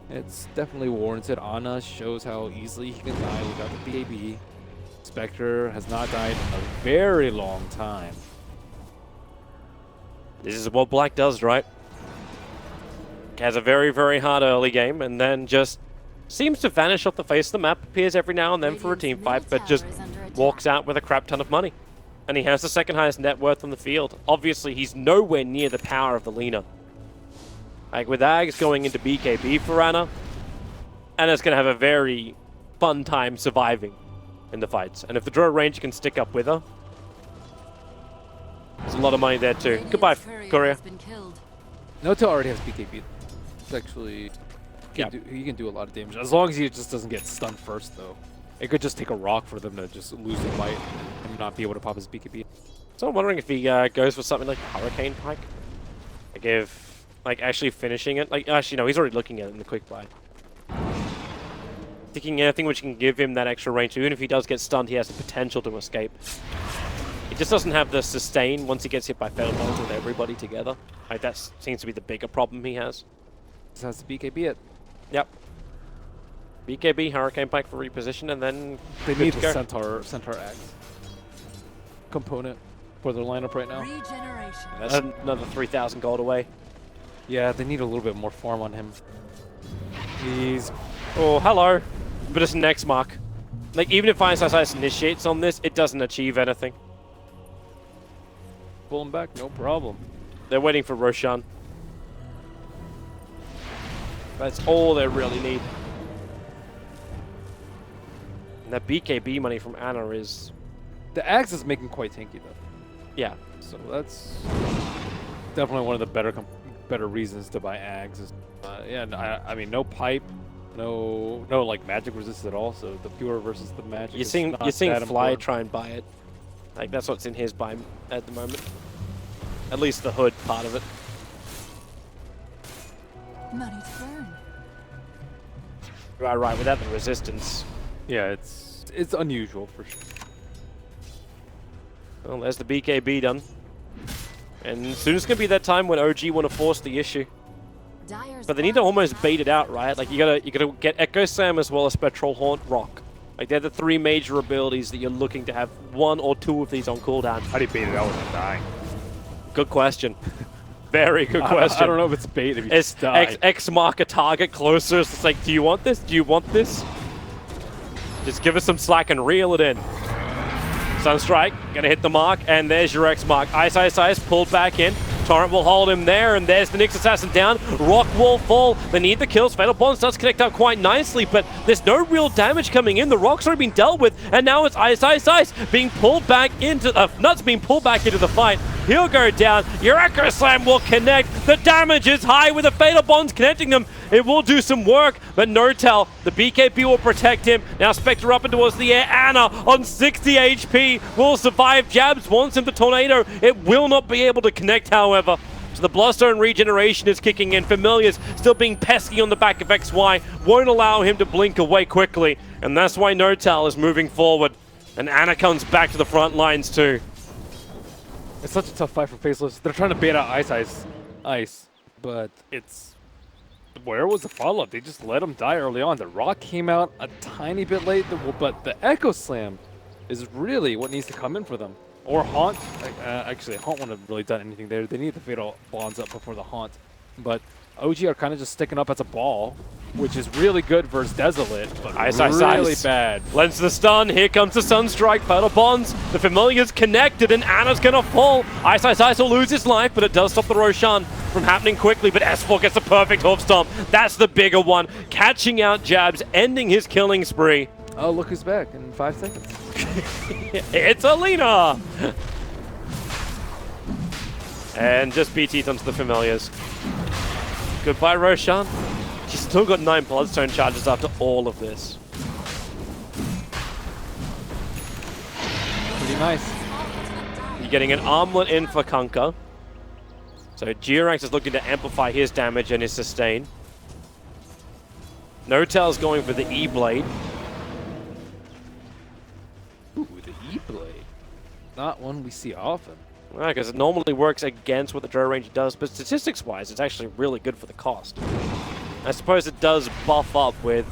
It's definitely warranted. Ana shows how easily he can die without the BAB. Spectre has not died in a very long time. This is what Black does, right? Has a very, very hard early game and then just seems to vanish off the face of the map, appears every now and then for a team fight, but just walks out with a crap ton of money. And he has the second highest net worth on the field. Obviously, he's nowhere near the power of the Lina. Like with Ags going into BKB for Ana, Ana's going to have a very fun time surviving in the fights. And if the Drow Ranger can stick up with her, there's a lot of money there too. Goodbye, Courier. Notel already has BKB. It's actually... He can do a lot of damage. As long as he just doesn't get stunned first, though. It could just take a rock for them to just lose the fight and not be able to pop his BKB. So I'm wondering if he goes for something like Hurricane Pike. Like if Like, actually finishing it. Like, actually, no, he's already looking at it in the quick buy. Thinking anything which can give him that extra range. Even if he does get stunned, he has the potential to escape. He just doesn't have the sustain once he gets hit by Fatal Bones with everybody together. Like, that seems to be the bigger problem he has. Just has to BKB it. Yep. BKB, Hurricane Pike for reposition, and then They good need to the go. Centaur Axe component for their lineup right now. Regeneration. That's another 3,000 gold away. Yeah, they need a little bit more farm on him. He's Oh, hello. But it's an X mark. Like, even if ISIS initiates on this, it doesn't achieve anything. pulling back, no problem. They're waiting for Roshan. That's all they really need. And that BKB money from Ana is... The Axe is making quite tanky though. Yeah. So that's definitely one of the better reasons to buy Ags. Is, yeah, I mean, no pipe, no like magic resist at all. So the pure versus the magic. You're seeing that Fly important. try and buy it. Like, that's what's in his buy at the moment. At least the hood part of it. Money to burn. Right, without the resistance. Yeah, it's unusual for sure. Well, there's the BKB done. And soon it's going to be that time when OG want to force the issue. Dyer's But they need to almost bait it out, right? Like, you gotta get Echo Slam as well as Spectral Haunt Rock. Like, they're the three major abilities that you're looking to have one or two of these on cooldown. How do you beat it out without dying? Good question. Very good question. I don't know if it's bait if you It's just die. X mark a target closer. It's like, do you want this? Do you want this? Just give us some slack and reel it in. Sunstrike, gonna hit the mark, and there's your X mark. Ice pulled back in. Torrent will hold him there, and there's the Nyx Assassin down. Rock will fall. They need the kills. Fatal Bonds does connect up quite nicely, but there's no real damage coming in. The Rock's already been dealt with, and now it's Ice being pulled back into Nuts being pulled back into the fight. He'll go down. Your Echo Slam will connect. The damage is high with the Fatal Bonds connecting them. It will do some work, but no tell. The BKB will protect him. Now Spectre up and towards the air. Ana on 60 HP will survive. Jabs wants him to tornado. It will not be able to connect, however. So the Bloodstone regeneration is kicking in. Familiar's still being pesky on the back of XY. Won't allow him to blink away quickly. And that's why No-Tal is moving forward. And Ana comes back to the front lines too. It's such a tough fight for Faceless. They're trying to bait out Ice, but it's... Where was the follow-up? They just let him die early on. The Rock came out a tiny bit late, but the Echo Slam is really what needs to come in for them. Or Haunt. Actually, Haunt wouldn't have really done anything there. They need the Fatal Bonds up before the Haunt. But OG are kind of just sticking up as a ball, which is really good versus Desolate, but really bad. Lends the stun. Here comes the Sunstrike. Fatal Bonds. The Familiar's connected, and Ana's going to fall. Ice will lose his life, but it does stop the Roshan from happening quickly. But S4 gets a perfect hoof stomp. That's the bigger one. Catching out Jabs, ending his killing spree. Oh, look who's back in 5 seconds. It's Alina! And just BT'd onto the Familiars. Goodbye, Roshan. She's still got 9 Bloodstone charges after all of this. Pretty nice. You're getting an armlet in for Kunkka. So Georax is looking to amplify his damage and his sustain. No-Tal's going for the E-Blade. Ooh, the E-Blade. Not one we see often. Right, because it normally works against what the Drow Ranger does, but statistics-wise, it's actually really good for the cost. I suppose it does buff up with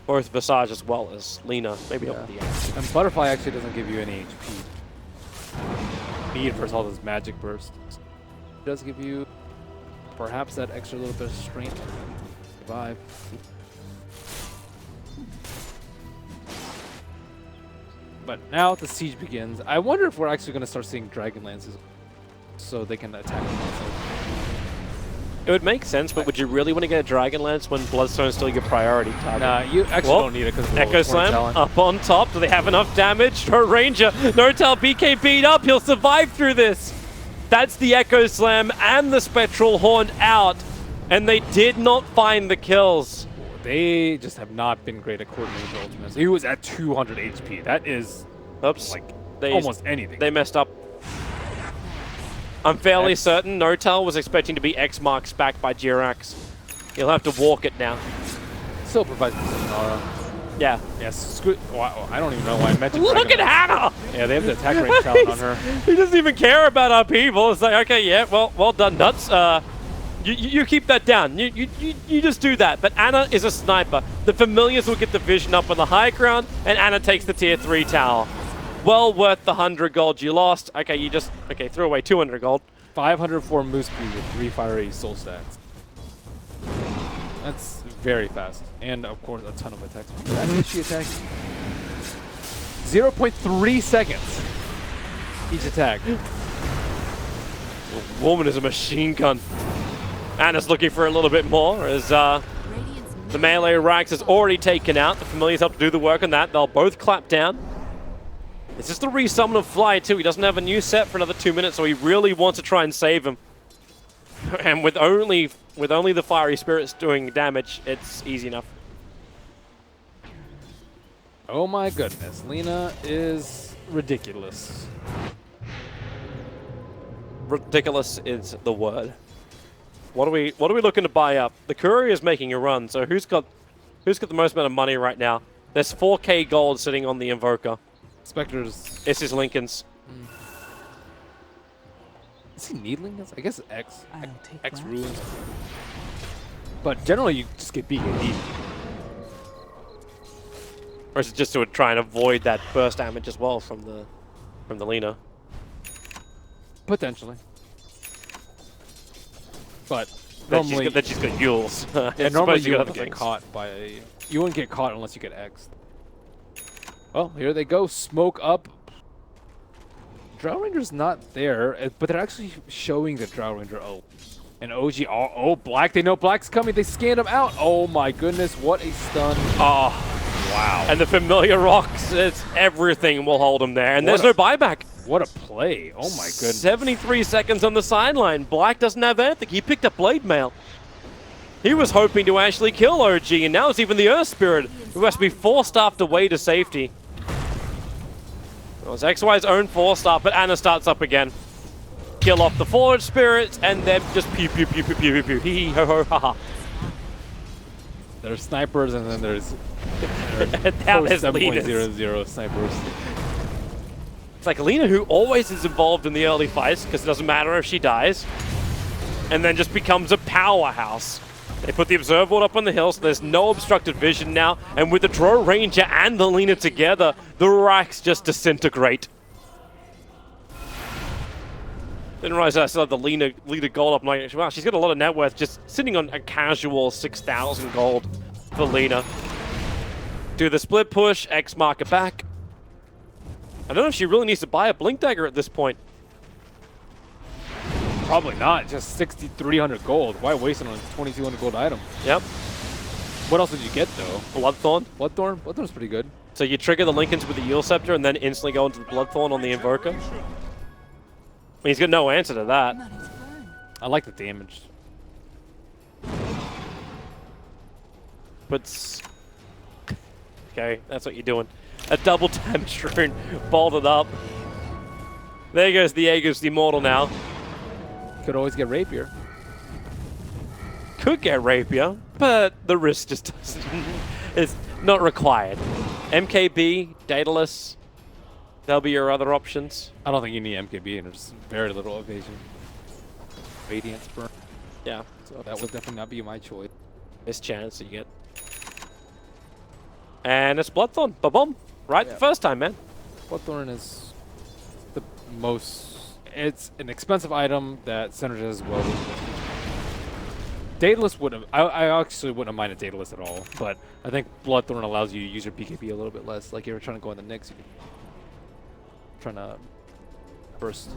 both Visage as well as Lina. Maybe not with the Axe. And Butterfly actually doesn't give you any HP. Need versus all those magic bursts. It does give you perhaps that extra little bit of strength to survive. But now the siege begins. I wonder if we're actually going to start seeing Dragon Lances so they can attack them also. It would make sense, but would you really want to get a Dragon Lance when Bloodstone's still your priority target? Nah, you actually don't need it because Echo Slam up on top. Do they have enough damage? For Ranger, No-Tal BK beat up. He'll survive through this. That's the Echo Slam and the Spectral Haunt out, and they did not find the kills. They just have not been great at coordinating their ultimates. He was at 200 HP. That is Oops. like They almost anything. They messed up. I'm fairly X. certain Notal was expecting to be X marks back by Jirax. He'll have to walk it now. Still provides some aura. Yeah. Yes. Wow, I don't even know why I mentioned. Look at Hannah! Yeah, they have the attack range talent on her. He doesn't even care about our people. It's like, okay, yeah, well done, Nuts. You keep that down. You just do that. But Anna is a sniper. The familiars will get the vision up on the high ground, and Anna takes the tier 3 tower. Well worth the 100 gold you lost. Okay, you just threw away 200 gold. 504 moose speed with 3 fiery soul stacks. That's very fast. And of course a ton of attacks. That's she attacks. 0.3 seconds each attack. The woman is a machine gun. Anna's looking for a little bit more as the melee Rax is already taken out. The familiars help to do the work on that. They'll both clap down. It's just the resummon of Fly too. He doesn't have a new set for another 2 minutes, so he really wants to try and save him. And with only the fiery spirits doing damage, it's easy enough. Oh my goodness, Lina is ridiculous. Ridiculous is the word. What are we looking to buy up? The courier is making a run, so who's got the most amount of money right now? There's 4k gold sitting on the Invoker. Spectre's. This is Lincoln's. Is he needling us? I guess X. I'll take X that. ruins. But generally, you just get BKB. Or is it just to try and avoid that burst damage as well from the Lina? Potentially. But Then normally, she's got Yules. yeah, normally you you got wouldn't other get things. caught by a. You wouldn't get caught unless you get X. Well, here they go. Smoke up. Drow Ranger's not there, but they're actually showing the Drow Ranger. Oh, and OG. Oh, Black. They know Black's coming. They scanned him out. Oh my goodness, what a stun! Oh, Wow. and the familiar rocks. It's everything will hold him there, and What there's a- no buyback. What a play! Oh my goodness. 73 seconds on the sideline. Black doesn't have anything. He picked up Blade Mail. He was hoping to actually kill OG, and now it's even the Earth Spirit who has to be force-staffed away to safety. It was XY's own force-staff, but Anna starts up again. Kill off the Forge Spirits, and then just pew pew pew pew pew pew pew hee hee ho ho ha ha. There's snipers, and then there's Now there's 7.00 snipers. It's like Lina, who always is involved in the early fights, because it doesn't matter if she dies, and then just becomes a powerhouse. They put the Observer Ward up on the hill, so there's no obstructed vision now, and with the Drow Ranger and the Lina together, the racks just disintegrate. Didn't realize I still had the Lina gold up. I'm like, wow, she's got a lot of net worth just sitting on a casual 6,000 gold for Lina. Do the split push, X mark it back. I don't know if she really needs to buy a Blink Dagger at this point. Probably not. Just 6,300 gold. Why waste it on a 2,200 gold item? Yep. What else did you get though? Bloodthorn. Bloodthorn? Bloodthorn's pretty good. So you trigger the Lincolns with the Yule Scepter and then instantly go into the Bloodthorn on the Invoker. I mean, he's got no answer to that. Money to burn. I like the damage. But okay, that's what you're doing. A double damage rune bolted up. There goes the Aegis the Immortal now. Could always get Rapier. Could get Rapier, but the risk just doesn't. It's not required. MKB, Daedalus, that'll be your other options. I don't think you need MKB, and there's very little evasion. Radiance burn. Yeah, So that would definitely not be my choice. this chance you get. And it's Bloodthorn, ba-boom. Right Yeah. the first time, man. Bloodthorn is the most. It's an expensive item that synergizes well with. Daedalus would have. I actually wouldn't have minded Daedalus at all, but I think Bloodthorn allows you to use your BKB a little bit less. Like if you're trying to go in the Nyx, you're trying to burst.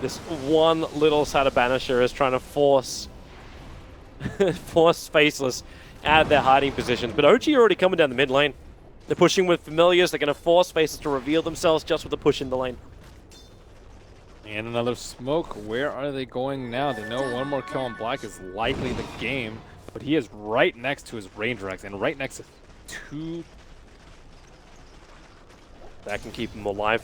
This one little Sada Banisher is trying to force Faceless out of their hiding positions. But OG are already coming down the mid lane. They're pushing with familiars. They're going to force Faceless to reveal themselves just with a push in the lane. And another smoke. Where are they going now? They know one more kill on Black is likely the game, but he is right next to his Ranger X and right next to two. That can keep them alive.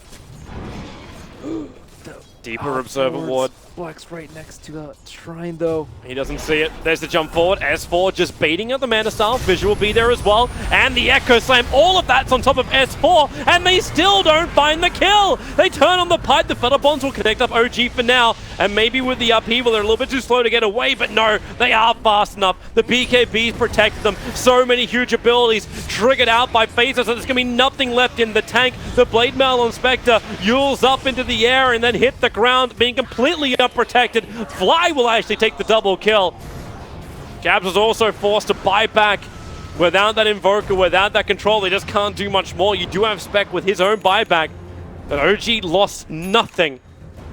Deeper Observer Ward. Flex right next to the shrine, though. He doesn't see it. There's the jump forward. S4 just baiting at the Mana Style. Visual be there as well. And the Echo Slam. All of that's on top of S4. And they still don't find the kill. They turn on the pipe. The Feather Bonds will connect up OG for now. And maybe with the upheaval, they're a little bit too slow to get away. But no, they are fast enough. The BKBs protect them. So many huge abilities triggered out by Faceless. So there's going to be nothing left in the tank. The Blade Mail on Spectre yules up into the air and then hit the ground, being completely unprotected. Fly will actually take the double kill. Gabs was also forced to buy back. Without that Invoker, without that control, they just can't do much more. You do have Spec with his own buyback, but OG lost nothing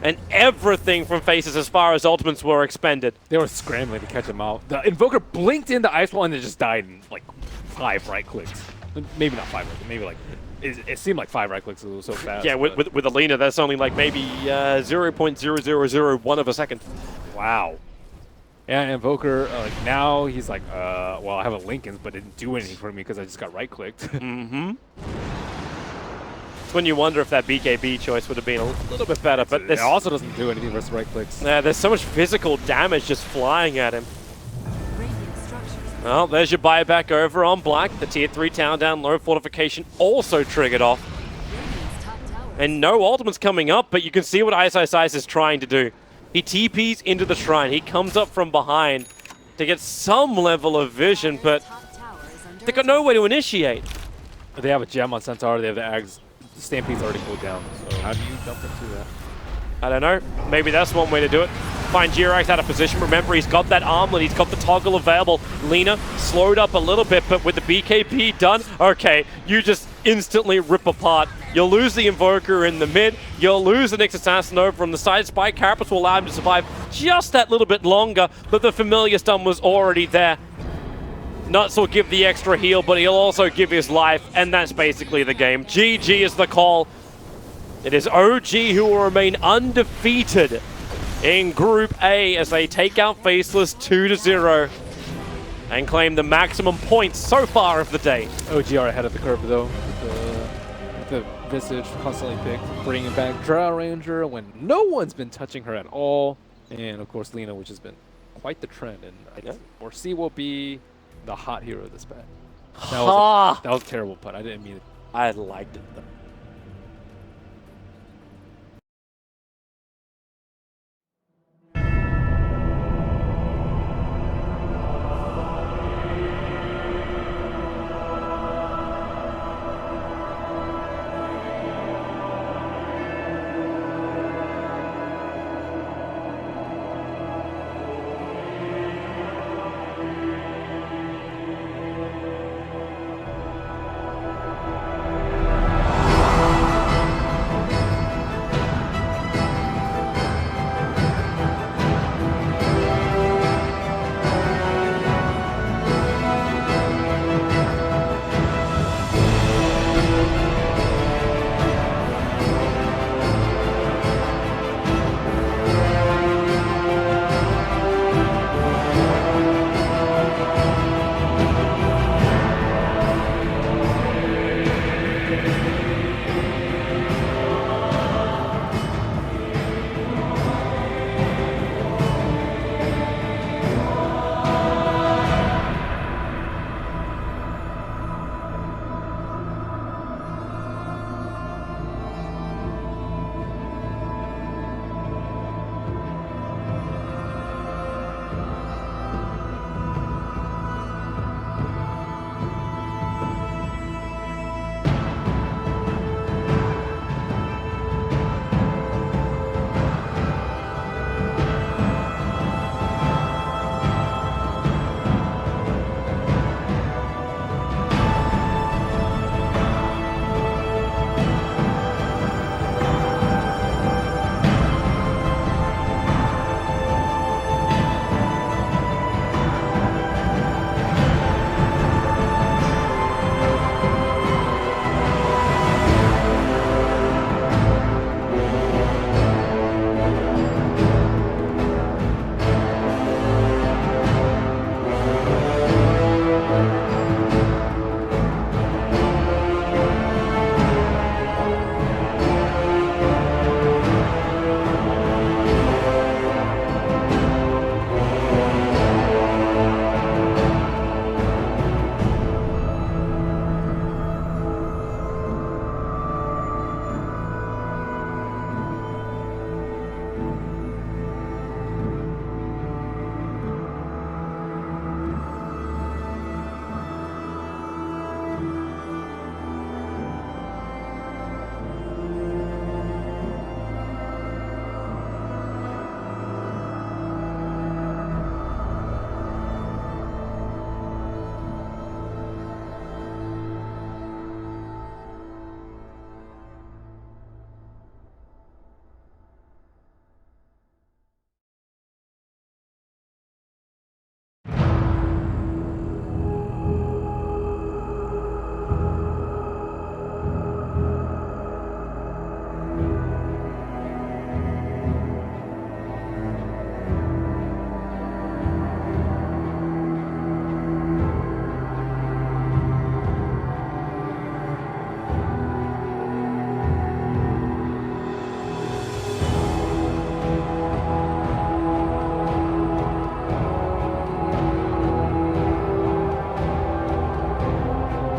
and everything from Faces as far as ultimates were expended. They were scrambling to catch him out. The Invoker blinked in the Ice Wall and it just died in like 5 right clicks. Maybe not 5, maybe like it seemed like 5 right clicks. It was so fast. Yeah, with Alina, that's only like maybe 0.0001 of a second. Wow. Yeah, Invoker, like now he's like, well, I have a Lincoln's, but it didn't do anything for me because I just got right clicked. Mm-hmm. It's when you wonder if that BKB choice would have been a little bit better, but it also doesn't do anything versus right clicks. Yeah, there's so much physical damage just flying at him. Radiant structures. Well, there's your buyback over on Black. The tier 3 town down low fortification also triggered off. Radiant's top tower. And no ultimates coming up, but you can see what Ice is trying to do. He TPs into the shrine. He comes up from behind to get some level of vision, but Top tower is under they got no way to initiate. They have a gem on Centaur, they have the Ags. The Stampede's already pulled down, so how do you jump into that? I don't know. Maybe that's one way to do it. Find Jirax out of position. Remember, he's got that armlet. He's got the toggle available. Lina slowed up a little bit, but with the BKB done, okay, you just instantly rip apart. You'll lose the Invoker in the mid. You'll lose the next Assassin over on the side. Spike Carapace will allow him to survive just that little bit longer, but the Familiar Stun was already there. Nuts will give the extra heal, but he'll also give his life, and that's basically the game. GG is the call. It is OG who will remain undefeated in Group A as they take out Faceless 2-0 and claim the maximum points so far of the day. OG are ahead of the curve though. With the Visage constantly picked, bringing back Drow Ranger when no one's been touching her at all. And of course Lina, which has been quite the trend. And I foresee will be the hot hero of this patch. That was a terrible pun. I didn't mean it. I liked it though.